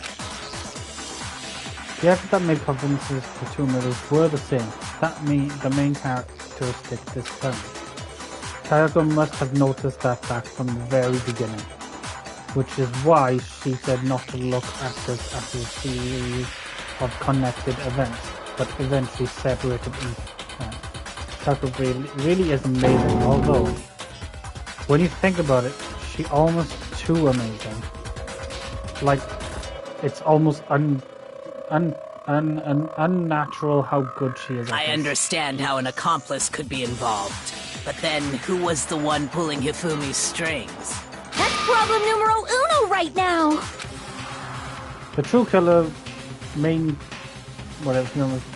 The effort that made convinces the two murders were the same. That the main characteristic this time. Kayako must have noticed that fact from the very beginning, which is why she said not to look at this as a series of connected events, but eventually separated each time. Kayako really is amazing, although, when you think about it, she's almost too amazing. Like, it's almost unnatural how good she is. I understand how an accomplice could be involved. But then, who was the one pulling Hifumi's strings? That's problem numero uno right now! The true killer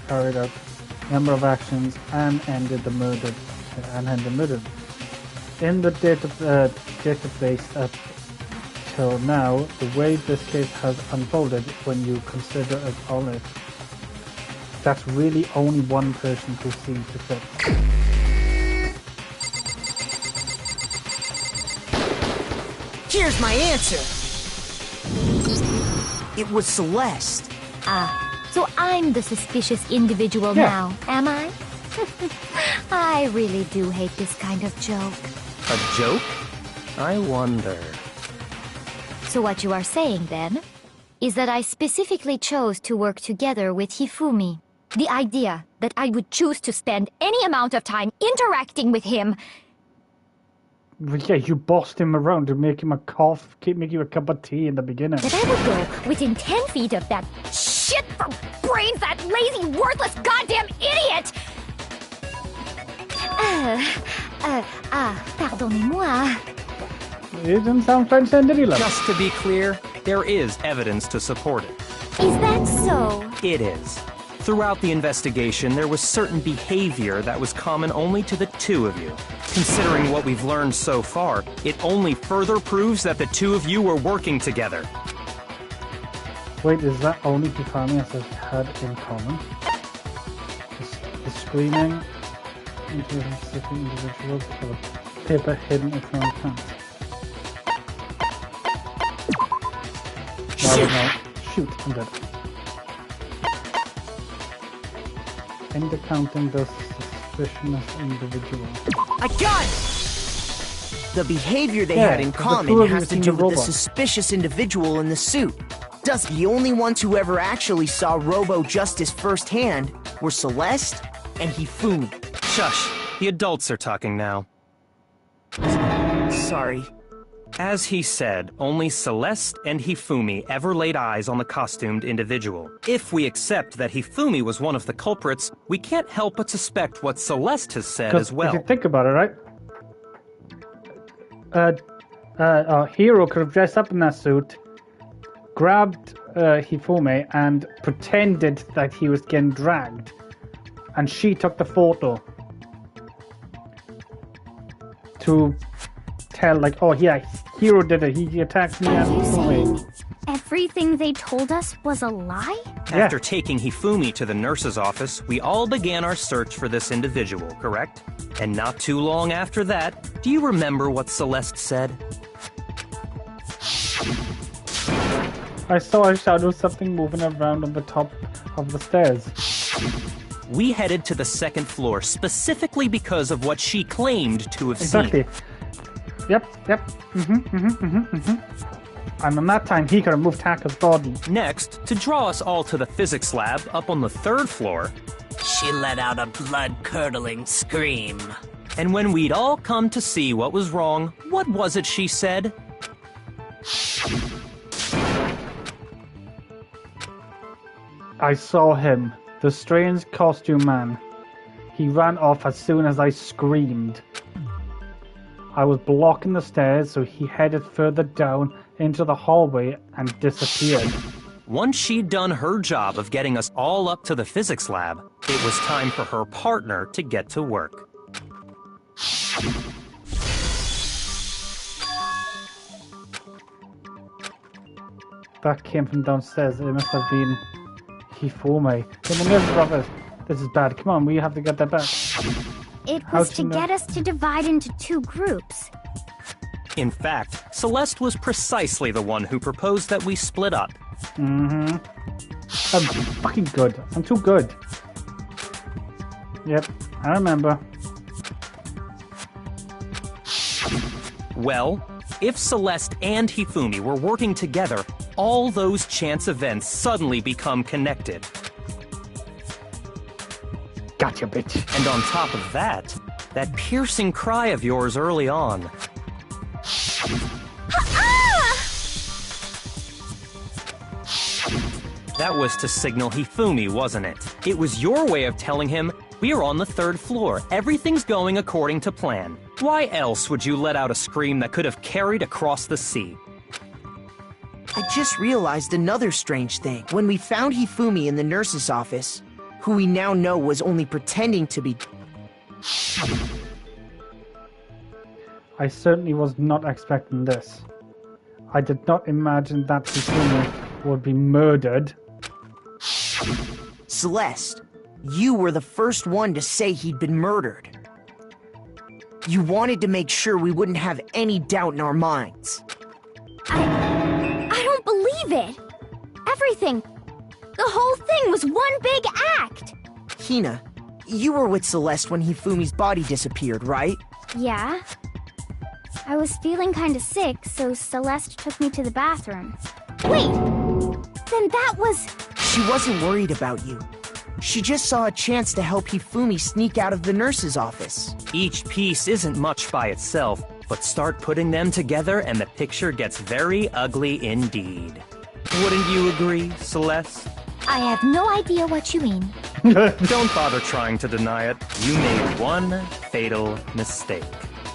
carried out a number of actions and ended the murder. in the database up till now, the way this case has unfolded, when you consider it all, that's really only one person who seems to fit. Here's my answer. It was Celeste. So I'm the suspicious individual now, am I? I really do hate this kind of joke. A joke? I wonder. So what you are saying, then, is that I specifically chose to work together with Hifumi. The idea that I would choose to spend any amount of time interacting with him. Yeah, you bossed him around to make him make you a cup of tea in the beginning. That I would go within 10 feet of that shit for brains, that lazy, worthless, goddamn idiot! Pardonnez-moi. It didn't sound French, did he? Just to be clear, there is evidence to support it. Is that so? It is. Throughout the investigation, there was certain behavior that was common only to the two of you. Considering what we've learned so far, it only further proves that the two of you were working together. Wait, is that only Hifumi has had in common? The screaming into specific individuals or the paper hidden in front of pants? No. Shoot, I'm dead. End counting the suspicious individual. I got it! The behavior they had in common has to do with the suspicious individual in the suit. Thus, the only ones who ever actually saw Robo Justice firsthand were Celeste and Hifumi. Shush, the adults are talking now. Sorry. As he said, only Celeste and Hifumi ever laid eyes on the costumed individual. If we accept that Hifumi was one of the culprits, we can't help but suspect what Celeste has said as well. If you think about it, right? Hero could have dressed up in that suit, grabbed Hifumi, and pretended that he was getting dragged. And she took the photo to tell, like, oh yeah, Hero did it, he attacked me and Hifumi. Everything they told us was a lie? After taking Hifumi to the nurse's office, we all began our search for this individual, correct? And not too long after that, do you remember what Celeste said? I saw a shadow, something moving around on the top of the stairs. We headed to the second floor specifically because of what she claimed to have seen. Exactly. Yep. And on that time, he could have moved Taka's body. Next, to draw us all to the physics lab up on the third floor, she let out a blood-curdling scream. And when we'd all come to see what was wrong, what was it she said? I saw him, the strange costume man. He ran off as soon as I screamed. I was blocking the stairs, so he headed further down into the hallway and disappeared. Once she'd done her job of getting us all up to the physics lab, it was time for her partner to get to work. That came from downstairs. It must have been Hifumi. In the nurse's office. This is bad. Come on, we have to get that back. It was to get us to divide into two groups. In fact, Celeste was precisely the one who proposed that we split up. I'm fucking good. I'm too good. Yep, I remember. Well, if Celeste and Hifumi were working together, all those chance events suddenly become connected. Gotcha, bitch. And on top of that, that piercing cry of yours early on. That was to signal Hifumi, wasn't it? It was your way of telling him, we're on the third floor, everything's going according to plan. Why else would you let out a scream that could have carried across the sea? I just realized another strange thing. When we found Hifumi in the nurse's office, who we now know was only pretending to be... I certainly was not expecting this. I did not imagine that Hifumi would be murdered. Celeste, you were the first one to say he'd been murdered. You wanted to make sure we wouldn't have any doubt in our minds. I don't believe it. Everything, the whole thing was one big act. Hina, you were with Celeste when Hifumi's body disappeared, right? Yeah. I was feeling kinda sick, so Celeste took me to the bathroom. Wait! Then that was... She wasn't worried about you. She just saw a chance to help Hifumi sneak out of the nurse's office. Each piece isn't much by itself, but start putting them together and the picture gets very ugly indeed. Wouldn't you agree, Celeste? I have no idea what you mean. Don't bother trying to deny it. You made one fatal mistake.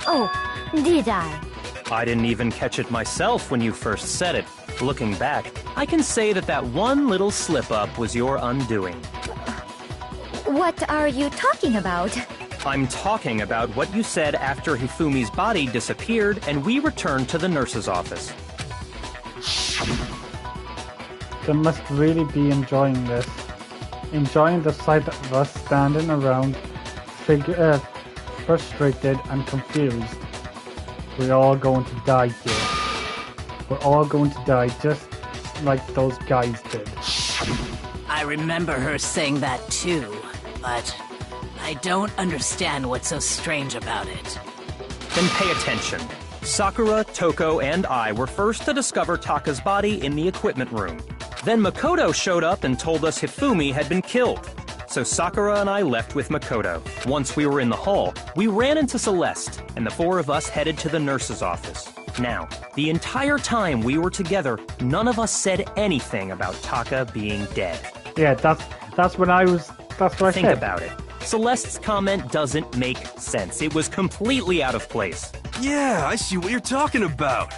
Oh, did I? I didn't even catch it myself when you first said it. Looking back, I can say that one little slip-up was your undoing. What are you talking about? I'm talking about what you said after Hifumi's body disappeared and we returned to the nurse's office. They must really be enjoying this. Enjoying the sight of us standing around, frustrated and confused. We're all going to die here. We're all going to die just like those guys did. I remember her saying that too, but I don't understand what's so strange about it. Then pay attention. Sakura, Toko, and I were first to discover Taka's body in the equipment room. Then Makoto showed up and told us Hifumi had been killed. So Sakura and I left with Makoto. Once we were in the hall, we ran into Celeste, and the four of us headed to the nurse's office. Now, the entire time we were together, none of us said anything about Taka being dead. Yeah, that's what I said. Think about it. Celeste's comment doesn't make sense. It was completely out of place. Yeah, I see what you're talking about.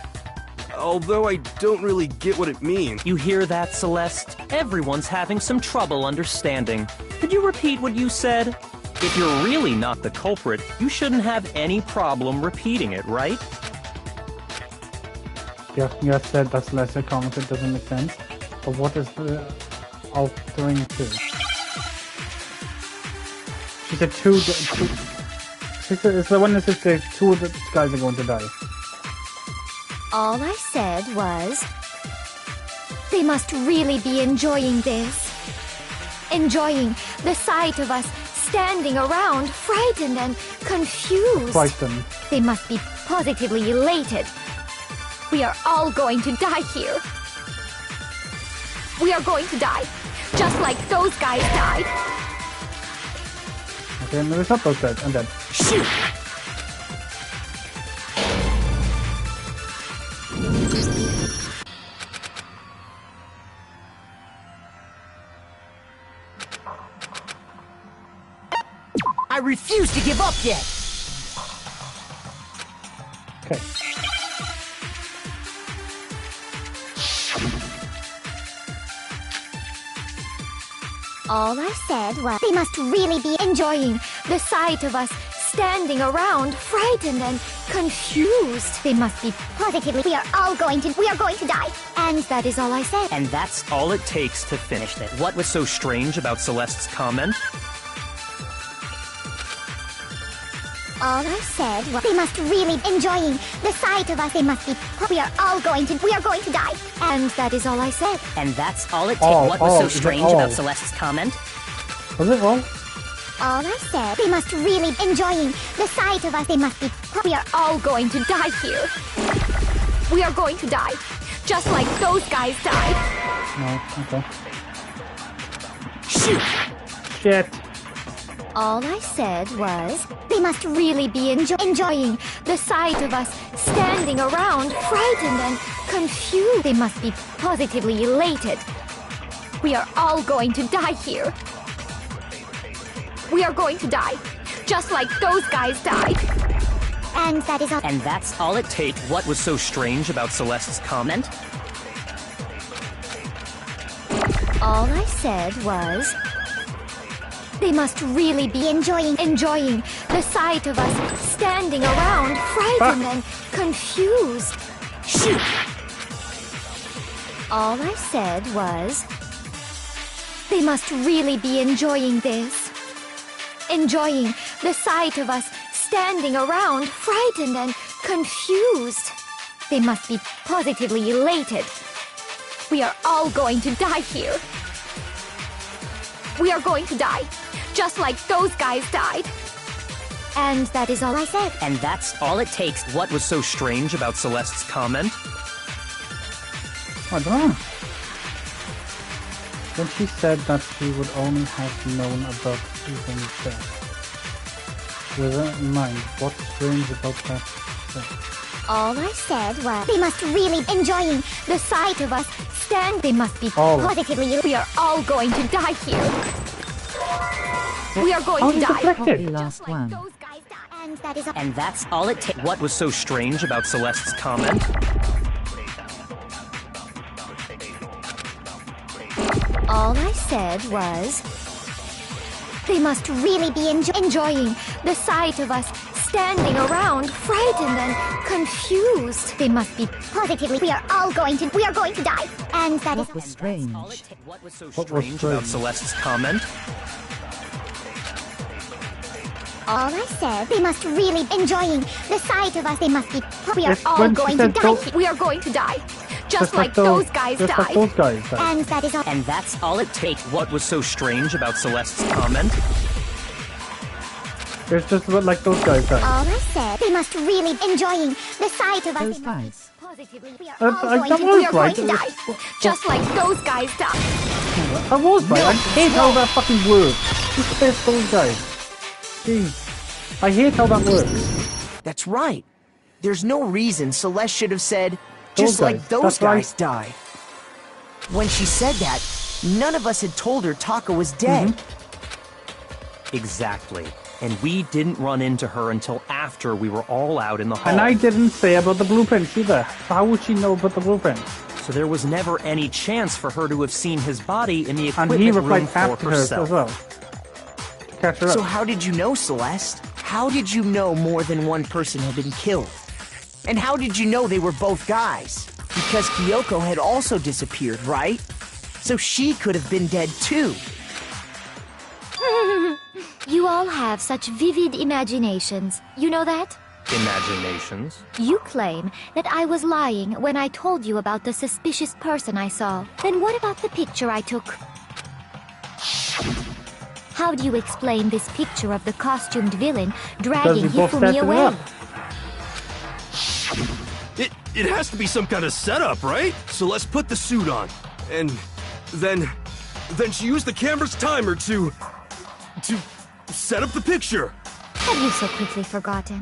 Although I don't really get what it means. You hear that, Celeste? Everyone's having some trouble understanding. Could you repeat what you said? If you're really not the culprit, you shouldn't have any problem repeating it, right? Yeah, you said that's lesser comment, it doesn't make sense. But what is the altering to? She said two. She said, it's the one that says the two of the guys are going to die. All I said was, they must really be enjoying this. Enjoying the sight of us standing around, frightened and confused. Frightened. They must be positively elated. We are all going to die here. We are going to die, just like those guys died. Okay, no, it's not those guys, and then shoot! I refuse to give up yet! Okay. All I said was, they must really be enjoying the sight of us standing around, frightened and confused. They must be positively, we are going to die. And that is all I said. And that's all it takes to finish it. What was so strange about Celeste's comment? All I said was, they must really be enjoying the sight of us. They must be, we are going to die. And that is all I said. And that's all it takes. What was so strange about Celeste's comment? Was it all? All I said, they must really be enjoying the sight of us. They must be, we are all going to die here. We are going to die, just like those guys died. No, okay. Shoot! Shit. All I said was, they must really be enjoying the sight of us standing around, frightened and confused. They must be positively elated. We are all going to die here. We are going to die, just like those guys died. And that is all. And that's all it takes. What was so strange about Celeste's comment? All I said was, They must really be enjoying the sight of us standing around, frightened and confused. Shoot! All I said was, they must really be enjoying this. Enjoying the sight of us standing around, frightened and confused. They must be positively elated. We are all going to die here. We are going to die, just like those guys died. And that is all I said. And that's all it takes. What was so strange about Celeste's comment? I don't know. When she said that she would only have known about Ethan's death. With that in mind, what's strange about that thing? All I said was, they must really enjoying the sight of us stand. They must be positively. We are all going to die here. We are going to die. Probably last one. And that's all it takes. What was so strange about Celeste's comment? All I said was, they must really be enjoying the sight of us standing around, frightened and confused. They must be positively. We are going to die. And that What was strange? What was so strange about Celeste's comment? All I said, they must really enjoying the sight of us. They must be. We are It's all when she going to said die. We are going to die. Just like those guys just died. like those guys died. And that is all. And that's all it takes. What was so strange about Celeste's comment? It's just about like those guys died. All I said, they must really enjoying the sight of us. Those guys. Positively, we are that all was going to right. die. Just like those guys died. That was right. I hate how that fucking works. Who says those guys? Jeez. I hate how that works. That's right. There's no reason Celeste should have said, just like those guys die. When she said that, none of us had told her Taka was dead. Exactly. And we didn't run into her until after we were all out in the hall. And I didn't say about the blueprints either. How would she know about the blueprints? So there was never any chance for her to have seen his body in the equipment And he room replied for after her as herself. well. To catch her up. So how did you know, Celeste? How did you know more than one person had been killed? And how did you know they were both guys? Because Kyoko had also disappeared, right? So she could have been dead too. You all have such vivid imaginations. You know that? Imaginations. You claim that I was lying when I told you about the suspicious person I saw. Then what about the picture I took? How do you explain this picture of the costumed villain dragging Hifumi away? It has to be some kind of setup, right? So let's put the suit on. And then she used the camera's timer to set up the picture. Have you so quickly forgotten?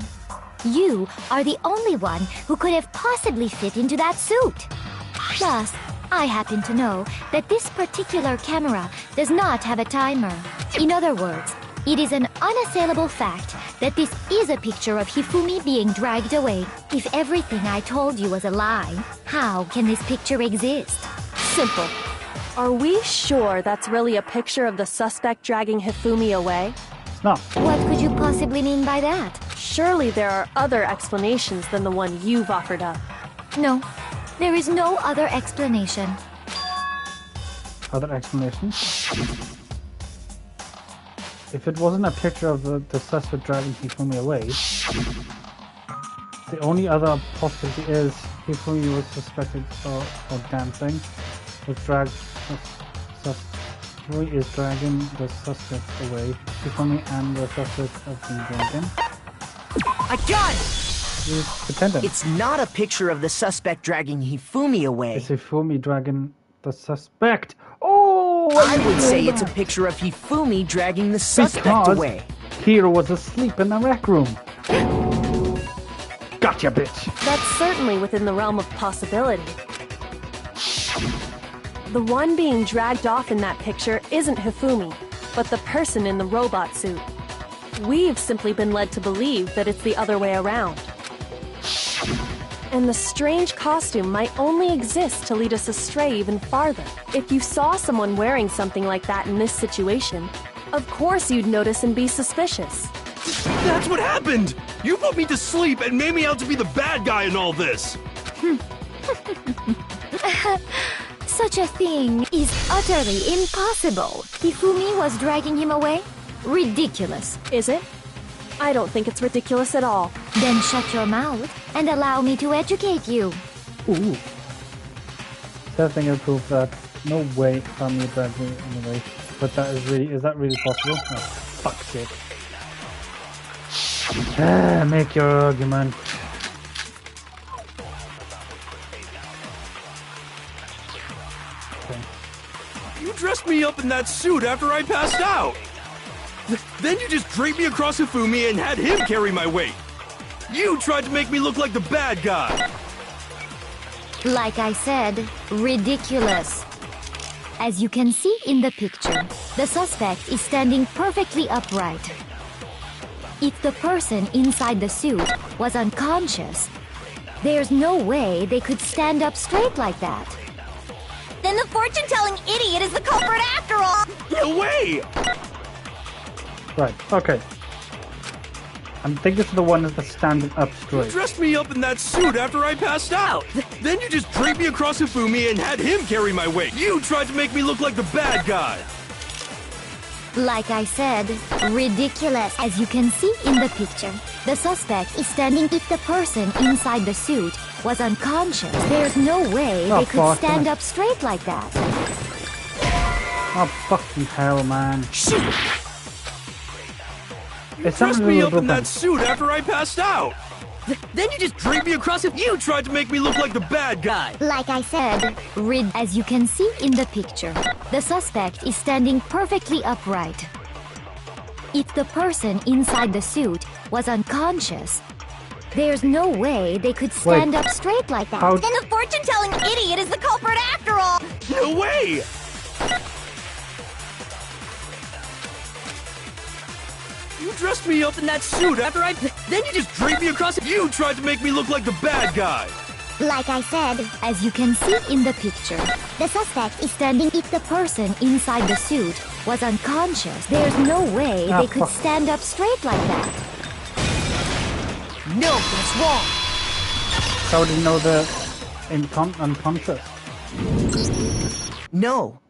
You are the only one who could have possibly fit into that suit. Plus, I happen to know that this particular camera does not have a timer. In other words, it is an unassailable fact that this is a picture of Hifumi being dragged away. If everything I told you was a lie, how can this picture exist? Simple. Are we sure that's really a picture of the suspect dragging Hifumi away? No. What could you possibly mean by that? Surely there are other explanations than the one you've offered up. No, there is no other explanation. Other explanation? If it wasn't a picture of the suspect dragging Hifumi away, the only other possibility is Hifumi was suspected of dancing, was dragged. Hifumi is dragging the suspect away. Hifumi and the suspect have been drinking. I got it! He's pretending. It's not a picture of the suspect dragging Hifumi away. It's Hifumi dragging the suspect. Oh! I would say it's a picture of Hifumi dragging the suspect because away. Hiro was asleep in the rec room. Gotcha, bitch. That's certainly within the realm of possibility. The one being dragged off in that picture isn't Hifumi, but the person in the robot suit. We've simply been led to believe that it's the other way around. And the strange costume might only exist to lead us astray even farther. If you saw someone wearing something like that in this situation, Of course you'd notice and be suspicious. That's what happened! You put me to sleep and made me out to be the bad guy in all this! Such a thing is utterly impossible. Hifumi was dragging him away? Ridiculous. Is it? I don't think it's ridiculous at all. Then shut your mouth and allow me to educate you. Ooh. Testing will prove that no way family dragged me away. But is that really possible? Oh, fuck's sake. Make your argument. Okay. You dressed me up in that suit after I passed out! Then you just draped me across Hifumi and had him carry my weight! You tried to make me look like the bad guy! Like I said, ridiculous. As you can see in the picture, the suspect is standing perfectly upright. If the person inside the suit was unconscious, there's no way they could stand up straight like that. Then the fortune-telling idiot is the culprit after all! No way! Right, okay. I think this is the one that's standing up straight. You dressed me up in that suit after I passed out! Then you just draped me across Hifumi and had him carry my weight! You tried to make me look like the bad guy! Like I said, ridiculous. As you can see in the picture, the suspect is standing. If the person inside the suit was unconscious, there's no way they could stand up straight like that. Oh, fucking hell, man. Shit! You It's dressed not me really up in broken. that suit after I passed out! Then you just draped me across it. You tried to make me look like the bad guy! Like I said, as you can see in the picture, the suspect is standing perfectly upright. If the person inside the suit was unconscious, there's no way they could stand up straight like that. Then the fortune-telling idiot is the culprit after all! No way! You dressed me up in that suit after I... Then you just draped me across it. You tried to make me look like the bad guy! Like I said, as you can see in the picture, the suspect is standing. If the person inside the suit was unconscious, there's no way they could stand up straight like that. No, that's wrong. How do you know they're unconscious? No.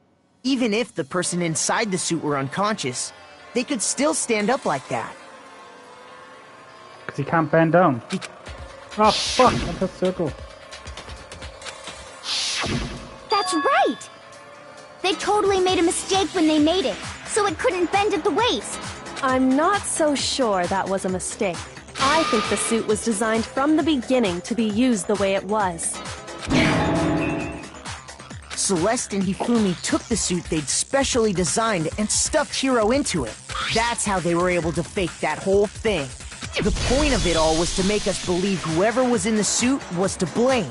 Even if the person inside the suit were unconscious, they could still stand up like that. Because he can't bend down. Oh, fuck, that's a circle. That's right! They totally made a mistake when they made it, so it couldn't bend at the waist. I'm not so sure that was a mistake. I think the suit was designed from the beginning to be used the way it was. Celeste and Hifumi took the suit they'd specially designed and stuffed Hiro into it. That's how they were able to fake that whole thing. The point of it all was to make us believe whoever was in the suit was to blame.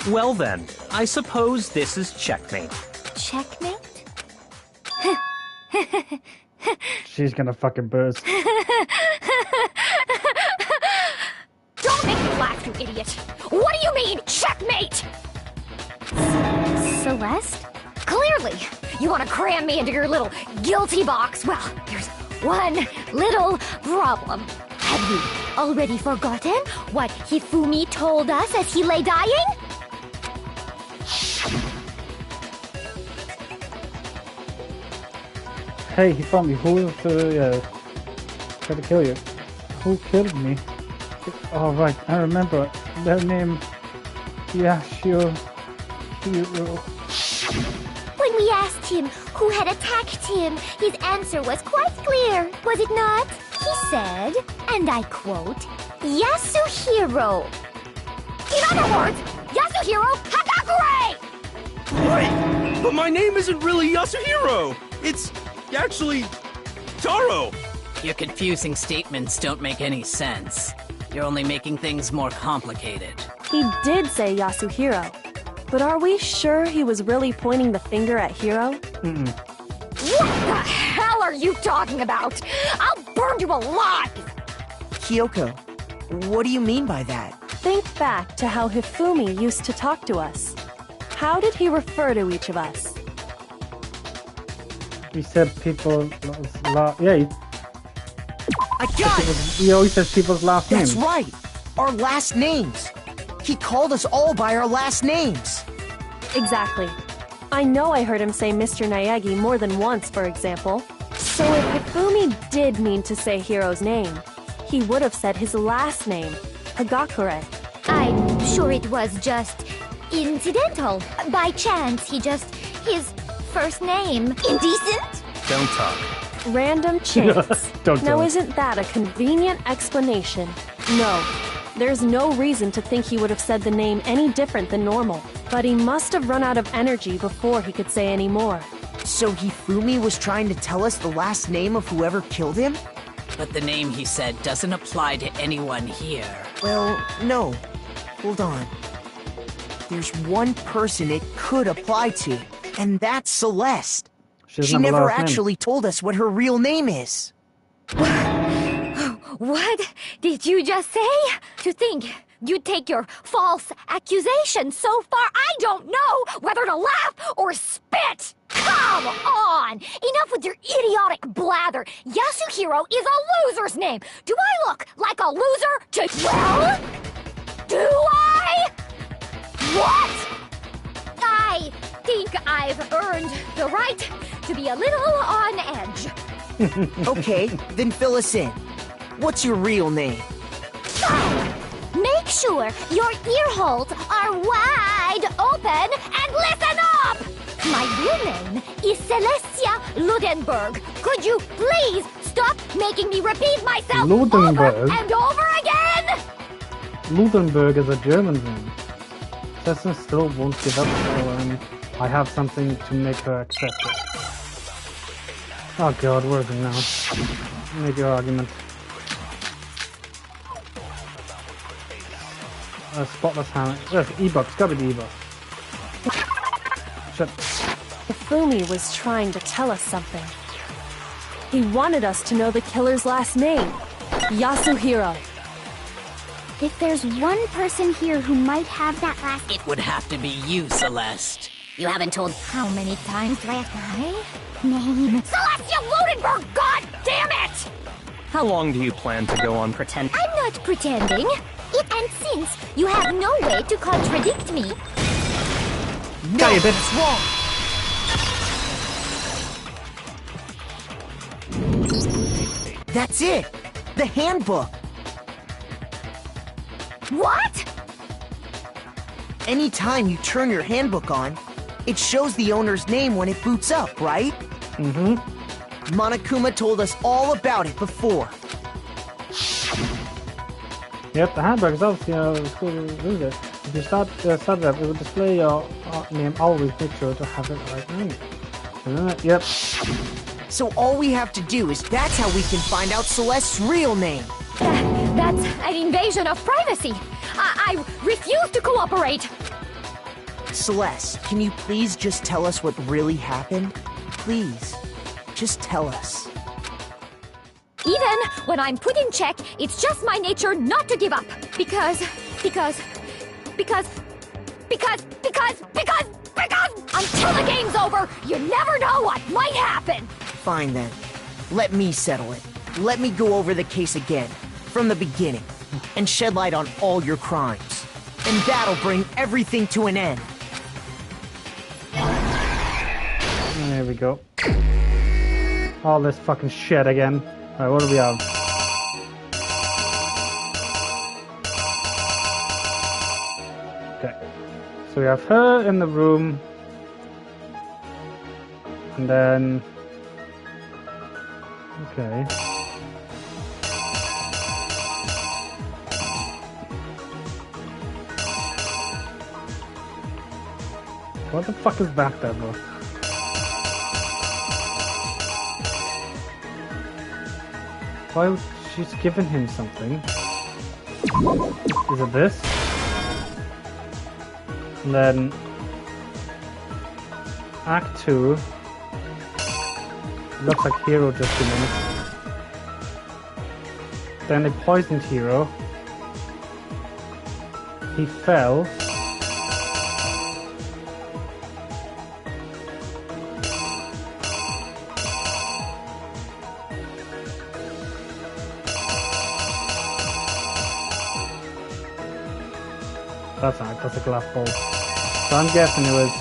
Well then, I suppose this is checkmate. Checkmate? She's gonna fucking burst. Don't make me laugh, you idiot! What do you mean, checkmate? Celeste? Clearly, you want to cram me into your little guilty box. Well, there's one little problem. Have you already forgotten what Hifumi told us as he lay dying? Hey, he found me. Who tried to kill you? Who killed me? Oh, right, I remember. Their name... Hiro. When we asked him who had attacked him, his answer was quite clear, was it not? He said, and I quote, Yasuhiro. In other words, Yasuhiro Hagakure! Wait! But my name isn't really Yasuhiro! It's actually... Taro! Your confusing statements don't make any sense. You're only making things more complicated. He did say Yasuhiro, but are we sure he was really pointing the finger at Hiro? What the hell are you talking about? I'll burn you alive! Kyoko, what do you mean by that? Think back to how Hifumi used to talk to us. How did he refer to each of us? He said people. Yeah, I got it! He always says people's last names. That's right! Our last names! He called us all by our last names! Exactly. I know I heard him say Mr. Naegi more than once, for example. So if Hifumi did mean to say Hiro's name, he would have said his last name, Hagakure. I'm sure it was just incidental. By chance, his first name. Indecent? Don't talk. Random chance. Don't Now talk. isn't that a convenient explanation? No. There's no reason to think he would have said the name any different than normal. But he must have run out of energy before he could say any more. So Hifumi was trying to tell us the last name of whoever killed him? But the name he said doesn't apply to anyone here. Well, no. Hold on. There's one person it could apply to, and that's Celeste. She never actually told us what her real name is. What did you just say? To think you'd take your false accusation so far, I don't know whether to laugh or spit! Come on! Enough with your idiotic blather! Yasuhiro is a loser's name! Do I look like a loser to... Well? Do I? What? I think I've earned the right to be a little on edge. Okay, then fill us in. What's your real name? Make sure your ear holes are wide open and listen up! My real name is Celestia Ludenberg. Could you please stop making me repeat myself Ludenberg? over and over again? Ludenberg is a German name. Cessna still won't give up, so I have something to make her accept it. Oh god, where is it now? Make your argument. Spotless hammer. Yes, e-book. It's gotta be the e-book. Shit. Hifumi was trying to tell us something. He wanted us to know the killer's last name, Yasuhiro. If there's one person here who might have that last... It would have to be you, Celeste. You haven't told how many times do I have to say? name. Celestia Ludenberg, god damn it! How long do you plan to go on pretending? I'm not pretending. And since you have no way to contradict me... No, that's wrong! That's it! The handbook! What? Anytime you turn your handbook on, it shows the owner's name when it boots up, right? Mm-hmm. Monokuma told us all about it before. Yep, the handbook is obviously it's good to use it. If you start it up, it will display your name. Always make sure to have it right name. Yep. So all we have to do is that's how we can find out Celeste's real name. That's an invasion of privacy. I refuse to cooperate. Celeste, can you please just tell us what really happened? Please, just tell us. Even when I'm put in check, it's just my nature not to give up. Because until the game's over, you never know what might happen. Fine then. Let me settle it. Let me go over the case again, from the beginning, and shed light on all your crimes. And that'll bring everything to an end. There we go. All this fucking shit again. Alright, what do we have? Okay. So we have her in the room. And then... Okay. What the fuck is back there, bro? Why would she's given him something? Is it this? And then Act 2 looks like Hero just diminished. Then they poisoned Hero. He fell. That's not. That's a glass ball. So I'm guessing it was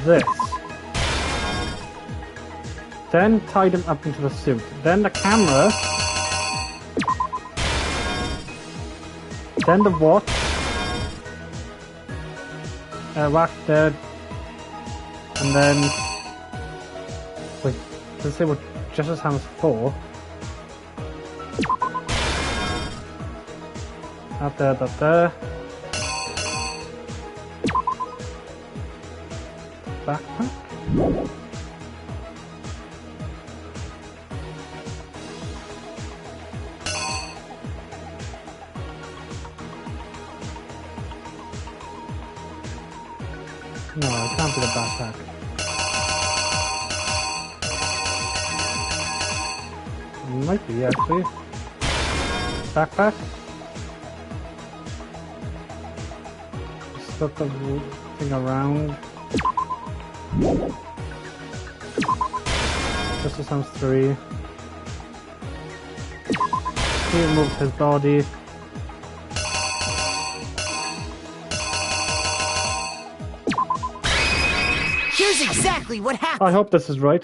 this. Then tied him up into the suit. Then the camera. Then the watch. Whacked dead. And then. Wait, does it say what Justice Hammer's for? That there, that there. Backpack? No, it can't be the backpack. It might be, actually. Backpack? Stuck the thing around. Justice Arms 3. He removed his body. Here's exactly what happened. I hope this is right.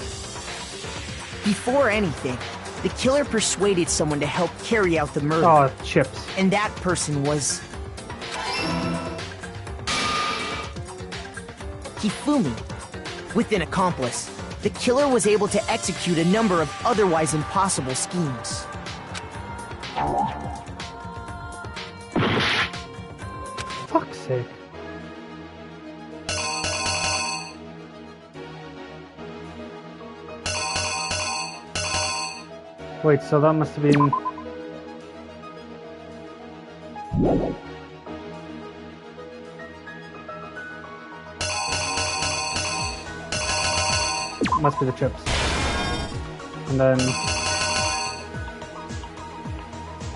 Before anything, the killer persuaded someone to help carry out the murder. Oh, chips. And that person was... Hifumi. With an accomplice, the killer was able to execute a number of otherwise impossible schemes. Fuck's sake. Wait, so that must have been... Must be the chips. And then...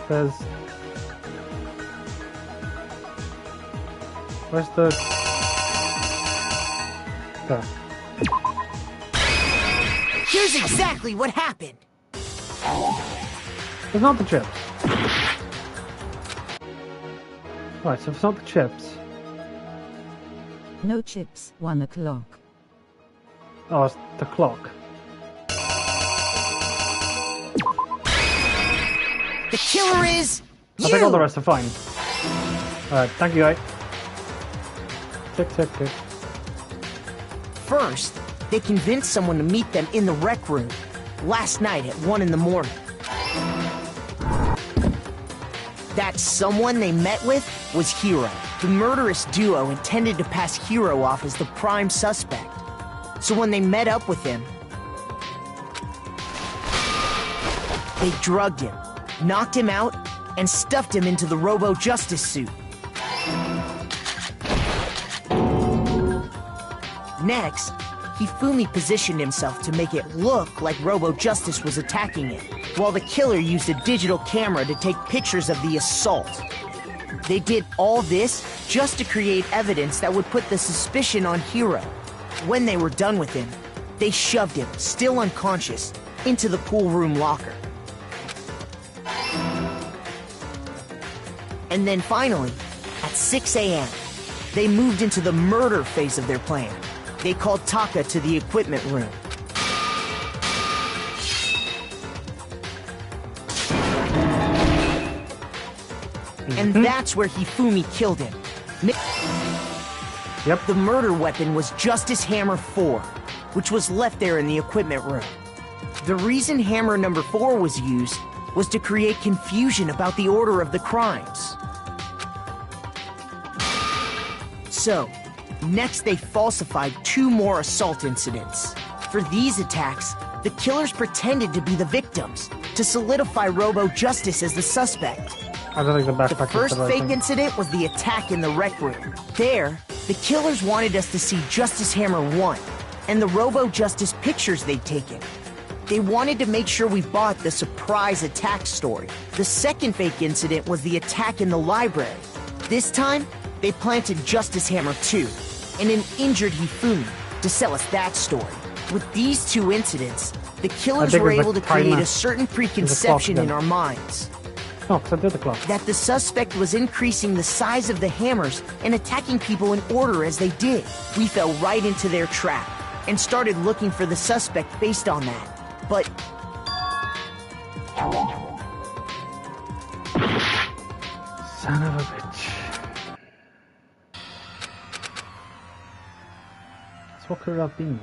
There's... Where's the... There. Here's exactly what happened. It's not the chips. Right, so it's not the chips. No chips, 1 o'clock. Oh, it's the clock. The killer is... I think all the rest are fine. Alright, thank you, guys. Tick, tick, tick. First, they convinced someone to meet them in the rec room last night at 1 in the morning. That someone they met with was Hiro. The murderous duo intended to pass Hiro off as the prime suspect. So when they met up with him, they drugged him, knocked him out, and stuffed him into the Robo-Justice suit. Next, Hifumi positioned himself to make it look like Robo-Justice was attacking it, while the killer used a digital camera to take pictures of the assault. They did all this just to create evidence that would put the suspicion on Hiro. When they were done with him, they shoved him, still unconscious, into the pool room locker. And then finally, at 6 a.m., they moved into the murder phase of their plan. They called Taka to the equipment room. And that's where Hifumi killed him. Yep. The murder weapon was Justice Hammer 4, which was left there in the equipment room. The reason Hammer number 4 was used was to create confusion about the order of the crimes. So, next they falsified 2 more assault incidents. For these attacks, the killers pretended to be the victims, to solidify Robo-Justice as the suspect. I don't think the backpack The first is the right fake thing. incident was the attack in the rec room. There, the killers wanted us to see Justice Hammer 1 and the Robo-Justice pictures they'd taken. They wanted to make sure we bought the surprise attack story. The second fake incident was the attack in the library. This time, they planted Justice Hammer 2 and an injured Hifumi to sell us that story. With these 2 incidents, the killers were able to create a certain preconception in our minds. Oh, because I did the clock. That the suspect was increasing the size of the hammers and attacking people in order as they did. We fell right into their trap and started looking for the suspect based on that. But... Son of a bitch. So what could it have been?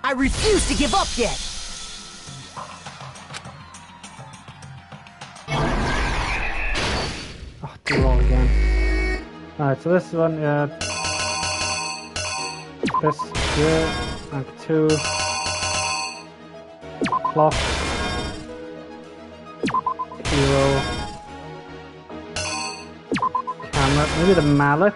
I refuse to give up yet! Oh, do it all again. Alright, so this one, this here, and 2. Clock. Hero. Camera. Maybe the mallet.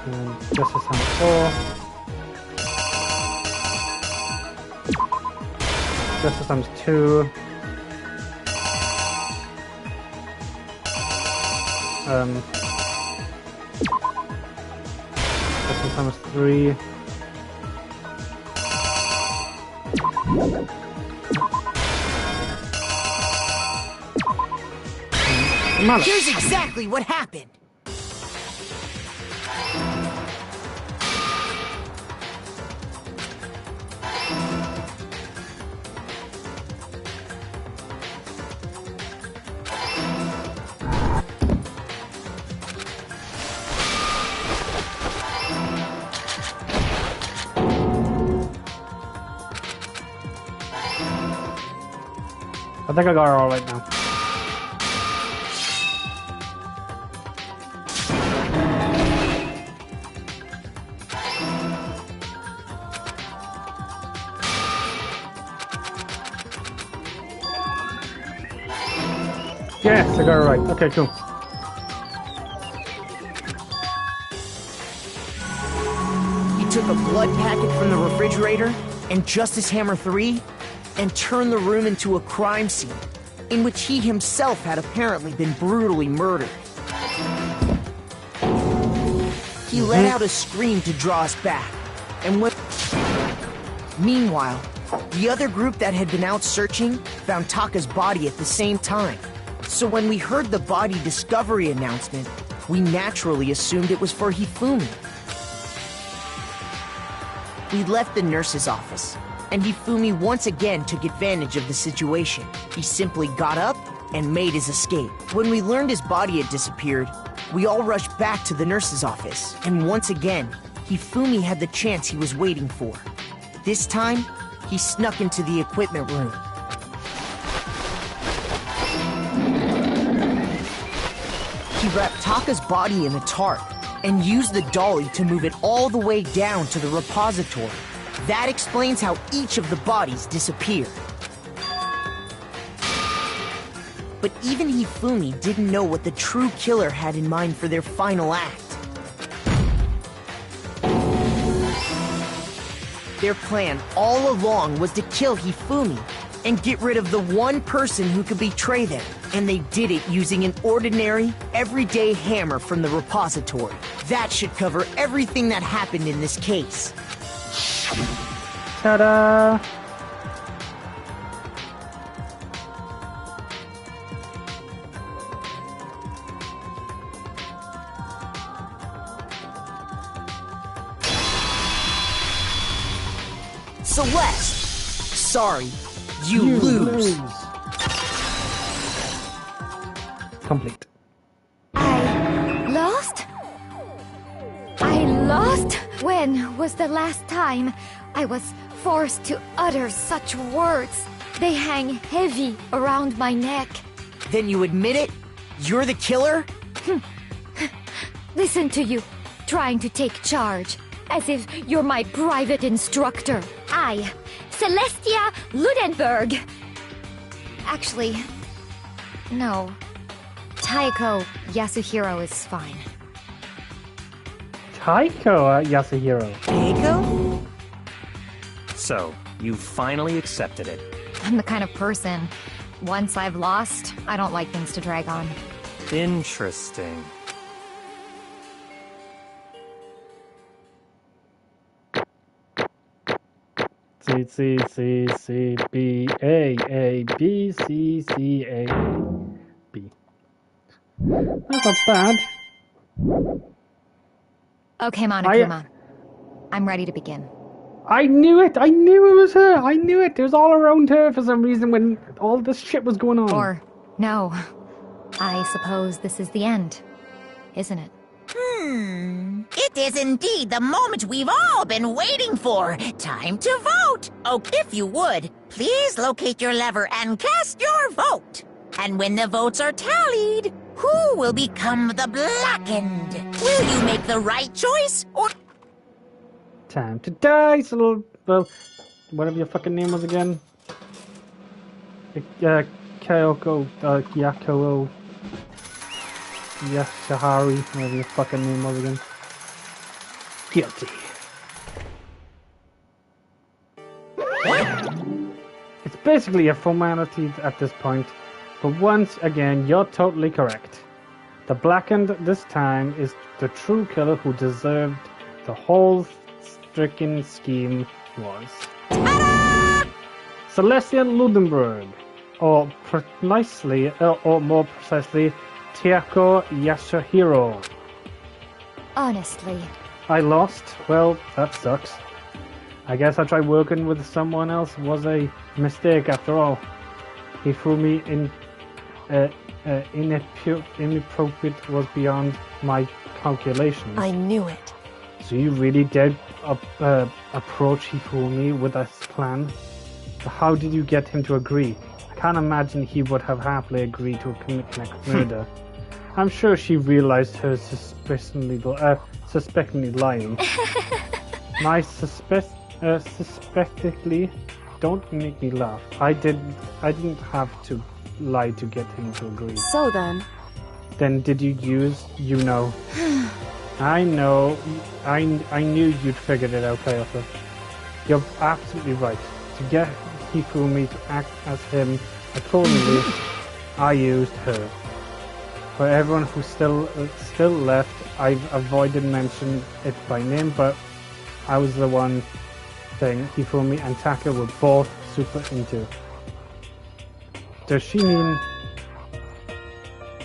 And Justice Hammer 4. Justice Hammer 2. Justice Hammer 3. Here's exactly what happened. I think I got it all right now. Yes, I got it right. Okay, cool. He took a blood packet from the refrigerator and Justice Hammer 3 and turned the room into a crime scene in which he himself had apparently been brutally murdered. He let out a scream to draw us back, and when... Meanwhile, the other group that had been out searching found Taka's body at the same time. So when we heard the body discovery announcement, we naturally assumed it was for Hifumi. We left the nurse's office, and Hifumi once again took advantage of the situation. He simply got up and made his escape. When we learned his body had disappeared, we all rushed back to the nurse's office, and once again, Hifumi had the chance he was waiting for. This time, he snuck into the equipment room. He wrapped Taka's body in a tarp and used the dolly to move it all the way down to the repository. That explains how each of the bodies disappeared. But even Hifumi didn't know what the true killer had in mind for their final act. Their plan all along was to kill Hifumi and get rid of the one person who could betray them. And they did it using an ordinary, everyday hammer from the repository. That should cover everything that happened in this case. Ta-da! Celeste! Sorry, you lose. Complete. I lost? I lost? When was the last time I was forced to utter such words? They hang heavy around my neck. Then you admit it? You're the killer? Listen to you, trying to take charge, as if you're my private instructor. I, Celestia Ludenberg. Actually, no. Taiko Yasuhiro is fine. Taiko Yasuhiro. Taiko? So, you finally accepted it. I'm the kind of person, once I've lost, I don't like things to drag on. Interesting. C, C, C, C, B, A, B, C, C, A, B. That's not bad. Okay, Monokuma. I'm ready to begin. I knew it! I knew it was her! I knew it! It was all around her for some reason when all this shit was going on. Or, no. I suppose this is the end, isn't it? It is indeed the moment we've all been waiting for. Time to vote. Oh, if you would, please locate your lever and cast your vote. And when the votes are tallied, who will become the blackened? Will you make the right choice or... Time to die, little... Well, whatever your fucking name was again. Kyoko, Yakuo... Yashahari, whatever your fucking name was again. Guilty. It's basically a formality at this point, but once again, you're totally correct. The blackened this time is the true killer who deserved the whole stricken scheme was. Celestian Ludenberg, or more precisely, Tiako Yasuhiro. Honestly. I lost. Well, that sucks. I guess I tried working with someone else was a mistake after all. He threw me in inappropriate was beyond my calculations. I knew it. So you really did approach Hifumi with this plan? But how did you get him to agree? I can't imagine he would have happily agreed to commit next murder. I'm sure she realized her suspiciously lying. My suspectedly, don't make me laugh. I didn't have to lie to get him to agree. So then did you use, I know, I knew you'd figured it out, Kayota. You're absolutely right. To get Hifumi to act as him accordingly, I used her. For everyone who's still left, I've avoided mentioning it by name, but I was the one thing Hifumi and Taka were both super into. Does she mean...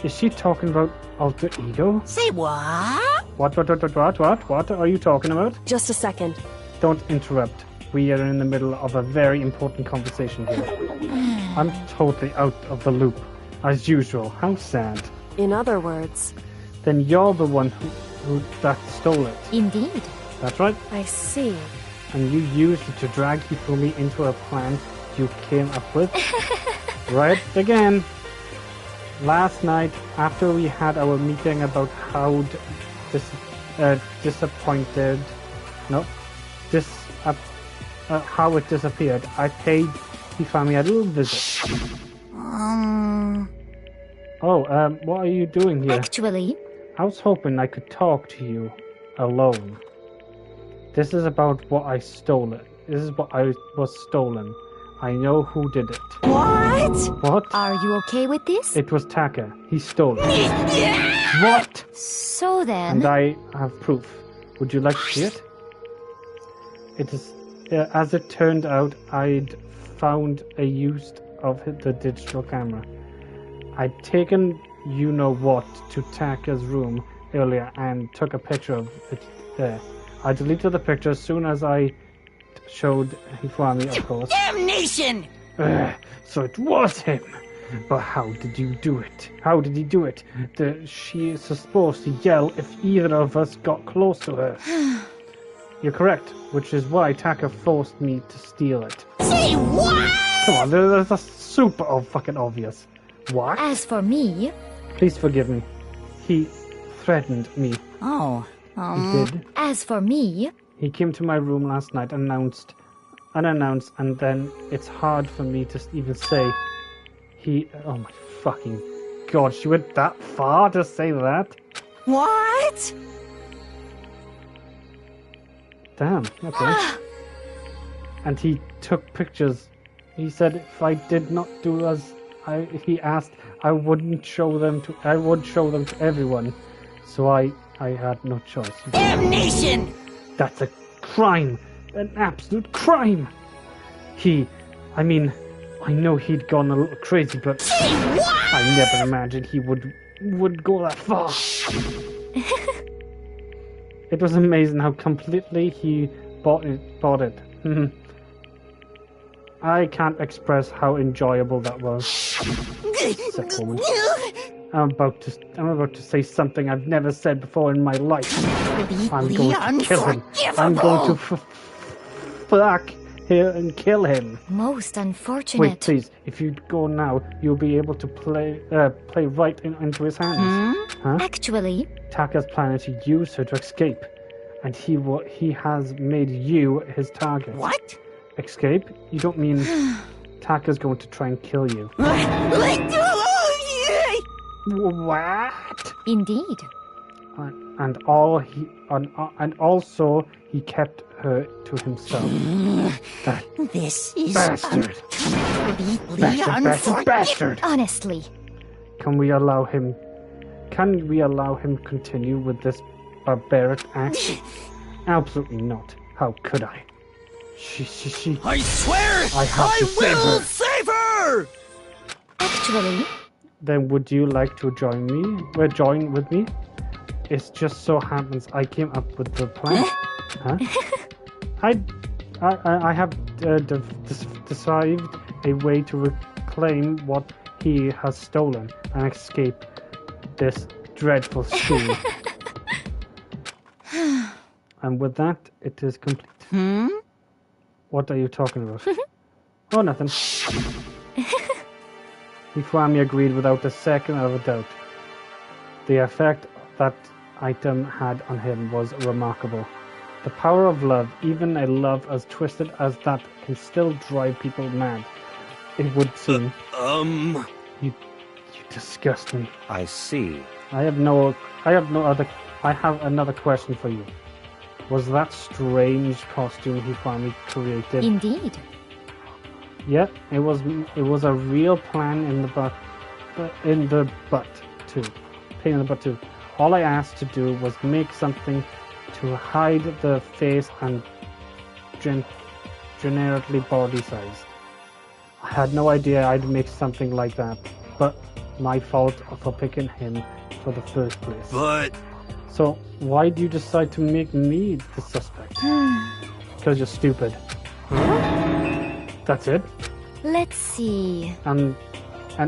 Is she talking about alter ego? Say what? What are you talking about? Just a second. Don't interrupt. We are in the middle of a very important conversation here. I'm totally out of the loop. As usual. How sad. In other words... Then you're the one who stole it. Indeed. That's right. I see. And you used it to drag Hifumi into a plan you came up with. Right again. Last night, after we had our meeting about how how it disappeared, I paid Hifumi a little visit. What are you doing here? Actually, I was hoping I could talk to you alone. This is about what I stole it. This is what I was stolen. I know who did it. What? What? Are you okay with this? It was Taka. He stole it. What? So then... And I have proof. Would you like to see it? It is... as it turned out, I'd found a use of the digital camera. I'd taken you-know-what to Taka's room earlier and took a picture of it there. I deleted the picture as soon as I showed Hifumi, of course. Damnation! So it was him! But how did you do it? How did he do it? She is supposed to yell if either of us got close to her. You're correct, which is why Taka forced me to steal it. Say what? Come on, that's super fucking obvious. What? As for me... Please forgive me. He threatened me. Oh, He did. As for me... He came to my room last night unannounced, and then it's hard for me to even say. Oh my fucking god, she went that far to say that? What? Damn, okay. And he took pictures. He said if I did not do as he asked, I would show them to everyone. So I had no choice. Damnation! That's a crime! An absolute crime! I mean, I know he'd gone a little crazy, but I never imagined he would go that far. It was amazing how completely he bought it. I can't express how enjoyable that was. Sick woman. I'm about to say something I've never said before in my life. I'm going to kill him. I'm going to fuck here and kill him. Most unfortunate. Wait, please. If you go now, you'll be able to play right into his hands. Huh? Actually, Taka's planning to use her to escape, and he has made you his target. What? Escape? You don't mean Taka's going to try and kill you? What? Indeed. And also he kept her to himself. This is bastard. Bastard. Honestly. Can we allow him continue with this barbaric act? Absolutely not. How could I? She I swear I will save her! Actually. Then would you like to join with me? It just so happens I came up with the plan. Huh? I have decided a way to reclaim what he has stolen and escape this dreadful school. And with that, it is complete. What are you talking about? Oh, nothing. Ifwami agreed without a second of a doubt. The effect that item had on him was remarkable. The power of love, even a love as twisted as that, can still drive people mad. It would seem. You disgust me. I see. I have another question for you. Was that strange costume Hifami created? Indeed. Yeah, it was a real plan in the butt too. Pain in the butt too. All I asked to do was make something to hide the face and generically body sized. I had no idea I'd make something like that, but my fault for picking him for the first place. But... So, why do you decide to make me the suspect? Because you're stupid. That's it? Let's see. And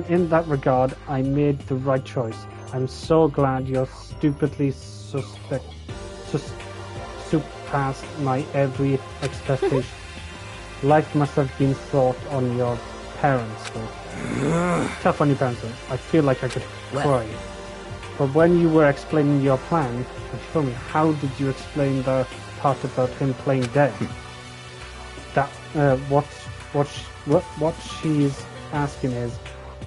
in that regard, I made the right choice. I'm so glad you're stupidly surpassed my every expectation. Life must have been thought on your parents, though. Tough on your parents, though. I feel like I could cry. But when you were explaining your plan, tell me, how did you explain the part about him playing dead? That what she's asking is,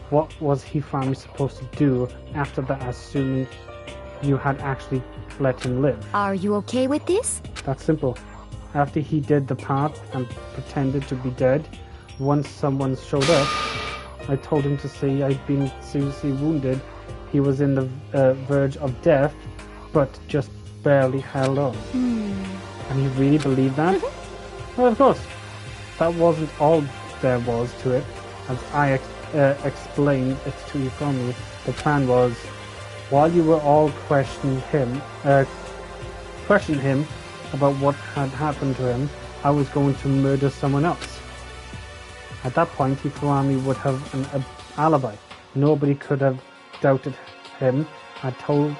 what was Hifami supposed to do after that, assuming you had actually let him live? Are you okay with this? That's simple. After he did the part and pretended to be dead, once someone showed up, I told him to say I'd been seriously wounded. He was in the verge of death, but just barely held on. And he really believed that? Well, of course. That wasn't all there was to it. As I explained it to you from me, the plan was, while you were all questioning him about what had happened to him, I was going to murder someone else. At that point, Hifami would have an alibi. Nobody could have doubted him. I told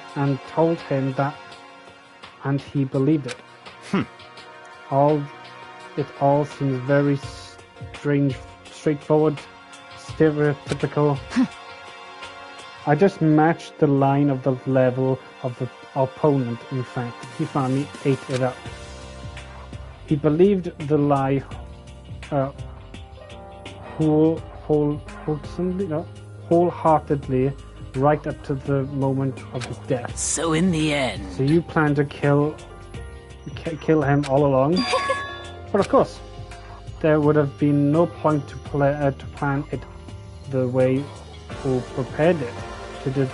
him that, and he believed it. It all seems very strange, straightforward, stereotypical. I just matched the line of the level of the opponent. In fact, Hifami ate it up. He believed the lie wholeheartedly, right up to the moment of his death. So in the end... So you plan to kill him all along? But of course, there would have been no point to plan it the way who prepared it. To the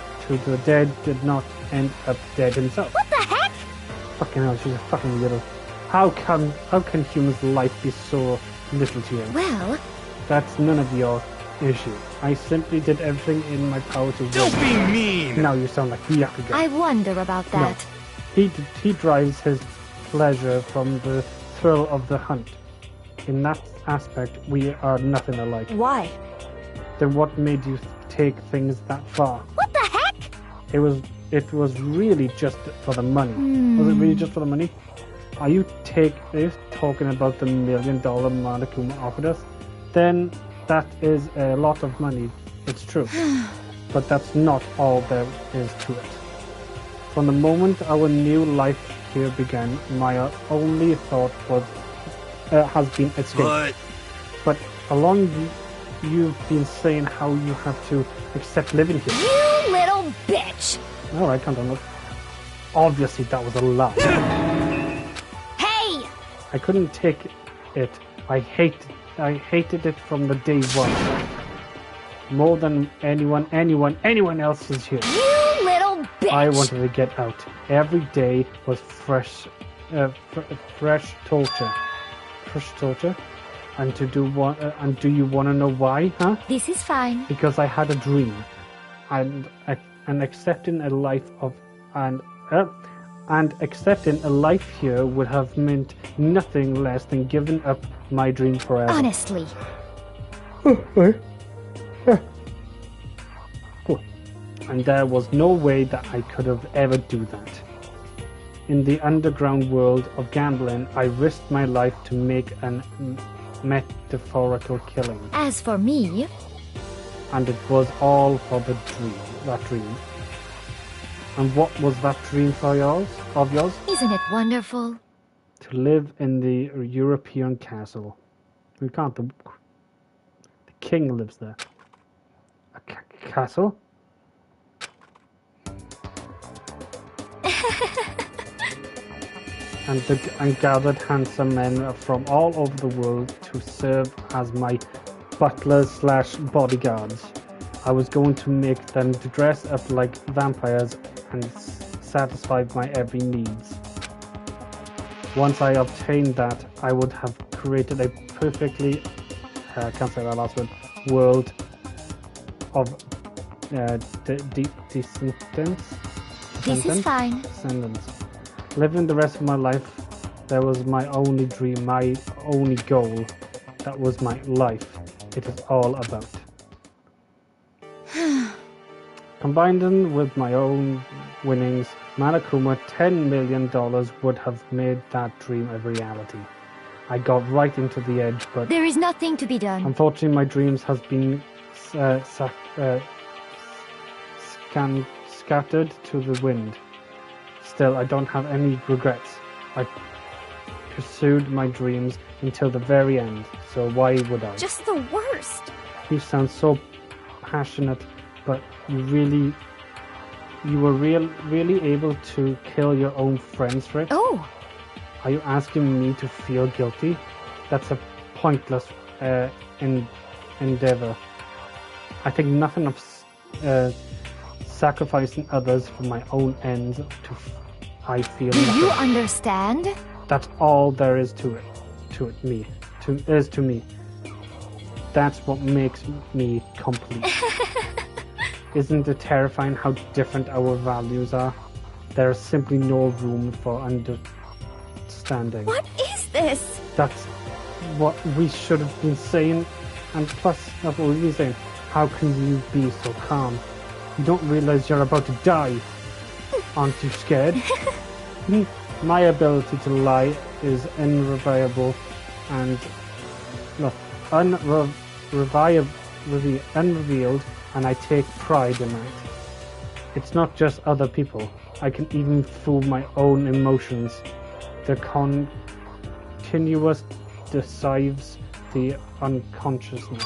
dead did not end up dead himself. What the heck? Fucking hell, she's a fucking weirdo. How can humans' life be so little to you. Well, That's none of your issue. I simply did everything in my power to Don't be mean! Now you sound like Yakuza. I wonder about that. No. He drives his pleasure from the thrill of the hunt. In that aspect, we are nothing alike. Why? Then what made you take things that far? What the heck? It was really just for the money. Was it really just for the money? Are you talking about the $1 million Monokuma offered us? Then that is a lot of money. It's true. But that's not all there is to it. From the moment our new life here began, my only thought has been escape. But along you've been saying how you have to accept living here. You little bitch! Alright, calm down. Obviously that was a lie. Hey! I couldn't take it. I hated it from the day one. More than anyone else is here. You little bitch! I wanted to get out. Every day was fresh torture. Fresh torture? And do you want to know why, huh? This is fine. Because I had a dream. And accepting a life of accepting a life here would have meant nothing less than giving up my dream forever. Honestly. And there was no way that I could have ever do that. In the underground world of gambling, I risked my life to make an metaphorical killing. As for me... And it was all for that dream. And what was that dream of yours? Isn't it wonderful? To live in the European castle. We can't. The king lives there. A castle? and gathered handsome men from all over the world to serve as my butlers/bodyguards. I was going to make them to dress up like vampires and satisfy my every needs. Once I obtained that, I would have created a perfectly, can't say that last word, world of descendants. This is fine. Descendants. Living the rest of my life, that was my only dream, my only goal. That was my life. It is all about. Combined them with my own winnings, Monokuma $10 million would have made that dream a reality. I got right into the edge, but... There is nothing to be done. Unfortunately, my dreams has been scattered to the wind. Still, I don't have any regrets. I pursued my dreams until the very end, so why would I? Just the worst. You sound so passionate, but you were really able to kill your own friends for it? Oh! Are you asking me to feel guilty? That's a pointless endeavor. I think nothing of sacrificing others for my own ends I feel Do nothing. you understand? That's all there is to it. To me. That's what makes me complete. Isn't it terrifying how different our values are? There is simply no room for understanding. What is this? That's what we should have been saying, and plus, that's what we've been saying. How can you be so calm? You don't realize you're about to die. Aren't you scared? My ability to lie is unreviewable and unrevealed, and I take pride in that. It's not just other people. I can even fool my own emotions. The continuous deceives the unconsciousness.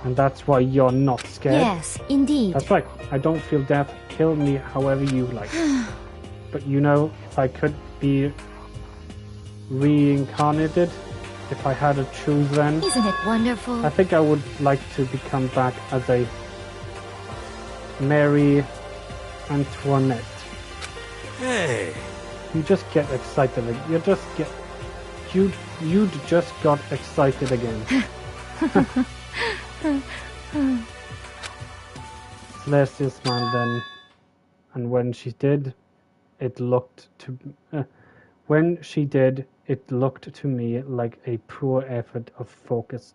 And that's why you're not scared. Yes, indeed. That's right. I don't feel death. Kill me however you like. But you know, if I could be reincarnated, if I had to choose then... Isn't it wonderful? I think I would like to become back as a Mary Antoinette. Hey! You just get excited. You just get you'd just got excited again. Celestia smiled then, and when she did, it looked to me like a poor effort of focus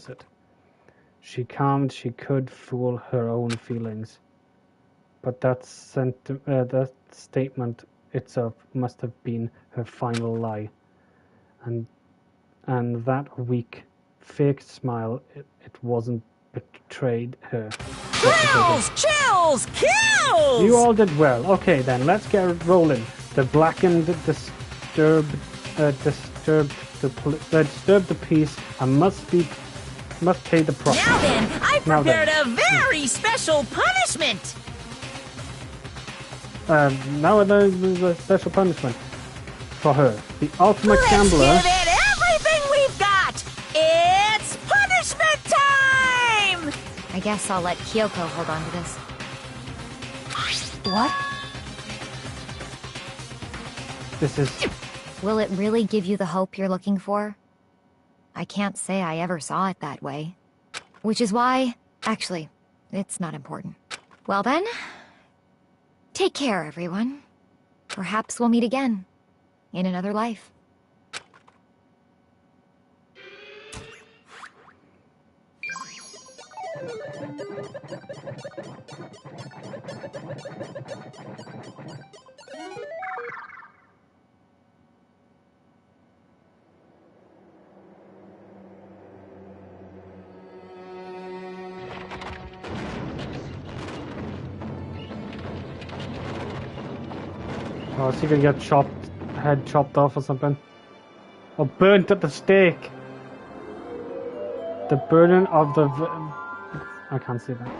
it. She could fool her own feelings, but that statement itself must have been her final lie, and that weak, fake smile, it wasn't betrayed her. Chills! Kills! You all did well. Okay then, let's get rolling. The blackened, disturbed the peace and must pay the price. Now then, I prepared a very special punishment. Now there's a special punishment for her. The ultimate gambler. Let's give it everything we've got. It's punishment time. I guess I'll let Kyoko hold on to this. What? This is... Will it really give you the hope you're looking for? I can't say I ever saw it that way. Which is why... Actually, it's not important. Well then... Take care, everyone. Perhaps we'll meet again. In another life. Oh, is he gonna get head chopped off or something? Or burnt at the stake? The burden of the... I can't see that.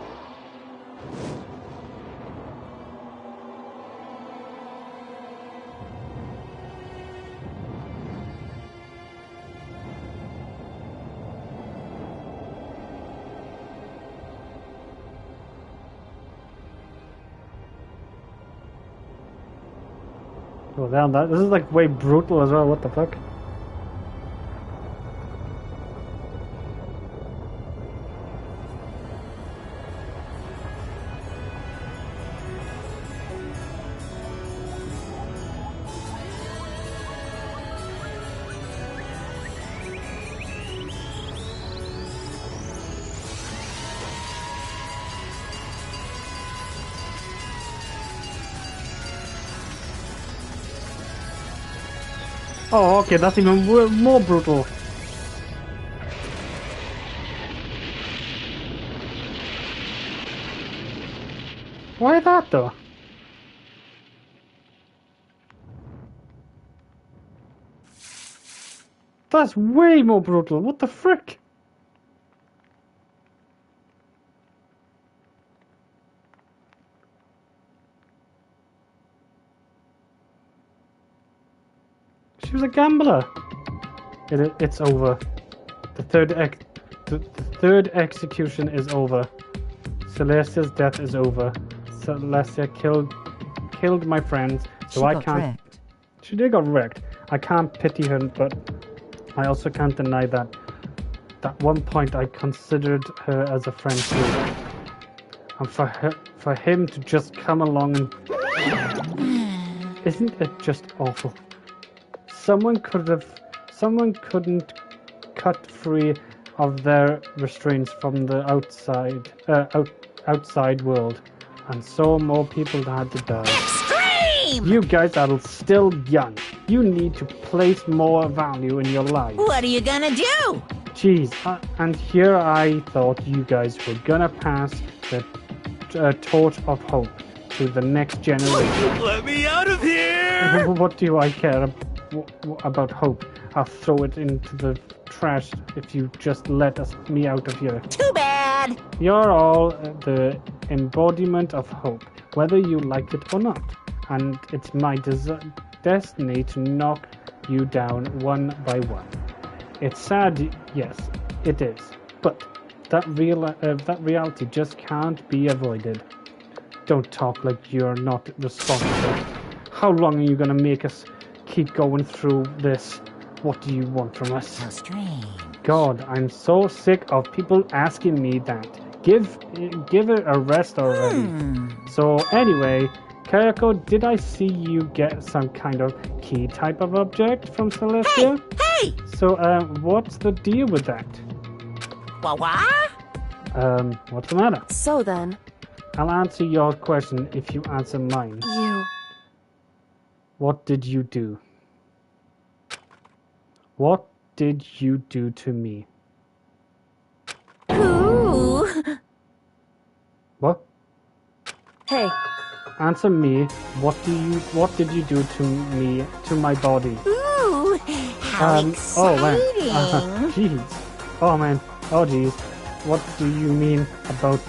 Oh damn, this is like way brutal as well, what the fuck? Oh, okay, that's even more brutal. Why that, though? That's way more brutal. What the frick? She was a gambler. It's over. The third execution is over. Celestia's death is over. Celestia killed my friends, so I can't. Wrecked. She did get wrecked. I can't pity her, but I also can't deny that. At one point, I considered her as a friend too. And for him to just come along and isn't it just awful? Someone couldn't cut free of their restraints from the outside world, and so more people had to die. Extreme! You guys are still young. You need to place more value in your life. What are you gonna do? Jeez, and here I thought you guys were gonna pass the torch of hope to the next generation. Let me out of here! What do I care about hope? I'll throw it into the trash if you just let me out of here. Too bad! You're all the embodiment of hope, whether you like it or not. And it's my destiny to knock you down one by one. It's sad, yes, it is. But that reality just can't be avoided. Don't talk like you're not responsible. How long are you gonna make us keep going through this? What do you want from us? How strange. God, I'm so sick of people asking me that. Give it a rest already. So anyway, Kayako, did I see you get some kind of key type of object from Celestia? Hey! So what's the deal with that? What? What's the matter? So then, I'll answer your question if you answer mine. you... What did you do? What did you do to me? Ooh. What? Hey, Answer me. What did you do to me, to my body? Ooh. How Oh man. exciting. Jeez. Oh man. Oh jeez. What do you mean about?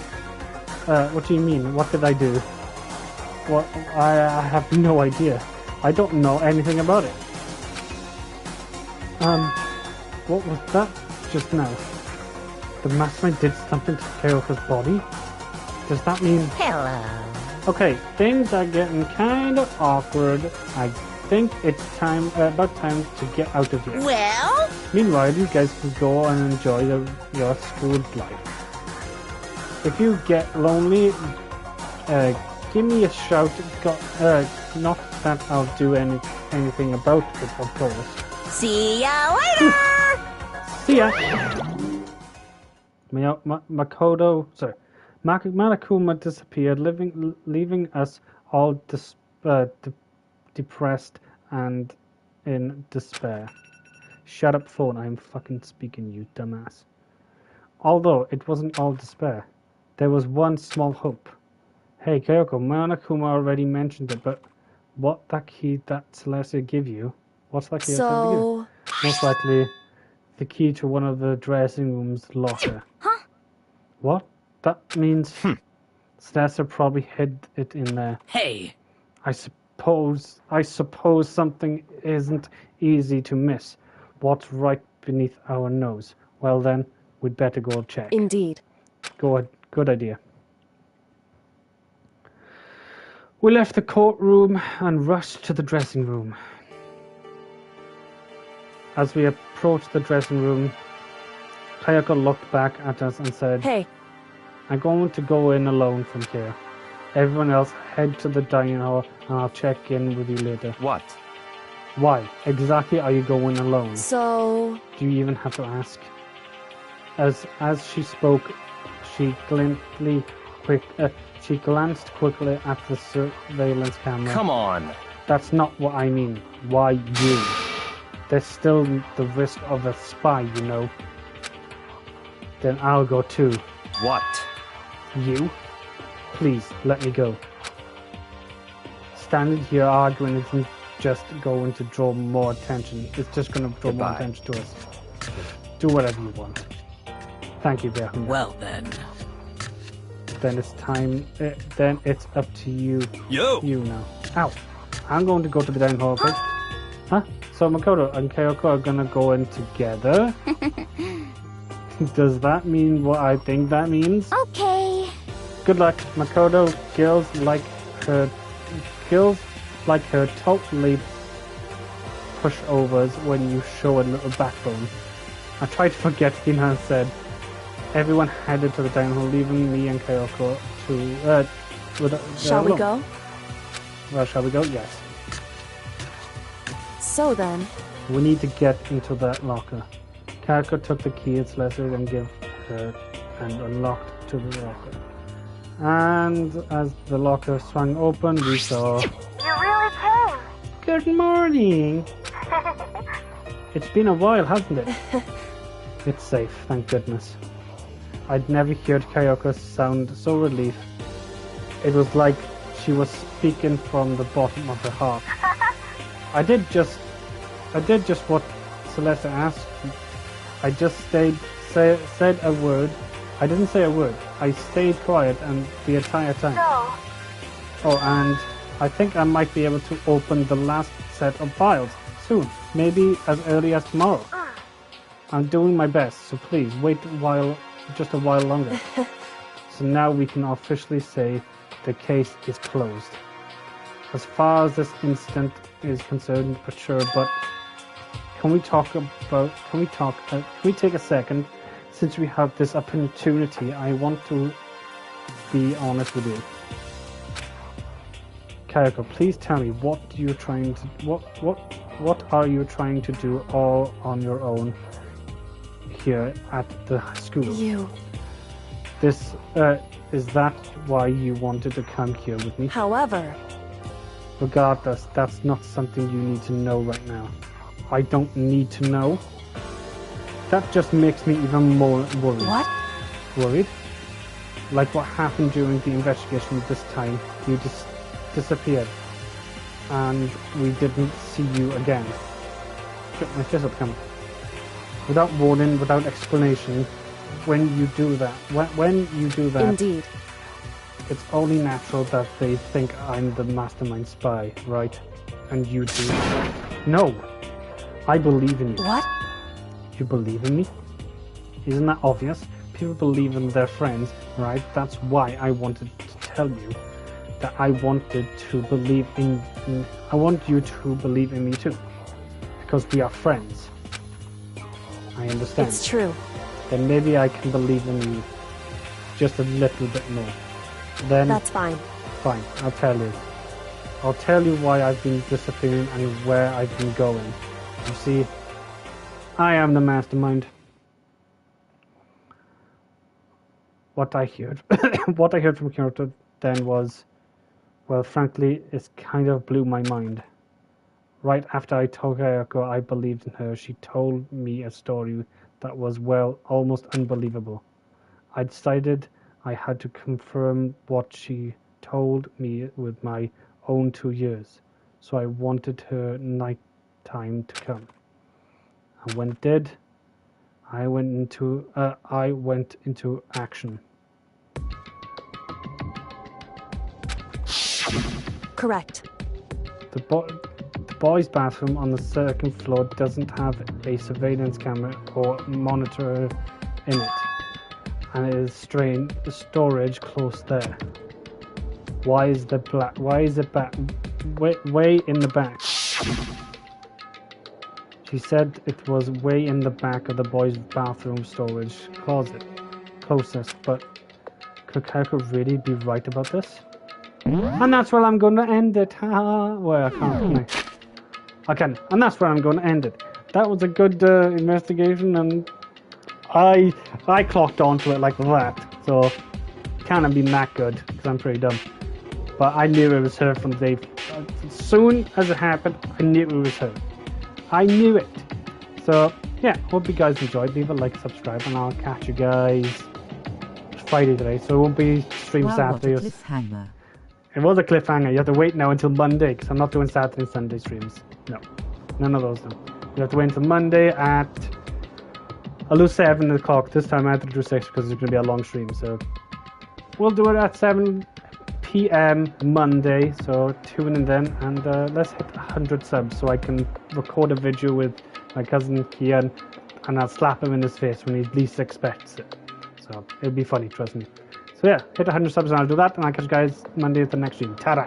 What do you mean? What did I do? What? I have no idea. I don't know anything about it. What was that just now? The mastermind did something to Kayoko's body? Does that mean... Hello. Okay, things are getting kind of awkward. I think it's about time to get out of here. Well? Meanwhile, you guys can go and enjoy your school life. If you get lonely, give me a shout. Not that I'll do anything about it, of course. See ya later! See ya! Monokuma disappeared, leaving us all depressed and in despair. Shut up, phone. I'm fucking speaking, you dumbass. Although it wasn't all despair, there was one small hope. Hey, Kyoko, Monokuma already mentioned it, but what that key that Celestia give you? What's that key? so... Most likely the key to one of the dressing room's locker. Huh? What? That means Celestia probably hid it in there. Hey, I suppose something isn't easy to miss. What's right beneath our nose? Well then, we'd better go check. Indeed. Go ahead. Good idea. We left the courtroom and rushed to the dressing room. As we approached the dressing room, Kayako looked back at us and said, Hey, I'm going to go in alone from here. Everyone else head to the dining hall and I'll check in with you later. What? Why exactly are you going alone? so... Do you even have to ask? As she spoke, she glanced quickly at the surveillance camera. Come on. That's not what I mean. Why you? There's still the risk of a spy, you know. Then I'll go too. What? You? Please, let me go. Standing here arguing isn't just going to draw more attention. It's just going to draw more attention to us. Do whatever you want. Thank you, Berhum. well then. Then it's time. Then it's up to you. Yo! You now. Ow. I'm going to go to the dining hall, okay? Huh? So Makoto and Kyoko are gonna go in together? Does that mean what I think that means? Okay. Good luck, Makoto. Girls like her totally pushovers when you show a little backbone. I tried to forget, Hina said. Everyone headed to the dining hall, leaving me and Kyoko to shall we go? Well, shall we go? Yes. So then... We need to get into that locker. Kyoko took the key its lesser and gave her and unlocked to the locker. And as the locker swung open, we saw... You really came! Good morning! It's been a while, hasn't it? It's safe, thank goodness. I'd never heard Kyoko sound so relieved. It was like she was speaking from the bottom of her heart. I did just what Celeste asked. I just said a word. I didn't say a word. I stayed quiet and the entire time. No. Oh, and I think I might be able to open the last set of files soon. Maybe as early as tomorrow. I'm doing my best, so please wait just a while longer. So now we can officially say the case is closed. As far as this incident is concerned, for sure, but can we take a second, since we have this opportunity? I want to be honest with you. Kayako, please tell me what are you trying to do all on your own here at the school? Is that why you wanted to come here with me? However, regardless, that's not something you need to know right now. I don't need to know. That just makes me even more worried. What? Worried? Like what happened during the investigation this time. You just disappeared. And we didn't see you again. Get my fist up, come on. Without warning, without explanation, when you do that, Indeed. it's only natural that they think I'm the mastermind spy, right? And you do. No! I believe in you. What? You believe in me? Isn't that obvious? People believe in their friends, right? That's why I wanted to tell you that I wanted to believe in... I want you to believe in me too. Because we are friends. I understand. It's true. Then maybe I can believe in you just a little bit more. Then that's fine. Fine, I'll tell you. I'll tell you why I've been disappearing and where I've been going. You see, I am the mastermind. What I heard, what I heard from Kyoto then was, well, frankly, it kind of blew my mind. Right after I told Kayako I believed in her, she told me a story that was, well, almost unbelievable. I decided I had to confirm what she told me with my own 2 ears. So I wanted her night time to come. And when it did, I went into action. Correct. The boys' bathroom on the second floor doesn't have a surveillance camera or monitor in it, and it is the storage close there. Why is it way in the back? She said it was way in the back of the boys' bathroom storage closet, closest, but could Kayako really be right about this? And that's where I'm going to end it. Well, I can't. I can. And that's where I'm going to end it. That was a good investigation, and I clocked onto it like that. So, can't have been that good, because I'm pretty dumb. But I knew it was her from the day. As soon as it happened, I knew it was her. I knew it. So, yeah, hope you guys enjoyed. Leave a like, subscribe, and I'll catch you guys Friday today. So it won't be stream Saturday. What a cliffhanger. It was a cliffhanger. You have to wait now until Monday, because I'm not doing Saturday and Sunday streams. No. None of those, no. You have to wait until Monday at... I'll do 7 o'clock. This time I have to do 6 because it's going to be a long stream. So we'll do it at 7 p.m. Monday. So tune in then. And let's hit 100 subs so I can record a video with my cousin Kian. And I'll slap him in his face when he least expects it. So it'll be funny, trust me. So yeah, hit 100 subs and I'll do that. And I'll catch you guys Monday at the next stream. Ta-da!